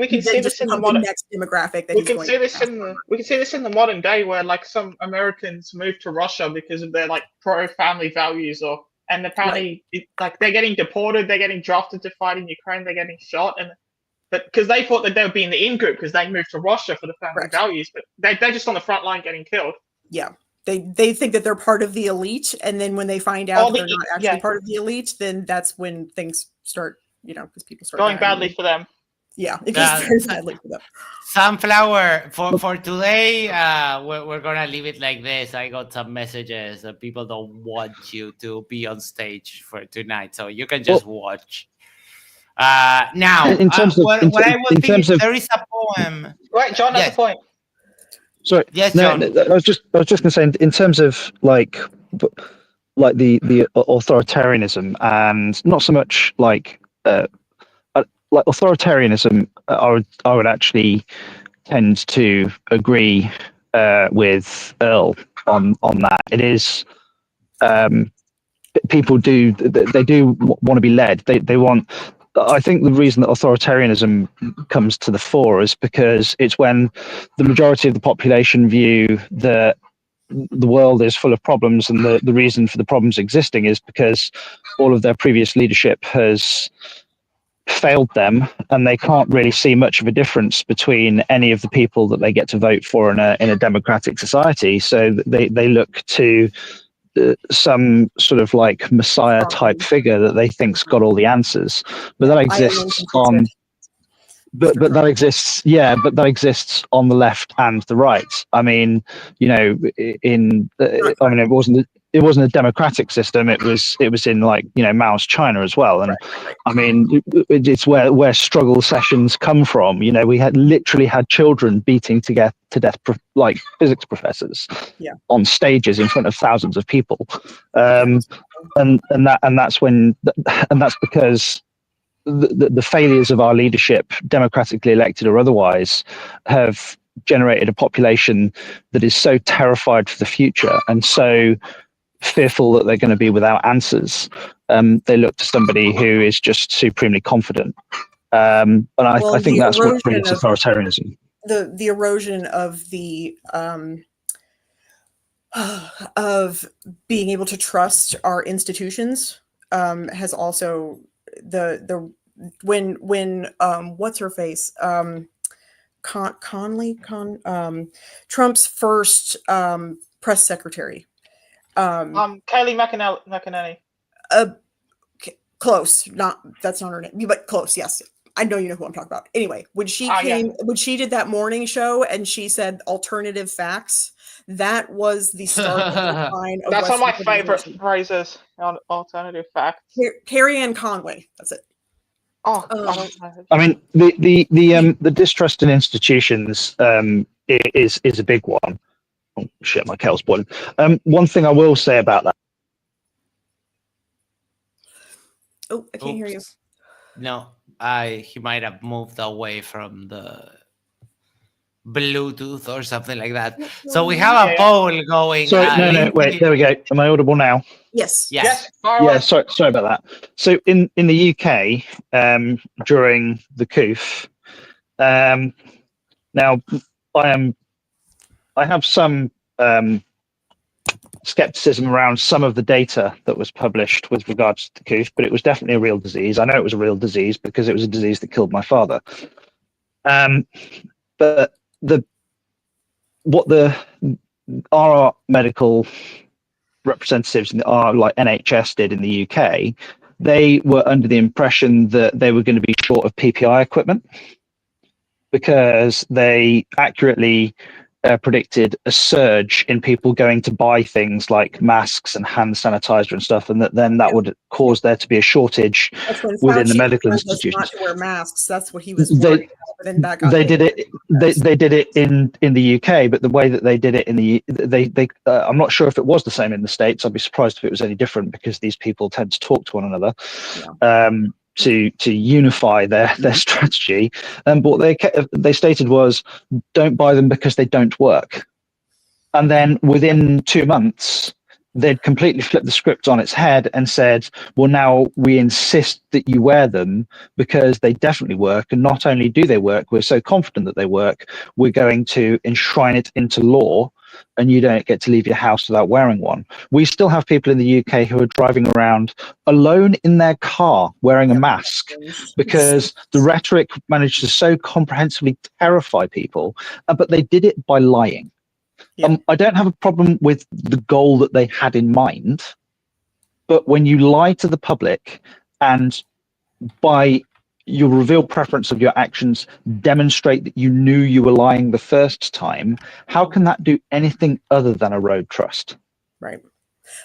can see this in the
next demographic that
we can see this in the modern day, where some Americans move to Russia because of their pro-family values, and apparently they're getting deported, they're getting drafted to fight in Ukraine, they're getting shot, but because they thought that they would be in the in group because they moved to Russia for the family values, but they're just on the front line getting killed.
Yeah. They think that they're part of the elite, and then when they find out they're not actually part of the elite, then that's when things start, because people start
going badly for them.
Yeah, it goes very badly for them.
Sunflower, for today, we're gonna leave it like this. I got some messages that people don't want you to be on stage for tonight, so you can just watch. Now,
in terms of,
there is a poem.
Right, John has a point.
Sorry.
Yes,
no,
John.
I was just going to say, in terms of like the authoritarianism, and not so much like authoritarianism, I would actually tend to agree with Earl on that. It is people do want to be led. They want. I think the reason that authoritarianism comes to the fore is because it's when the majority of the population view that the world is full of problems, and the reason for the problems existing is because all of their previous leadership has failed them, and they can't really see much of a difference between any of the people that they get to vote for in a democratic society. So they look to some sort of like messiah type figure that they think's got all the answers, but that exists on. But that exists, yeah. But that exists on the left and the right. I mean, you know, I mean, it wasn't a democratic system. It was in, like, you know, Mao's China as well. And I mean, it's where struggle sessions come from. You know, we literally had children beating to death like physics professors on stages in front of thousands of people, and that's because the failures of our leadership, democratically elected or otherwise, have generated a population that is so terrified for the future and so fearful that they're going to be without answers. They look to somebody who is just supremely confident. And I think that's what brings authoritarianism.
The erosion of of being able to trust our institutions has also when what's her face Trump's first press secretary
Kayleigh McEnany.
Close, that's not her name, but close. Yes, I know you know who I'm talking about. Anyway, when she when she did that morning show and she said alternative facts, that was the start of the decline of
That's
Western
one of my favorite
civilization.
phrases on alternative facts.
Carrie Ann Conway. That's it.
Oh, I don't know.
I mean, the distrust in institutions is a big one. Oh shit, my kettle boiling. One thing I will say about that.
Oh, I can't hear you.
No, he might have moved away from the Bluetooth or something like that. So we have a poll going.
Sorry, no, wait, there we go. Am I audible now?
Yes.
Yes.
Yeah, sorry about that. So in the UK, during the coup, now I have some skepticism around some of the data that was published with regards to the coup, but it was definitely a real disease. I know it was a real disease because it was a disease that killed my father. But our medical representatives in our like NHS did in the UK, they were under the impression that they were going to be short of PPI equipment because they accurately predicted a surge in people going to buy things like masks and hand sanitizer and stuff, and that would cause there to be a shortage within the medical institutions.
Not to wear masks. That's what he was worried about. And that got
they did it in the UK, but the way that they did it in the I'm not sure if it was the same in the States. I'd be surprised if it was any different because these people tend to talk to one another. To unify their strategy, but what they stated was, don't buy them because they don't work. And then within 2 months, they'd completely flipped the script on its head and said, well, now we insist that you wear them because they definitely work. And not only do they work, we're so confident that they work, we're going to enshrine it into law, and you don't get to leave your house without wearing one. We still have people in the UK who are driving around alone in their car wearing a mask because the rhetoric managed to so comprehensively terrify people, but they did it by lying. I don't have a problem with the goal that they had in mind, but when you lie to the public and by your revealed preference of your actions demonstrate that you knew you were lying the first time, how can that do anything other than erode trust?
Right.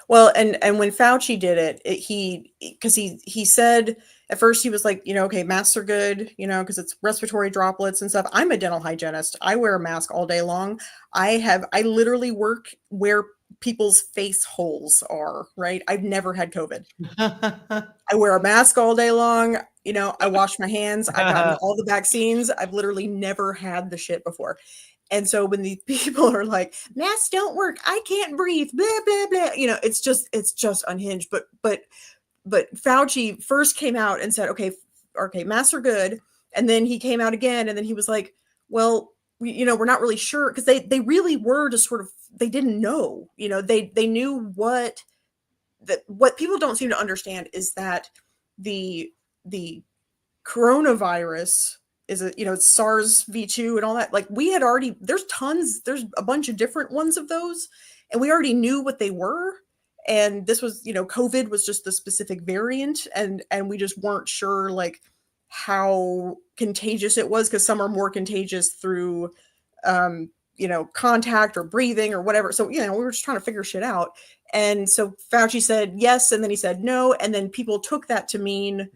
Well, and when Fauci did it, he said at first he was like, okay, masks are good, because it's respiratory droplets and stuff. I'm a dental hygienist. I wear a mask all day long. I literally work where people's face holes are, right? I've never had COVID. I wear a mask all day long. I wash my hands. I've gotten all the vaccines. I've literally never had the shit before. And so when these people are like, masks don't work, I can't breathe, blah, blah, blah, it's just unhinged. But Fauci first came out and said, okay, masks are good. And then he came out again and then he was like, well, we're not really sure, because they really were just sort of, they didn't know, they knew what people don't seem to understand is that the coronavirus is it's SARS-V2 and all that. Like, we had already, there's a bunch of different ones of those, and we already knew what they were. And this was, COVID was just the specific variant, and we just weren't sure like how contagious it was, because some are more contagious through contact or breathing or whatever. So we were just trying to figure shit out. And so Fauci said yes, and then he said no, and then people took that to mean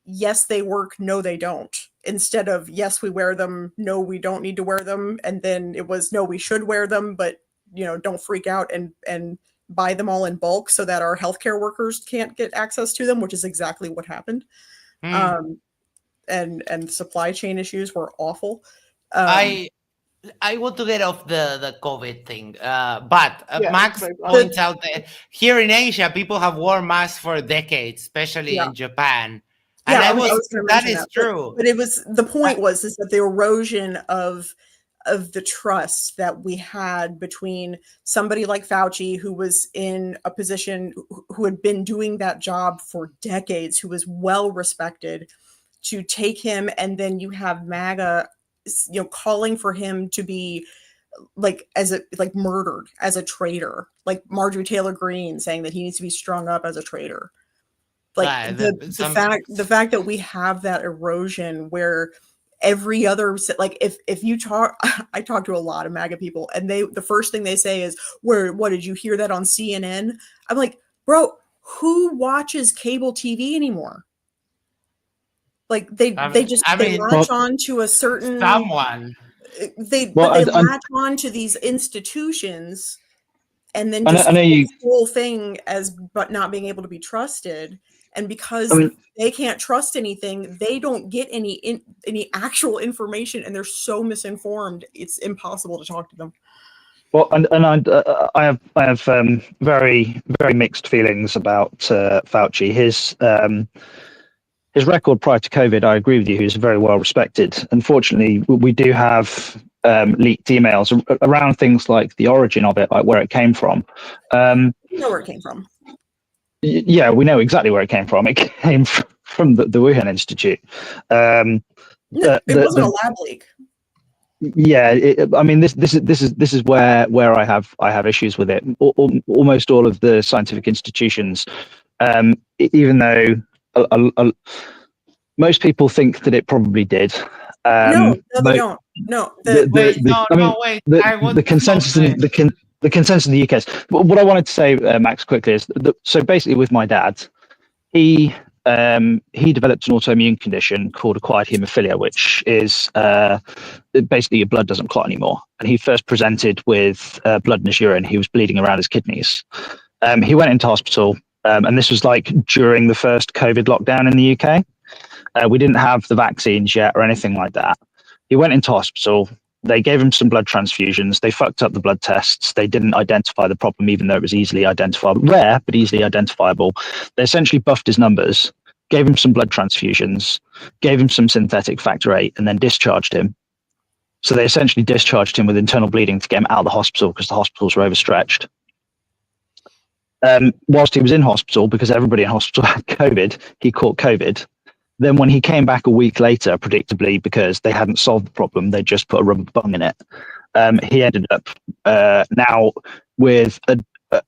yes, they work, no, they don't, instead of yes, we wear them, no, we don't need to wear them. And then it was no, we should wear them, but don't freak out and buy them all in bulk so that our healthcare workers can't get access to them, which is exactly what happened. And supply chain issues were awful.
I want to get off the COVID thing, but
Yeah,
Max points out that here in Asia, people have worn masks for decades, especially in Japan. And that is true.
But it was, the point was that the erosion of the trust that we had between somebody like Fauci, who was in a position, who had been doing that job for decades, who was well respected, to take him, and then you have MAGA, calling for him to be murdered as a traitor, like Marjorie Taylor Greene saying that he needs to be strung up as a traitor. Like the fact that we have that erosion where every other, like if you talk, I talk to a lot of MAGA people, and the first thing they say is, what did you hear that on CNN? I'm like, bro, who watches cable TV anymore? Like they latch on to a certain
someone.
They latch on to these institutions, and then just the whole thing as but not being able to be trusted. And because they can't trust anything, they don't get any actual information, and they're so misinformed. It's impossible to talk to them.
Well, and I have very, very mixed feelings about Fauci. His record prior to COVID, I agree with you, he's very well respected. Unfortunately, we do have leaked emails around things like the origin of it, like where it came from.
You know where it came from.
Yeah, we know exactly where it came from. It came from the Wuhan Institute.
It wasn't a lab leak.
Yeah, this is where I have issues with it. Almost all of the scientific institutions, even though most people think that it probably did.
No, they don't. No,
the consensus the consensus in the UK is, what I wanted to say, Max, quickly is so basically with my dad, he developed an autoimmune condition called acquired hemophilia, which is basically your blood doesn't clot anymore. And he first presented with blood in his urine. He was bleeding around his kidneys. He went into hospital, and this was like during the first COVID lockdown in the UK. We didn't have the vaccines yet or anything like that. He went into hospital. They gave him some blood transfusions. They fucked up the blood tests. They didn't identify the problem, even though it was easily identifiable. Rare, but easily identifiable. They essentially buffed his numbers, gave him some blood transfusions, gave him some synthetic factor VIII, and then discharged him. So they essentially discharged him with internal bleeding to get him out of the hospital because the hospitals were overstretched. Whilst he was in hospital, because everybody in hospital had COVID, he caught COVID. Then when he came back a week later, predictably, because they hadn't solved the problem, they just put a rubber bung in it. He ended up now with an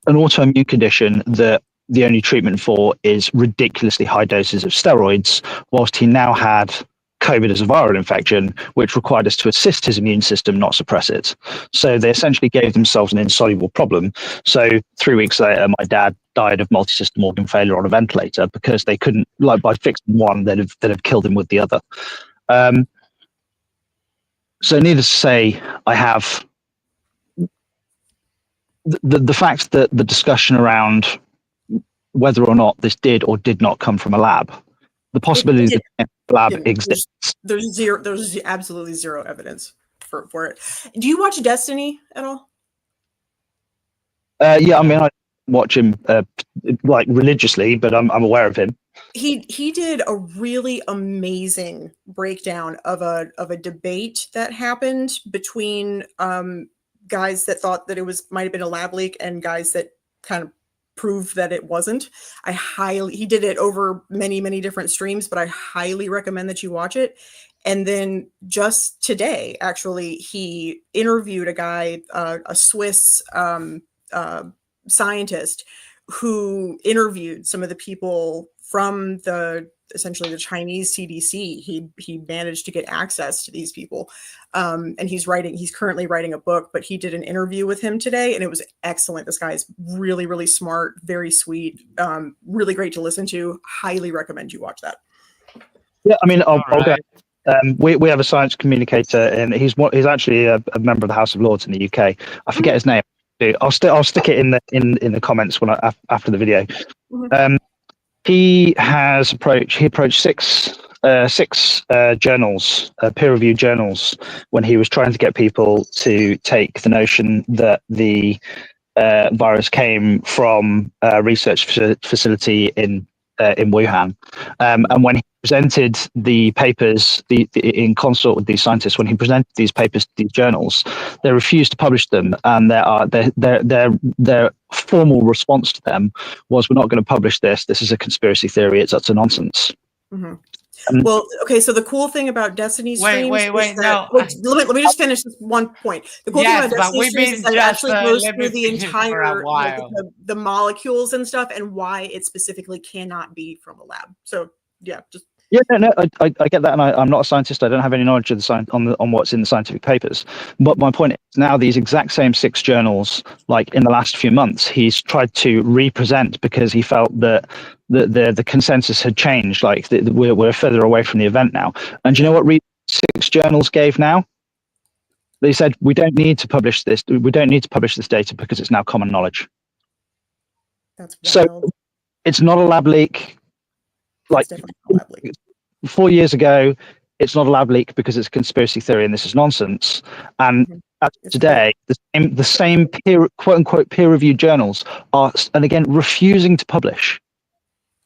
autoimmune condition that the only treatment for is ridiculously high doses of steroids, whilst he now had COVID as a viral infection, which required us to assist his immune system, not suppress it. So they essentially gave themselves an insoluble problem. So 3 weeks later, my dad died of multi-system organ failure on a ventilator because they couldn't, like, by fixing one, they'd have killed him with the other. So needless to say, I have the fact that the discussion around whether or not this did or did not come from a lab, the possibility that the lab exists.
There's absolutely zero evidence for it. Do you watch Destiny at all?
Yeah, I mean, watch him like religiously, but I'm aware of him.
He did a really amazing breakdown of a debate that happened between guys that thought that it might have been a lab leak and guys that kind of proved that it wasn't. He did it over many different streams, but I highly recommend that you watch it. And then just today, actually, he interviewed a guy, a Swiss scientist, who interviewed some of the people from essentially the Chinese CDC. He managed to get access to these people, and he's currently writing a book. But he did an interview with him today, and it was excellent. This guy is really smart, very sweet, really great to listen to. Highly recommend you watch that.
Yeah, I mean, I'll go. We have a science communicator, and he's actually a member of the House of Lords in the UK. I forget his name. I'll stick it in the comments after the video. He approached six journals, peer-reviewed journals, when he was trying to get people to take the notion that the virus came from a research facility in Wuhan. And when he presented the papers, in consort with these scientists, when he presented these papers to these journals, they refused to publish them, and their formal response to them was, "We're not going to publish this. This is a conspiracy theory. It's utter nonsense."
Mm-hmm. Well, okay. So the cool thing about Destiny streams
wait,
no. Let me just finish this one point. The cool thing about Destiny streams is that it actually goes through the entire the molecules and stuff, and why it specifically cannot be from a lab. So yeah, just.
Yeah, no, I get that, and I'm not a scientist. I don't have any knowledge of the on what's in the scientific papers. But my point is, now these exact same 6 journals, like in the last few months, he's tried to represent because he felt that the consensus had changed. Like we're further away from the event now. And do you know what 6 journals gave now? They said we don't need to publish this. We don't need to publish this data because it's now common knowledge.
That's wild.
So it's not a lab leak. Like 4 years ago, it's not a lab leak because it's a conspiracy theory and this is nonsense. And today, the same quote unquote peer-reviewed journals are, and again, refusing to publish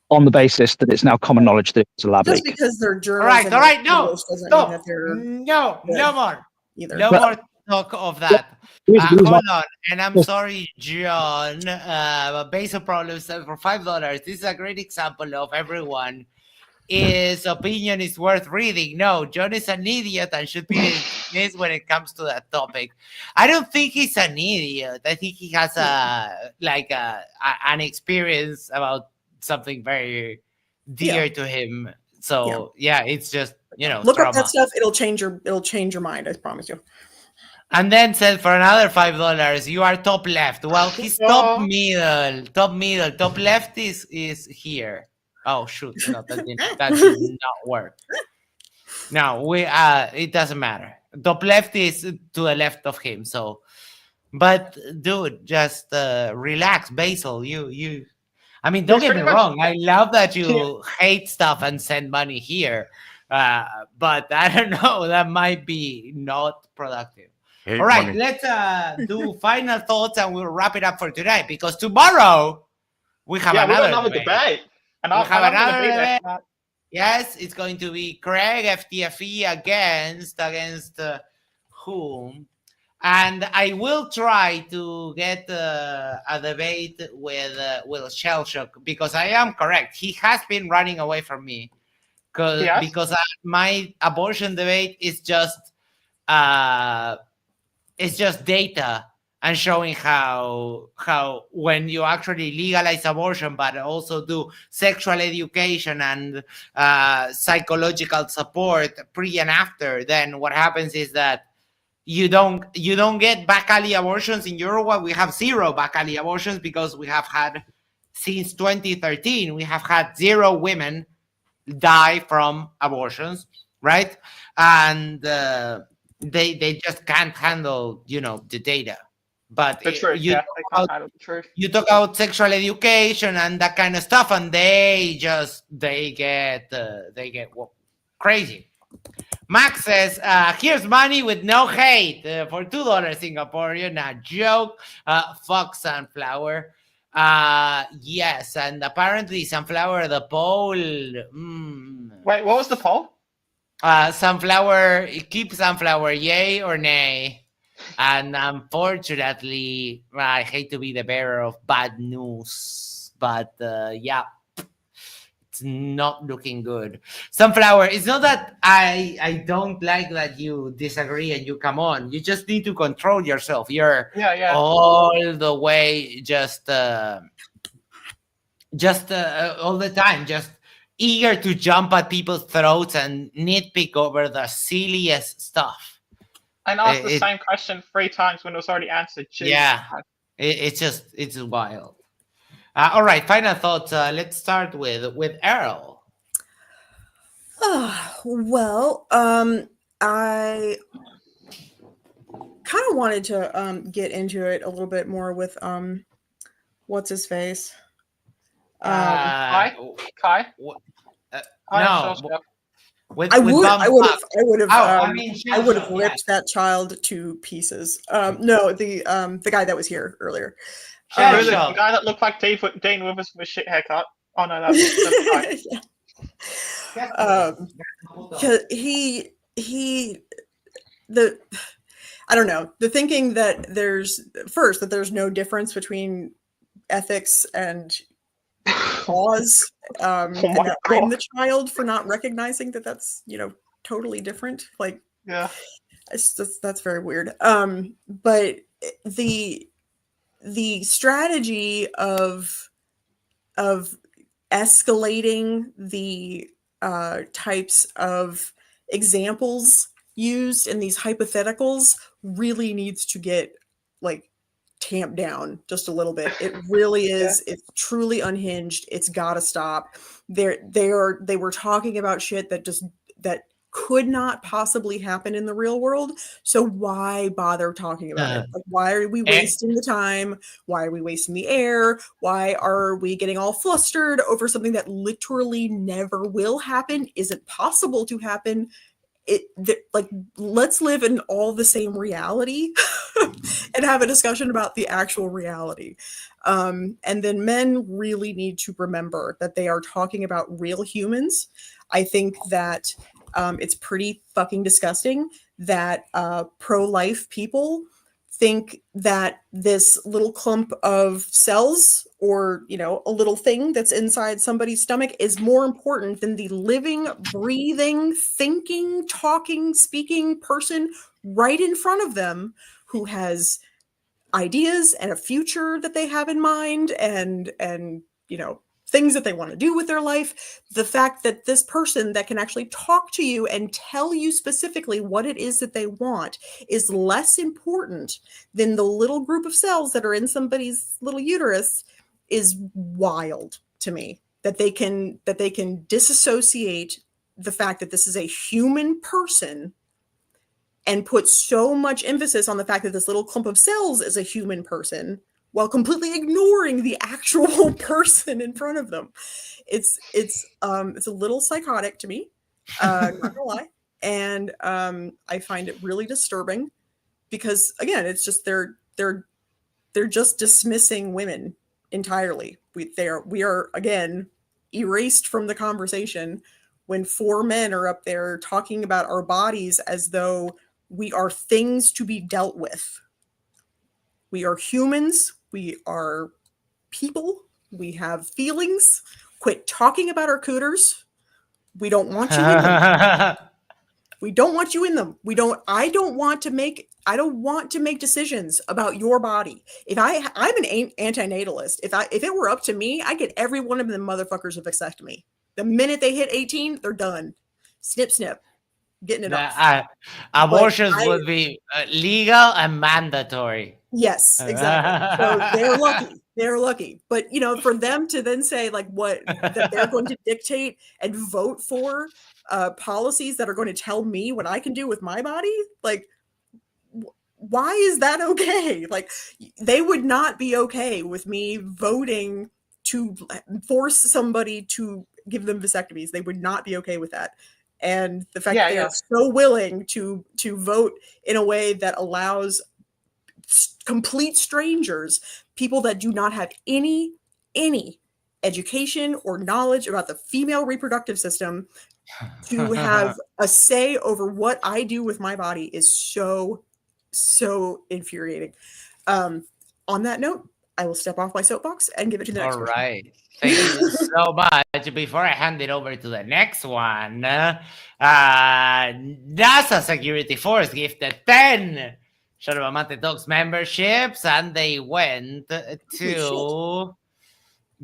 on the basis that it's now common knowledge that it's a lab leak.
Just because they're journals.
All right, no,
stop.
No more.
Either.
No more talk of that. Hold on, and I'm sorry, John. Basic problems for $5. This is a great example of everyone. His opinion is worth reading. No, John is an idiot and should be dismissed when it comes to that topic. I don't think he's an idiot. I think he has an experience about something very dear to him. So yeah, it's just
look
trauma.
up that stuff. It'll change your mind. I promise you.
And then said for another $5, you are top left. Well, he's top middle. Top left is here. Oh shoot! No, that did not work. No, it doesn't matter. Top left is to the left of him. So, but dude, just relax, Basil. You. I mean, don't get me wrong. I love that you hate stuff and send money here, but I don't know. That might be not productive. All right, let's do final thoughts and we'll wrap it up for today because tomorrow we have another debate.
And we have another debate.
Yes, it's going to be Craig FTFE against whom? And I will try to get a debate with Shellshock because I am correct. He has been running away from me because my abortion debate is just data and showing how when you actually legalize abortion but also do sexual education and psychological support pre and after, then what happens is that you don't get back alley abortions in Uruguay. We have 0 back alley abortions because we have had, since 2013, we have had 0 women die from abortions, right? And they just can't handle, the data. But you talk about sexual education and that kind of stuff, and they get crazy. Max says, here's money with no hate for $2 Singaporean. A joke. Fuck Sunflower. Yes, and apparently Sunflower the poll.
Wait, what was the poll?
Sunflower, keep Sunflower, yay or nay? And unfortunately, I hate to be the bearer of bad news, but yeah, it's not looking good. Sunflower, it's not that I don't like that you disagree and you come on. You just need to control yourself. You're all the way just all the time, just eager to jump at people's throats and nitpick over the silliest stuff.
And asked the same question 3 times when it was already answered. Jesus.
Yeah, it's wild. All right, final thoughts. Let's start with Errol.
Well, I kind of wanted to get into it a little bit more with what's his face?
Kai?
No.
I would have
Sure,
ripped that child to pieces. No, the guy that was here earlier.
The guy that looked like Dean Withers with a shit haircut. Oh no, that's
I don't know, the thinking that there's no difference between ethics and cause, and that I'm the child for not recognizing that that's totally different. Like,
yeah,
that's very weird. But the strategy of escalating the types of examples used in these hypotheticals really needs to get like tamped down just a little bit. It really is. It's truly unhinged. It's got to stop. They were talking about shit that could not possibly happen in the real world. So why bother talking about it? Like, why are we wasting the time? Why are we wasting the air? Why are we getting all flustered over something that literally never will happen, isn't possible to happen? Let's live in all the same reality and have a discussion about the actual reality. And then men really need to remember that they are talking about real humans. I think that it's pretty fucking disgusting that pro-life people think that this little clump of cells or, a little thing that's inside somebody's stomach is more important than the living, breathing, thinking, talking, speaking person right in front of them who has ideas and a future that they have in mind and things that they want to do with their life. The fact that this person that can actually talk to you and tell you specifically what it is that they want is less important than the little group of cells that are in somebody's little uterus is wild to me. That they can disassociate the fact that this is a human person and put so much emphasis on the fact that this little clump of cells is a human person while completely ignoring the actual person in front of them. It's a little psychotic to me, not gonna lie. And I find it really disturbing because, again, it's just they're just dismissing women entirely. We are again erased from the conversation when 4 men are up there talking about our bodies as though we are things to be dealt with. We are humans. We are people. We have feelings. Quit talking about our cooters. We don't want you in them. We don't want you in them. I don't want to make decisions about your body. I'm an antinatalist. If it were up to me, I'd get every one of them motherfuckers a vasectomy. The minute they hit 18, they're done. Snip, snip. Getting it off.
Abortions would be legal and mandatory.
Yes, exactly. So they're lucky. But for them to then say that they're going to dictate and vote for policies that are going to tell me what I can do with my body, why is that okay? They would not be okay with me voting to force somebody to give them vasectomies. They would not be okay with that. And the fact that they are so willing to vote in a way that allows complete strangers people that do not have any education or knowledge about the female reproductive system to have a say over what I do with my body is so infuriating. On that note, I will step off my soapbox and give it to the next
All
person.
right. Thank you so much. Before I hand it over to the next one, NASA Security Force gifted 10 Yerba Mate Talks memberships, and they went to.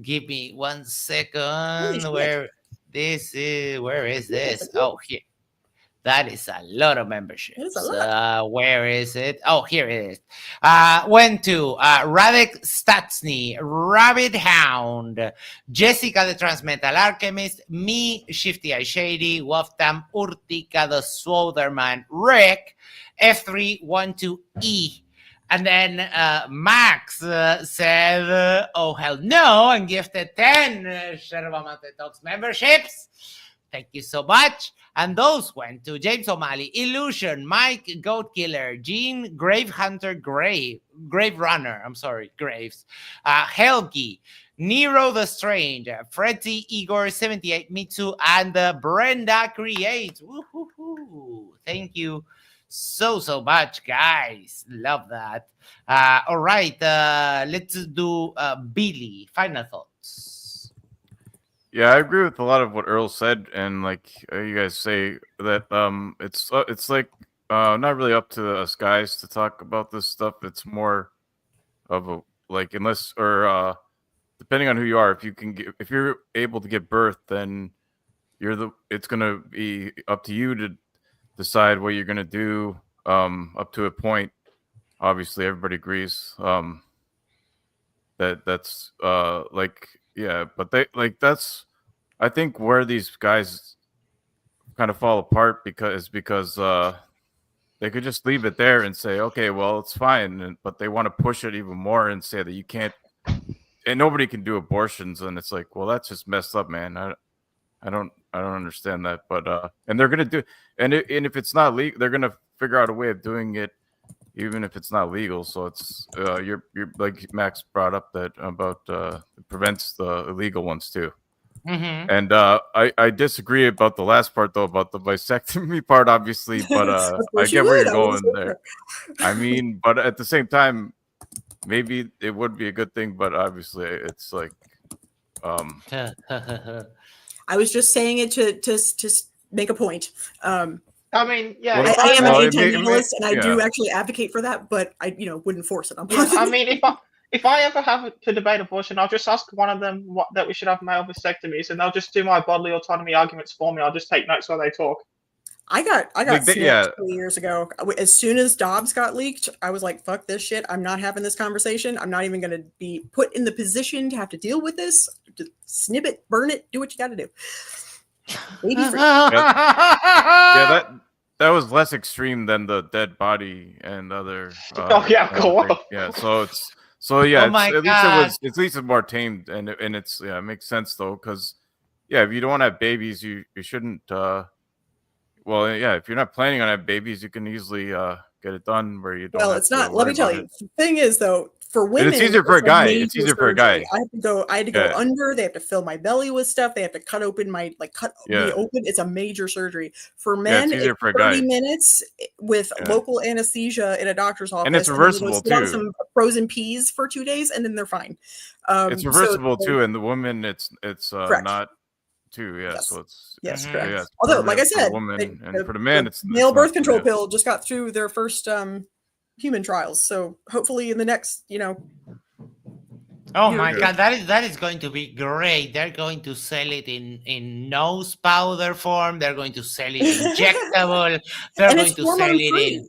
Give me 1 second. Where this is? Where is this? Oh, here. That is a lot of memberships.
That is a lot.
Where is it? Oh, here it is. Went to Radek Statsny, Rabbit Hound, Jessica the Transmetal Alchemist, me, Shifty Eye Shady, Waftam, Urtica the Swotherman, Rick, F312E. And then Max said, oh, hell no, and gifted 10 Yerba Mate Talks memberships. Thank you so much. And those went to James O'Malley, Illusion, Mike, Goat Killer, Gene, Grave Hunter, Grave Runner, I'm sorry, Graves, Helgi, Nero the Strange, Freddy, Igor, 78, Mitsu, and Brenda Creates. Woo-hoo-hoo. Thank you so much, guys. Love that. All right, let's do Billy. Final thoughts.
Yeah, I agree with a lot of what Earl said, and like you guys say that it's like not really up to us guys to talk about this stuff. It's more of a like unless or depending on who you are, if you're able to give birth, then it's gonna be up to you to decide what you're gonna do up to a point. Obviously, everybody agrees that's like. Yeah, but that's I think where these guys kind of fall apart because they could just leave it there and say, okay, well, it's fine, but they want to push it even more and say that you can't, and nobody can do abortions, and it's like, well, that's just messed up, man. I don't understand that, but and they're gonna do, and if it's not legal, they're gonna figure out a way of doing it even if it's not legal. So it's you're like Max brought up that about it prevents the illegal ones too.
Mm-hmm.
And I disagree about the last part though, about the vasectomy part, obviously, but I get where you're going there. I mean, but at the same time, maybe it would be a good thing, but obviously it's like
I was just saying it to make a point.
I mean, yeah.
I am an anti-natalist, and I do actually advocate for that, but I, wouldn't force it.
I mean, if I ever have to debate abortion, I'll just ask one of them that we should have male vasectomies, and they'll just do my bodily autonomy arguments for me. I'll just take notes while they talk.
I got sniped 3 years ago. As soon as Dobbs got leaked, I was like, fuck this shit. I'm not having this conversation. I'm not even going to be put in the position to have to deal with this. Just snip it, burn it, do what you got to do. Baby free.
Yeah, that was less extreme than the dead body and other.
Oh yeah, go on.
Yeah, yeah.
Oh
at least it's more tamed, and it's it makes sense though, because if you don't want to have babies, you shouldn't. Well, yeah, if you're not planning on having babies, you can easily get it done where you don't.
Well, it's not. Let me tell you. The thing is, though, for women,
it's easier for a guy. It's easier for a guy.
I had to go under. They have to fill my belly with stuff. They have to cut open me open. It's a major surgery. For men,
it's easier for a
30
guy.
minutes with local anesthesia in a doctor's office.
And it's reversible
and
too.
Some frozen peas for 2 days, and then they're fine.
It's reversible too, and the woman, it's not too. Yeah,
yes.
So it's
correct.
Yeah,
although, like I said,
woman, and for the man, it's
male birth control pill just got through their first human trials. So hopefully, in the next,
Oh my God, that is going to be great. They're going to sell it in nose powder form. They're going to sell it injectable. They're going to sell it in.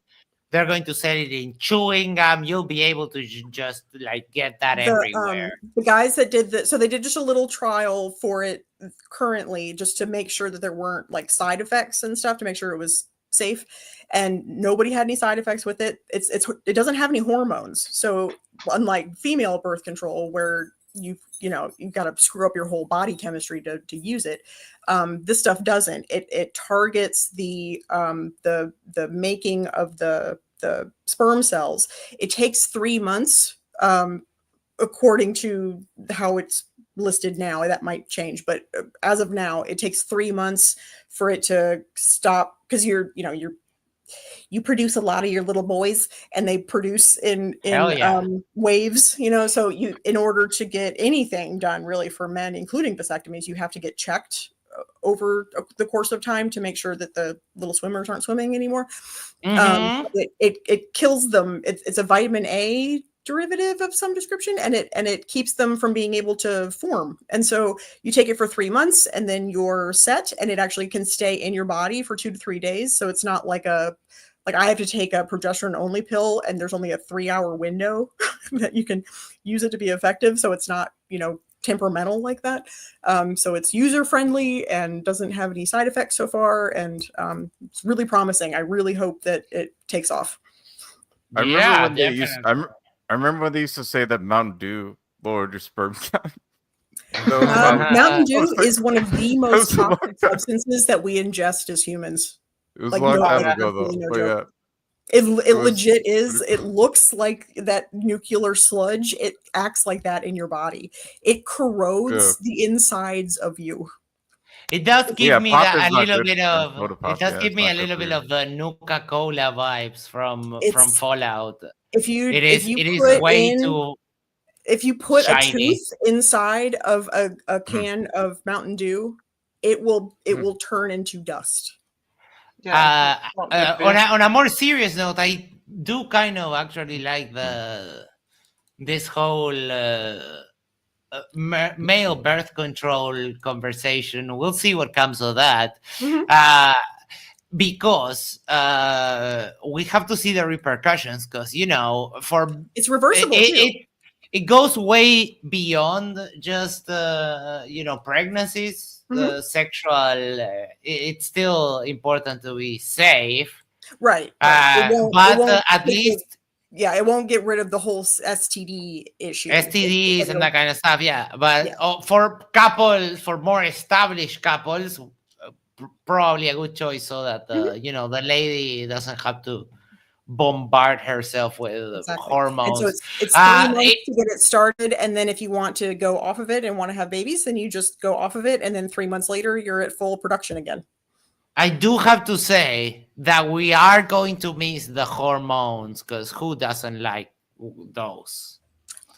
They're going to sell it in chewing gum. You'll be able to just like get that everywhere.
The guys that did that, so they did just a little trial for it currently, just to make sure that there weren't like side effects and stuff, to make sure it was safe. And nobody had any side effects with it. It doesn't have any hormones. So unlike female birth control, where you've got to screw up your whole body chemistry to use it, this stuff doesn't. It targets the making of the sperm cells. It takes 3 months according to how it's listed now, that might change, but as of now, it takes 3 months for it to stop, because you produce a lot of your little boys, and they produce in
Hell yeah.
waves, so in order to get anything done really for men, including vasectomies, you have to get checked over the course of time to make sure that the little swimmers aren't swimming anymore.
Mhm.
It kills them. It's a vitamin A derivative of some description, and it keeps them from being able to form. And so you take it for 3 months, and then you're set, and it actually can stay in your body for 2 to 3 days. So it's not like I have to take a progesterone only pill, and there's only a 3-hour window that you can use it to be effective. So it's not, temperamental like that. So it's user friendly and doesn't have any side effects so far. And it's really promising. I really hope that it takes off.
I remember
Yeah,
when they used.
definitely.
I remember when they used to say that Mountain Dew lowered your sperm count.
Mountain Dew is one of the most
was a long
toxic
time.
substances that we ingest as humans.
It was
Like,
a long
no,
time
it's
ago,
absolutely
though.
no
But
joke.
yeah,
It
was
legit is.
pretty-
It looks like that nuclear sludge. It acts like that in your body. It corrodes the insides of you.
It does give
Yeah,
me
pop
that
is
a
not
little
good.
bit
And
of.
soda
It
pop,
does
yeah,
give
it's
me a
not good
little
for
bit
you.
of the Nuka-Cola vibes from
It's
Fallout.
if you
It
if
is
you
it is
put
way
in
too
if you put a
shiny.
tooth inside of a can of Mountain Dew, it will turn into dust.
Yeah, not good for you.
On a more serious note, I do kind of actually like this whole male birth control conversation. We'll see what comes of that. Because we have to see the repercussions, because for
It's reversible too.
it goes way beyond just pregnancies. Sexual, it's still important to be safe,
Right.
but at least
it won't get rid of the whole STD issue.
STDs and that kind of stuff. Yeah, but for couples, for more established couples, probably a good choice, so that the lady doesn't have to bombard herself with hormones.
And so it's 3 months to get it started, and then if you want to go off of it and want to have babies, then you just go off of it, and then 3 months later you're at full production again.
I do have to say that we are going to miss the hormones, because who doesn't like those?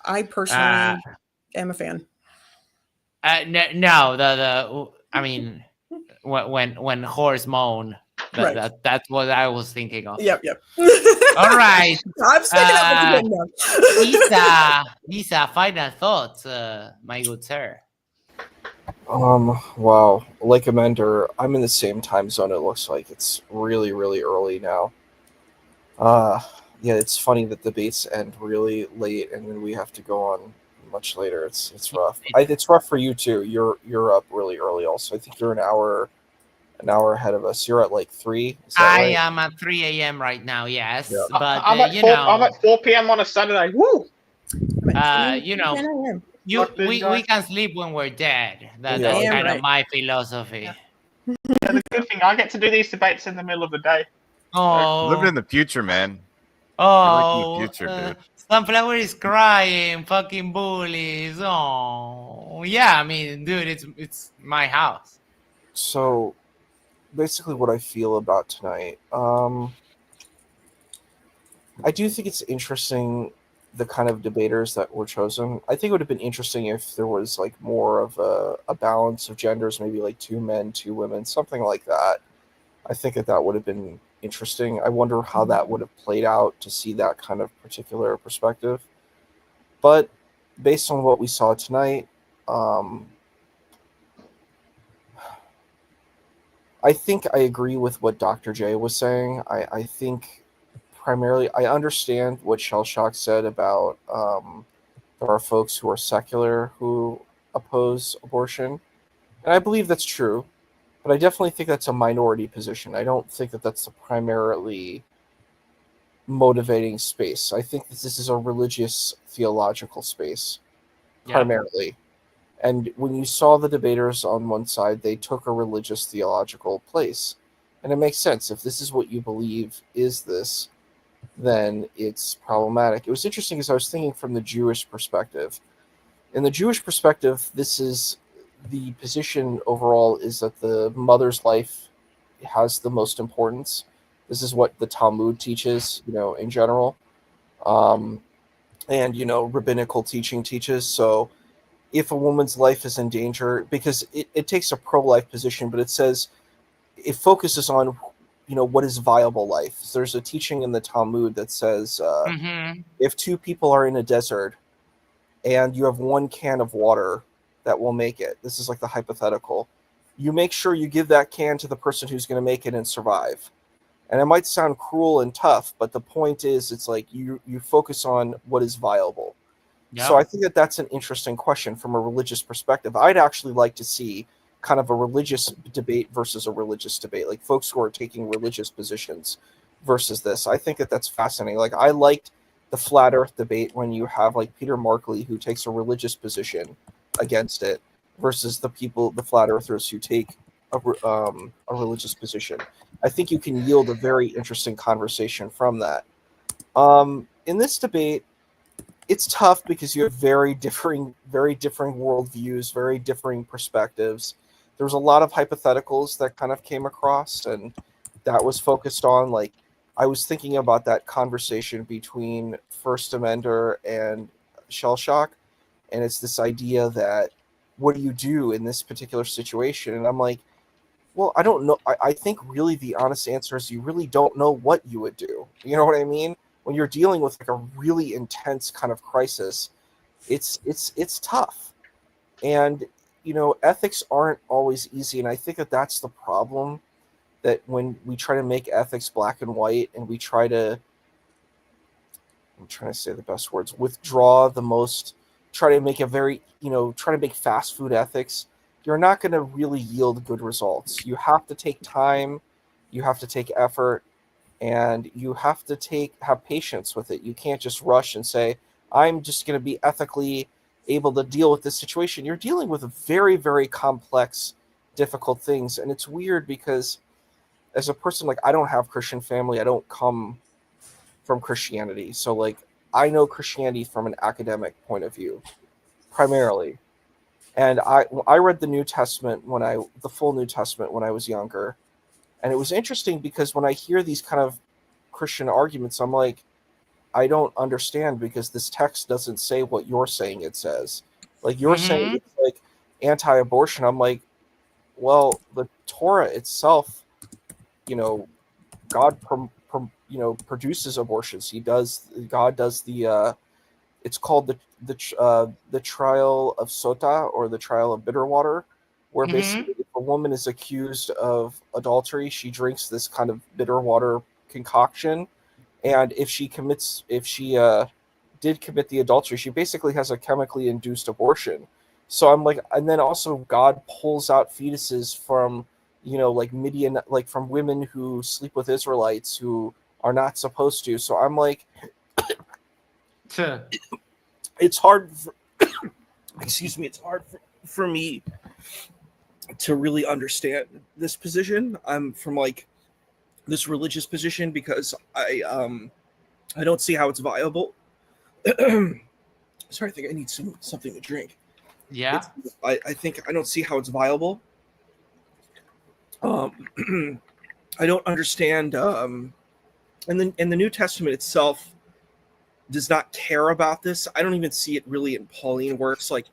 I personally am a fan.
No, I mean, when horse moan, that's what I was thinking of.
Yep.
All right.
I'm sticking up with you now.
Lisa, final thoughts, my good sir.
Wow. Like Amender, I'm in the same time zone. It looks like it's really, really early now. Yeah, it's funny that debates end really late, and then we have to go on much later. It's rough. It's rough for you too. You're up really early. Also, I think you're an hour ahead of us. You're at like 3. Is that right?
I am at 3 a.m. right now. Yes,
Yeah.
but
I'm at 4 p.m. on a Saturday. Woo!
we can sleep when we're dead. That's kind of my philosophy.
Yeah, the good thing, I get to do these debates in the middle of the day.
Oh,
Living in the future, man.
Oh,
Like the future, dude.
Sunflower is crying. Fucking bullies. Oh, yeah. I mean, dude, it's my house.
So, basically, what I feel about tonight, I do think it's interesting, the kind of debaters that were chosen. I think it would have been interesting if there was like more of a balance of genders, maybe like 2 men, 2 women, something like that. I think that would have been interesting. I wonder how that would have played out to see that kind of particular perspective. But based on what we saw tonight, I think I agree with what Dr. J was saying. I think primarily, I understand what Shell Shock said about there are folks who are secular who oppose abortion. And I believe that's true. But I definitely think that's a minority position. I don't think that that's the primarily motivating space. I think that this is a religious, theological space, primarily. And when you saw the debaters on one side, they took a religious, theological place. And it makes sense. If this is what you believe is this, then it's problematic. It was interesting because I was thinking from the Jewish perspective. In the Jewish perspective, this is the position overall is that the mother's life has the most importance. This is what the Talmud teaches, in general. And, rabbinical teaching teaches. So if a woman's life is in danger, because it takes a pro-life position, but it says it focuses on, what is viable life. So there's a teaching in the Talmud that says if two people are in a desert and you have one can of water that will make it, this is like the hypothetical, you make sure you give that can to the person who's going to make it and survive. And it might sound cruel and tough, but the point is, it's like you focus on what is viable.
Yeah.
So I think that's an interesting question from a religious perspective. I'd actually like to see kind of a religious debate versus a religious debate, like folks who are taking religious positions versus this. I think that's fascinating. Like, I liked the flat earth debate when you have like Peter Markley, who takes a religious position against it, versus the flat earthers who take a religious position. I think you can yield a very interesting conversation from that. In this debate, it's tough because you have very differing worldviews, very differing perspectives. There was a lot of hypotheticals that kind of came across, and that was focused on, like, I was thinking about that conversation between 1stAmender and Shell Shock, and it's this idea that what do you do in this particular situation? And I'm like, well, I don't know. I think really the honest answer is you really don't know what you would do. You know what I mean? When you're dealing with like a really intense kind of crisis, it's tough. And, ethics aren't always easy. And I think that that's the problem, that when we try to make ethics black and white and we try to, I'm trying to say the best words, try to make a very, try to make fast food ethics, you're not going to really yield good results. You have to take time, you have to take effort, and you have to have patience with it. You can't just rush and say, I'm just going to be ethically able to deal with this situation. You're dealing with very, very complex, difficult things. And it's weird because as a person, like, I don't have Christian family. I don't come from Christianity. So, like, I know Christianity from an academic point of view, primarily. And I read the New Testament the full New Testament when I was younger. And it was interesting because when I hear these kind of Christian arguments, I'm like, I don't understand, because this text doesn't say what you're saying it says. Like, you're saying it's like anti-abortion. I'm like, well, the Torah itself, God produces abortions. God does the it's called the trial of sota, or the trial of bitter water, where basically if a woman is accused of adultery, she drinks this kind of bitter water concoction, and if she did commit the adultery, she basically has a chemically induced abortion. So I'm like, and then also God pulls out fetuses from, like Midian, like from women who sleep with Israelites who are not supposed to. So I'm like, it's hard it's hard for me to really understand this position. I'm from like this religious position because I don't see how it's viable. Sorry, I think I need something to drink.
Yeah.
I think I don't see how it's viable. I don't understand. And the New Testament itself does not care about this. I don't even see it really in Pauline works. Like,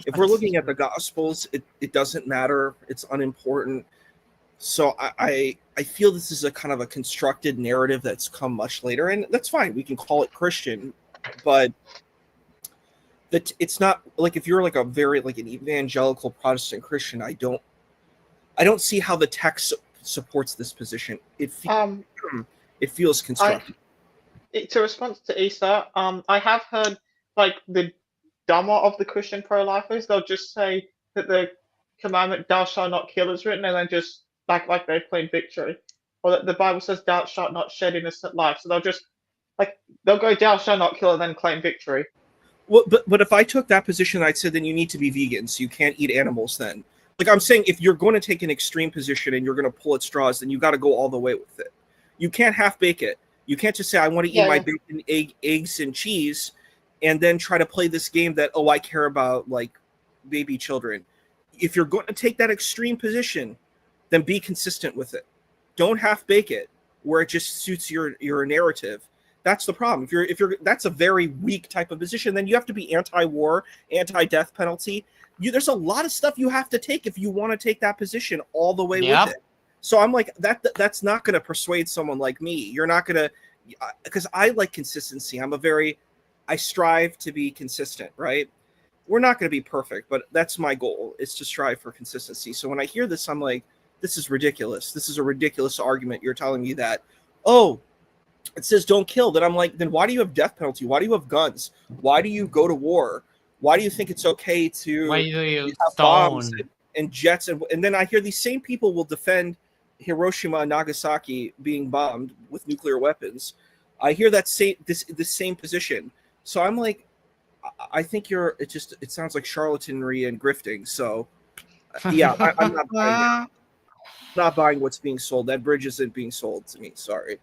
if we're looking at the Gospels, it doesn't matter. It's unimportant. So I feel this is a kind of a constructed narrative that's come much later, and that's fine. We can call it Christian, but that it's not like, if you're like a very like an evangelical Protestant Christian, I don't see how the text supports this position. It feels constructed.
To respond to Issa, I have heard like the dumber of the Christian pro-lifers, they'll just say that the commandment "Thou shalt not kill" is written, and then just like they claim victory, or that the Bible says "Thou shalt not shed innocent life." So they'll go "Thou shalt not kill" and then claim victory.
Well, but if I took that position, I'd say then you need to be vegan, so you can't eat animals. Then, like, I'm saying, if you're going to take an extreme position and you're going to pull at straws, then you got to go all the way with it. You can't half bake it. You can't just say I want to eat my bacon, eggs, and cheese, and then try to play this game that I care about like baby children. If you're going to take that extreme position, then be consistent with it. Don't half bake it where it just suits your narrative. That's the problem. If you're that's a very weak type of position. Then you have to be anti-war, anti-death penalty. There's a lot of stuff you have to take if you want to take that position all the way with it. So I'm like that's not going to persuade someone like me. You're not going to, because I like consistency. I strive to be consistent, right? We're not going to be perfect, but that's my goal, is to strive for consistency. So when I hear this, I'm like, this is ridiculous. This is a ridiculous argument. You're telling me that, it says don't kill. Then I'm like, then why do you have death penalty? Why do you have guns? Why do you go to war? Why do you think it's okay to
why do you
have bombs and jets? And then I hear these same people will defend Hiroshima and Nagasaki being bombed with nuclear weapons. I hear that this same position. So I'm like, I think it sounds like charlatanry and grifting. So yeah, I'm not buying it. Not buying what's being sold. That bridge isn't being sold to me. Sorry.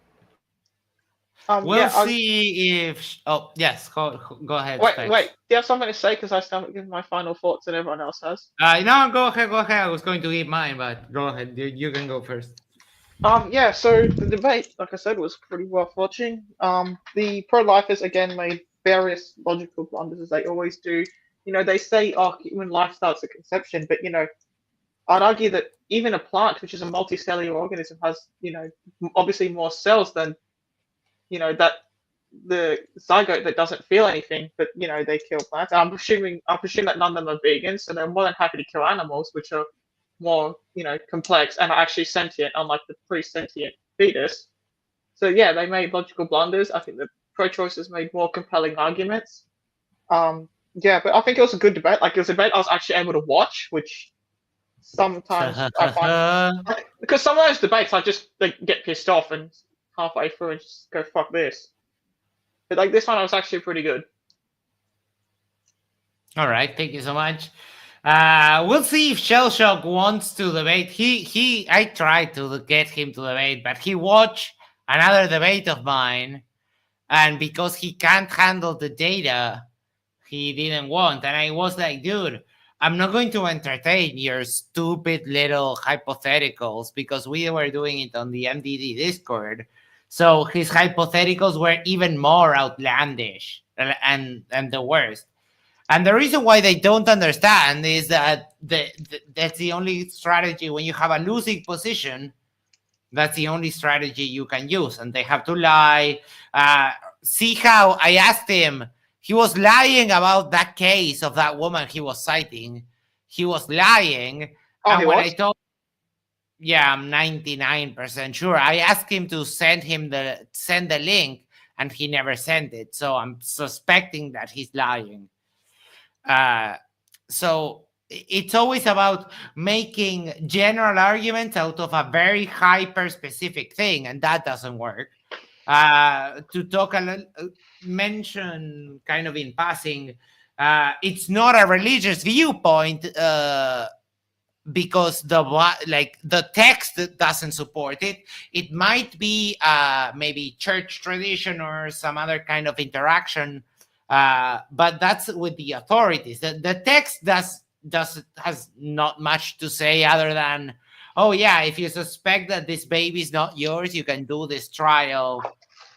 We'll see if. Oh yes, go ahead.
Wait. Do you have something to say? Because I still haven't given my final thoughts, and everyone else has.
No, go ahead. I was going to give mine, but go ahead. You can go first.
Yeah. So the debate, like I said, was pretty worth watching. The pro-lifers again made various logical blunders, as they always do. They say, human life starts at conception, but I'd argue that even a plant, which is a multicellular organism, has obviously more cells than that the zygote that doesn't feel anything, but they kill plants. I presume that none of them are vegans, so they're more than happy to kill animals, which are more complex and are actually sentient, unlike the pre-sentient fetus. So yeah, they made logical blunders. I think the pro-choicers made more compelling arguments. Yeah, but I think it was a good debate. Like, it was a debate I was actually able to watch, which sometimes I find, because some of those debates I just get pissed off and halfway through and just go fuck this. But like this one was actually pretty good.
All right, thank you so much. We'll see if Shell Shock wants to debate. I tried to get him to debate, but he watched another debate of mine, and because he can't handle the data, he didn't want. And I was like, dude, I'm not going to entertain your stupid little hypotheticals, because we were doing it on the MDD Discord. So his hypotheticals were even more outlandish and the worst. And the reason why they don't understand is that that's the only strategy when you have a losing position. That's the only strategy you can use, and they have to lie. See how I asked him. He was lying about that case of that woman he was citing. He was lying. And when I told, I'm 99% sure. I asked him to send the link, and he never sent it. So I'm suspecting that he's lying. So it's always about making general arguments out of a very hyper-specific thing, and that doesn't work. To talk mention kind of in passing, it's not a religious viewpoint because the text doesn't support it. It might be maybe church tradition or some other kind of interaction, but that's with the authorities. The text has not much to say other than, oh yeah, if you suspect that this baby is not yours, you can do this trial,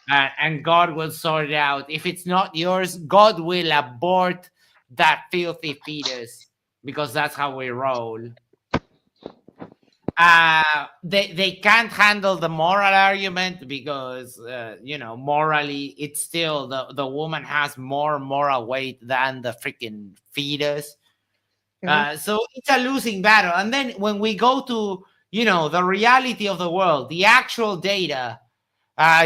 and God will sort it out. If it's not yours, God will abort that filthy fetus, because that's how we roll. They can't handle the moral argument because morally it's still the woman has more moral weight than the freaking fetus. So it's a losing battle. And then when we go to the reality of the world, the actual data,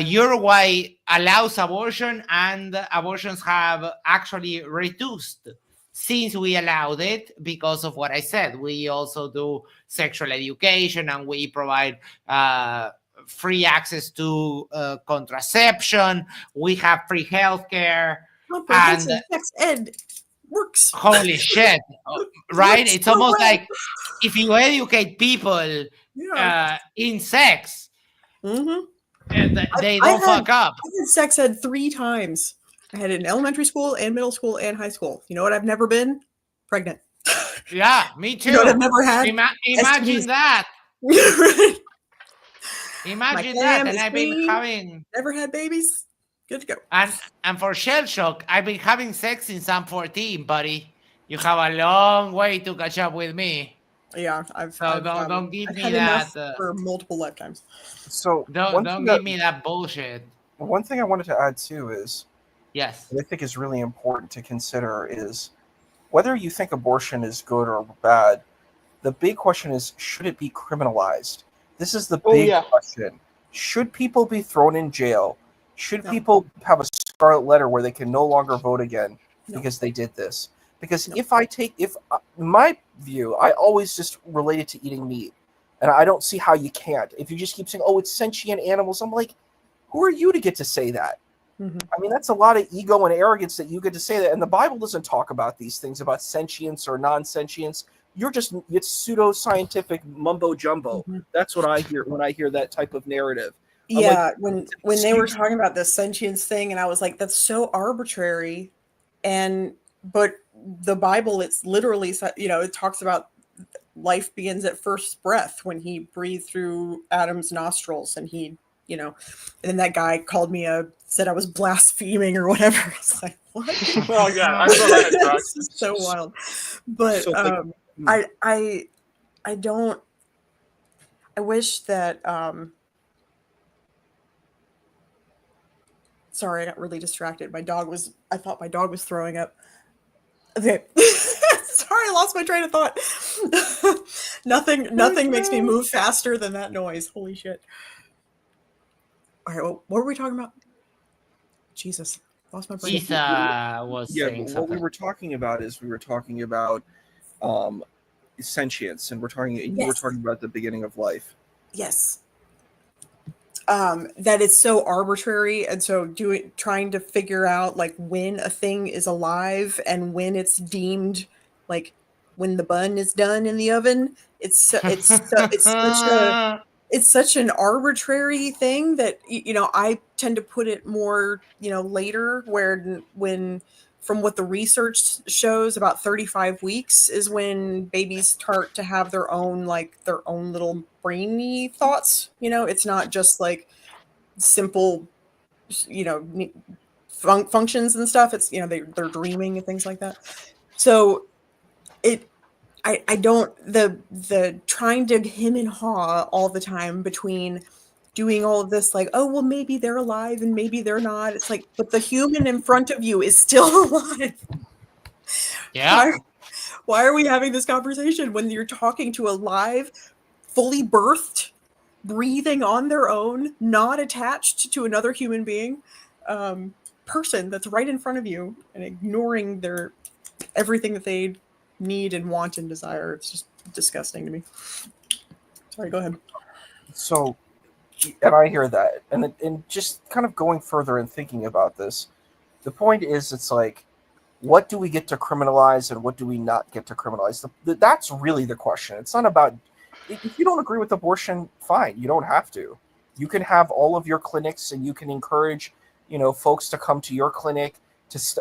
Uruguay allows abortion, and abortions have actually reduced since we allowed it, because of what I said. We also do sexual education, and we provide free access to contraception. We have free healthcare. And
sex ed works.
Holy shit, right? It's almost like if you educate people in sex, They
I
don't fuck up.
I had sex ed 3 times. I had it in elementary school and middle school and high school. You know what I've never been? Pregnant.
Yeah, me too.
You know what I've never had?
Imagine
STDs.
that.
My
Imagine
cam
that. And
is
I've been
clean.
having
Never had babies. Good to go.
and for shell shock, I've been having sex since I'm 14, buddy. You have a long way to catch up with me.
Yeah,
Don't give
I've
me
had
that.
enough for multiple lifetimes.
So
Don't give me that bullshit.
one thing I wanted to add too is,
Yes.
what I think is really important to consider is whether you think abortion is good or bad. The big question is, should it be criminalized? This is the big question. Should people be thrown in jail? Should people have a scarlet letter where they can no longer vote again because they did this? Because if my view, I always just relate it to eating meat. And I don't see how you can't. If you just keep saying, oh, it's sentient animals, I'm like, who are you to get to say that?
Mm-hmm.
I mean, that's a lot of ego and arrogance that you get to say that. And the Bible doesn't talk about these things, about sentience or non-sentience. It's pseudo-scientific mumbo jumbo.
Mm-hmm.
That's what I hear when I hear that type of narrative.
Yeah, when they were talking about the sentience thing, and I was like, that's so arbitrary. But the Bible, it's literally, it talks about life begins at first breath when he breathed through Adam's nostrils, and and then that guy called me said I was blaspheming or whatever. It's like, what?
Oh yeah, I saw that.
This is so wild. But I wish that sorry, I got really distracted. I thought my dog was throwing up. Okay. Sorry, I lost my train of thought. Nothing makes me move faster than that noise. Holy shit. All right, well, what were we talking about? Jesus, lost my brain.
Isa was saying
what
something.
we were talking about sentience, and you were talking about the beginning of life.
Yes. That it's so arbitrary, and so trying to figure out like when a thing is alive and when it's deemed like when the bun is done in the oven. It's such an arbitrary thing that I tend to put it more later, when from what the research shows, about 35 weeks is when babies start to have their own little brainy thoughts. It's not just like simple functions and stuff. It's they're dreaming and things like that. So I don't the trying to hem and haw all the time between doing all of this, like, oh well, maybe they're alive and maybe they're not. It's like, but the human in front of you is still alive.
Yeah.
Why are we having this conversation when you're talking to a live, fully birthed, breathing on their own, not attached to another human being, person that's right in front of you, and ignoring everything that they need and want and desire? It's just disgusting to me. Sorry, go ahead.
So, and I hear that, and just kind of going further and thinking about this, the point is, it's like, what do we get to criminalize and what do we not get to criminalize? That's really the question. It's not about, if you don't agree with abortion, fine, you don't have to. You can have all of your clinics, and you can encourage, folks to come to your clinic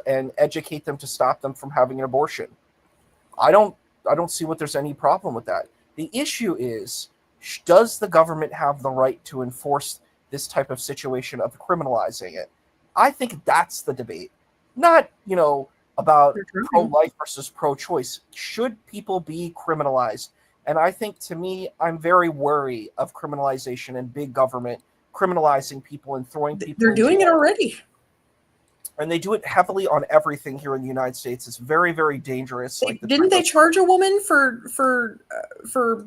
and educate them to stop them from having an abortion. I don't see what there's any problem with that. The issue is, does the government have the right to enforce this type of situation of criminalizing it? I think that's the debate. Not, about pro-life versus pro-choice. Should people be criminalized? And I think, to me, I'm very wary of criminalization and big government criminalizing people and throwing people.
They're doing it already.
And they do it heavily on everything here in the United States. It's very, very dangerous.
Didn't they charge a woman for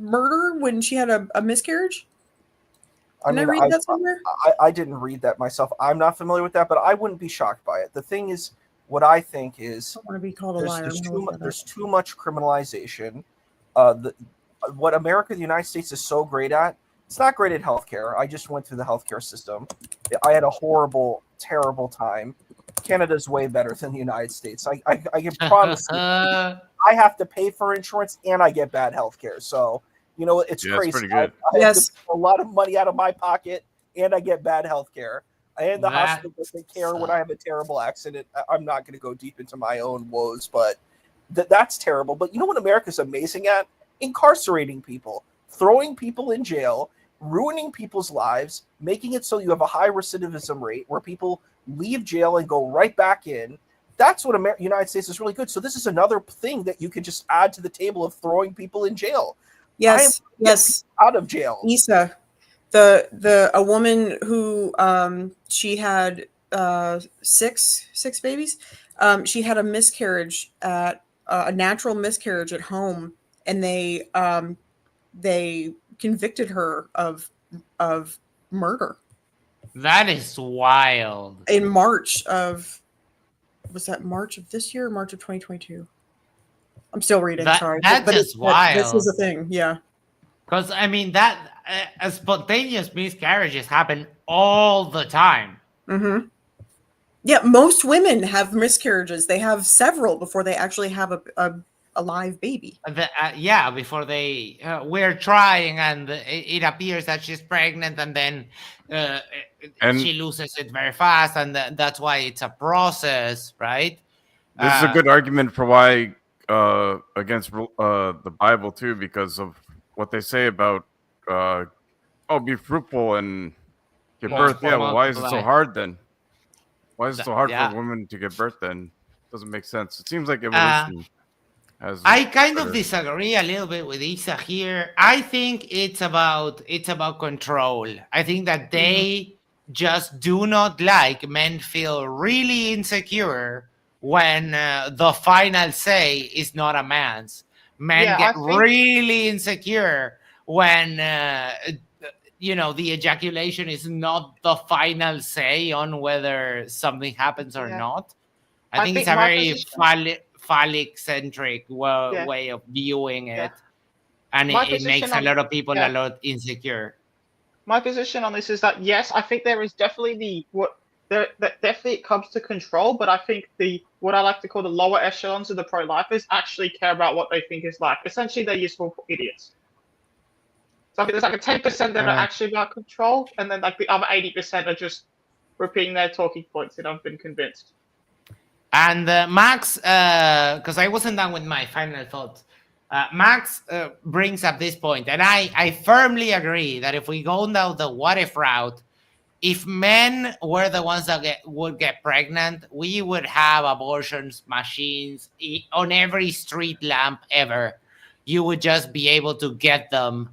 murder when she had a miscarriage? Didn't I read that somewhere?
I didn't read that myself. I'm not familiar with that, but I wouldn't be shocked by it. The thing is, what I think is,
I don't want to be called a liar.
There's too much criminalization. What America, the United States, is so great at, it's not great at healthcare. I just went through the healthcare system. I had a horrible, terrible time. Canada's way better than the United States. I can promise you, I have to pay for insurance and I get bad healthcare. So, it's crazy.
It's pretty good.
I have to pay a lot of money out of my pocket and I get bad health care. And the hospital
That's-
doesn't care when I have a terrible accident. I'm not going to go deep into my own woes, but that's terrible. But you know what America's amazing at? Incarcerating people, throwing people in jail, ruining people's lives, making it so you have a high recidivism rate where people leave jail and go right back in. That's what United States is really good. So this is another thing that you can just add to the table of throwing people in jail.
Yes.
Out of jail.
Isa, a woman who she had six babies. She had a miscarriage at a natural miscarriage at home, and they convicted her of murder.
That is wild.
In March of this year or March of 2022? I'm still reading. Sorry,
That's just wild.
This is a thing. Yeah.
Because I mean that spontaneous miscarriages happen all the time.
Mm-hmm. Yeah, most women have miscarriages. They have several before they actually have a live baby.
Before they we're trying, and it appears that she's pregnant, and then she loses it very fast, and that's why it's a process, right?
This is a good argument for why against the Bible too, because of what they say about be fruitful and give birth. Yeah, well, why is it so hard then? Why is it so hard for a woman to give birth then? Doesn't make sense. It seems like evolution has.
I kind of disagree a little bit with Isa here. I think it's about control. I think that they just do not like men feel really insecure when the final say is not a man's. Men get really insecure when the ejaculation is not the final say on whether something happens or not. I think it's a very phallic centric way of viewing it, and it makes a lot of people a lot insecure.
My position on this is that yes, I think there is definitely that definitely it comes to control, but I think what I like to call the lower echelons of the pro-lifers actually care about what they think is like. Essentially, they're useful idiots. So I think there's like a 10% that are actually about control, and then like the other 80% are just repeating their talking points that I've been convinced.
And Max, because I wasn't done with my final thoughts, Max brings up this point, and I firmly agree that if we go down the what if route, if men were the ones that would get pregnant, we would have abortions machines on every street lamp ever. You would just be able to get them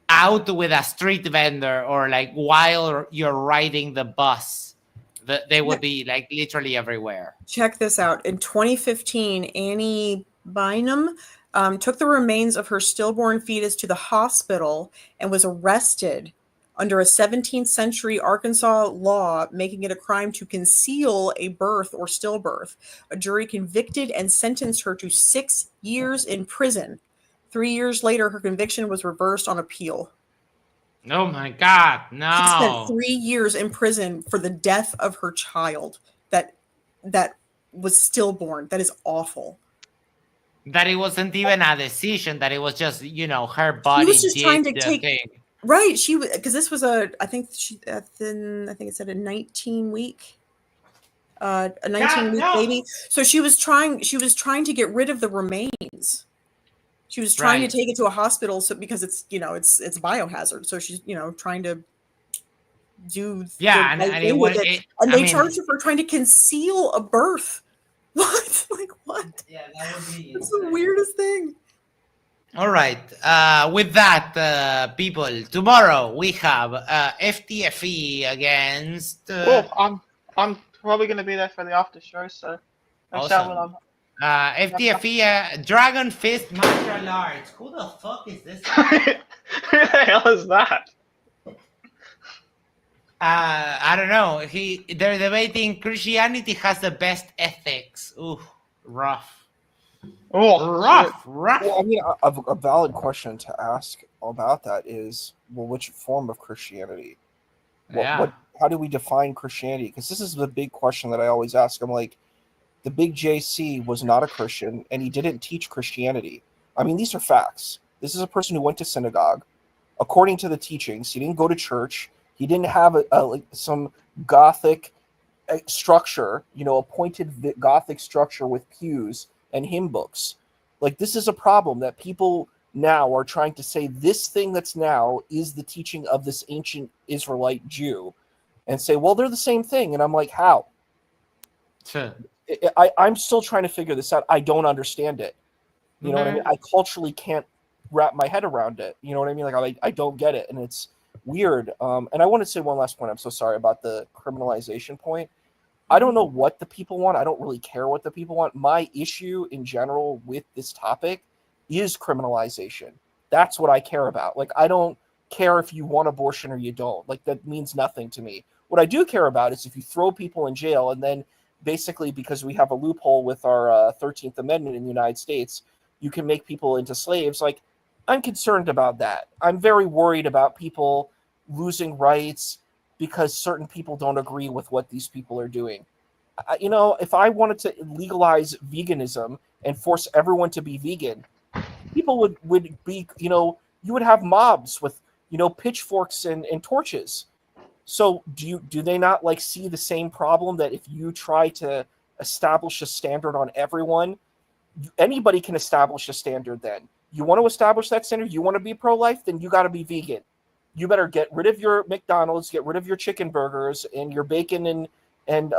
out with a street vendor, or like while you're riding the bus. They would be like literally everywhere.
Check this out. In 2015, Annie Bynum took the remains of her stillborn fetus to the hospital and was arrested under a 17th century Arkansas law, making it a crime to conceal a birth or stillbirth. A jury convicted and sentenced her to 6 years in prison. 3 years later, her conviction was reversed on appeal.
Oh my God, no.
She spent 3 years in prison for the death of her child that was stillborn. That is awful.
That it wasn't even a decision, that it was just, her body.
She was just trying to take
thing.
Right, she was, because this was I think it said a 19-week baby. So she was trying to get rid of the remains. She was trying to take it to a hospital, because it's it's biohazard. So she's trying to do
and
they charged her for trying to conceal a birth. What? Like what?
Yeah, that would be.
That's the weirdest thing.
All right. With that, people, tomorrow we have FTFE against.
Well, I'm probably going to be there for the after show, so.
Awesome. FTFE Dragon Fist Martial Arts. Who the fuck is this?
Who the hell is that?
I don't know. They're debating Christianity has the best ethics. Ooh, rough. Rough.
Well, I mean, a valid question to ask about that is, well, which form of Christianity? How do we define Christianity? Because this is the big question that I always ask. I'm like, the big JC was not a Christian, and he didn't teach Christianity. I mean, these are facts. This is a person who went to synagogue. According to the teachings, he didn't go to church. He didn't have like some Gothic structure, a pointed Gothic structure with pews and hymn books. Like, this is a problem that people now are trying to say this thing that's now is the teaching of this ancient Israelite Jew, and say, well, they're the same thing. And I'm like, how?
Sure.
I'm still trying to figure this out. I don't understand it. You know what I mean? I culturally can't wrap my head around it. You know what I mean? Like, I don't get it, and it's weird. And I want to say one last point. I'm so sorry about the criminalization point. I don't know what the people want. I don't really care what the people want. My issue in general with this topic is criminalization. That's what I care about. Like, I don't care if you want abortion or you don't. Like, that means nothing to me. What I do care about is if you throw people in jail and then basically because we have a loophole with our 13th Amendment in the United States, you can make people into slaves. Like, I'm concerned about that. I'm very worried about people losing rights because certain people don't agree with what these people are doing. If I wanted to legalize veganism and force everyone to be vegan, people would be, you would have mobs with, pitchforks and torches. So do they not like see the same problem that if you try to establish a standard on everyone, anybody can establish a standard then? You want to establish that standard? You want to be pro-life? Then you got to be vegan. You better get rid of your McDonald's, get rid of your chicken burgers and your bacon and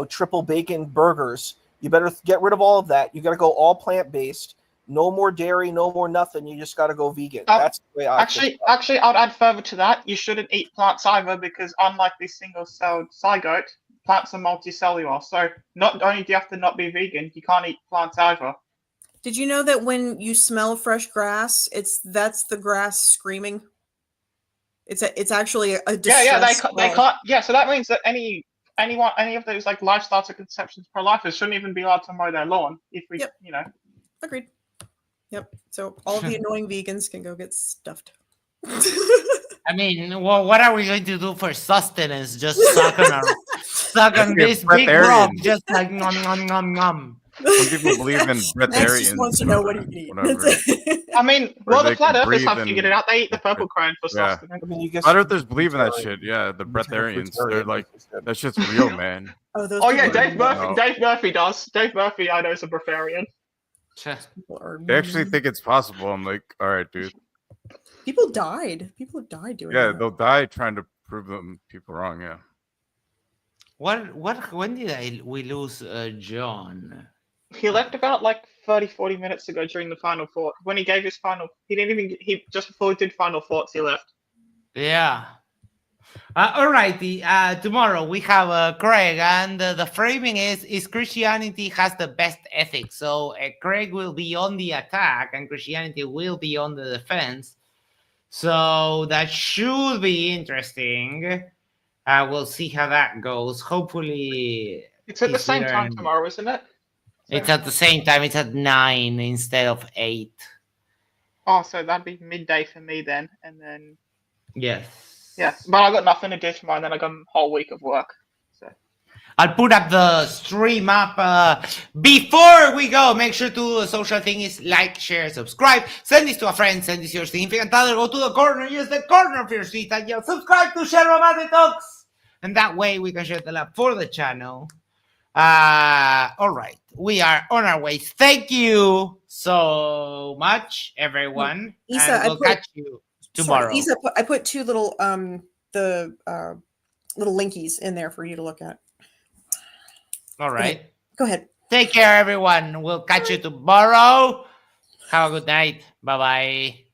triple bacon burgers. You better get rid of all of that. You got to go all plant-based. No more dairy, no more nothing. You just got to go vegan. That's the way I
actually, I'd add further to that. You shouldn't eat plants either because unlike the single-celled zygote, plants are multicellular. So not only do you have to not be vegan, you can't eat plants either.
Did you know that when you smell fresh grass, that's the grass screaming? It's actually a distress.
They can't. Yeah, so that means that any of those like lifestyles or conceptions pro-lifers shouldn't even be allowed to mow their lawn. If we,
Agreed. Yep. So all the annoying vegans can go get stuffed.
I mean, what are we going to do for sustenance? Just suck on this big rock, just like nom nom nom nom.
Some people believe in breatharians.
Just wants to know what he can.
I mean, the flat earthers have figured it out. They eat the purple crayon for sustenance.
I mean,
flat earthers believe in that shit. Yeah, the breatharians. They're like, that shit's real, man.
Dave Murphy does. Dave Murphy, I know, is a breatharian.
They actually think it's possible. I'm like, all right, dude.
People died. People have died doing
Yeah,
that.
they'll die trying to prove them people wrong. Yeah.
When did we lose John?
He left about like 30-40 minutes ago during the final thought. When he gave his final, he just before he did final thoughts, he left.
Yeah. Alrighty. Tomorrow we have Craig, and the framing is Christianity has the best ethics. So Craig will be on the attack, and Christianity will be on the defense. So that should be interesting. We'll see how that goes. Hopefully,
it's at the same time tomorrow, isn't it?
It's at the same time. It's at 9 instead of 8.
Oh, so that'd be midday for me then, and then.
Yes.
Yeah, but I got nothing to do tomorrow, and then I got a whole week of work. So.
I'll put up the stream up before we go. Make sure to do the social thing is like, share, subscribe. Send this to a friend. Send this to your significant other. Go to the corner. Use the corner of your seat and yell, subscribe to Yerba Talks. And that way we can share the love for the channel. All right. We are on our way. Thank you so much, everyone.
Isa,
and we'll catch you tomorrow.
Sorry, Isa, I put two little little linkies in there for you to look at.
All right.
Okay, go ahead.
Take care, everyone. We'll catch you tomorrow. Have a good night. Bye-bye.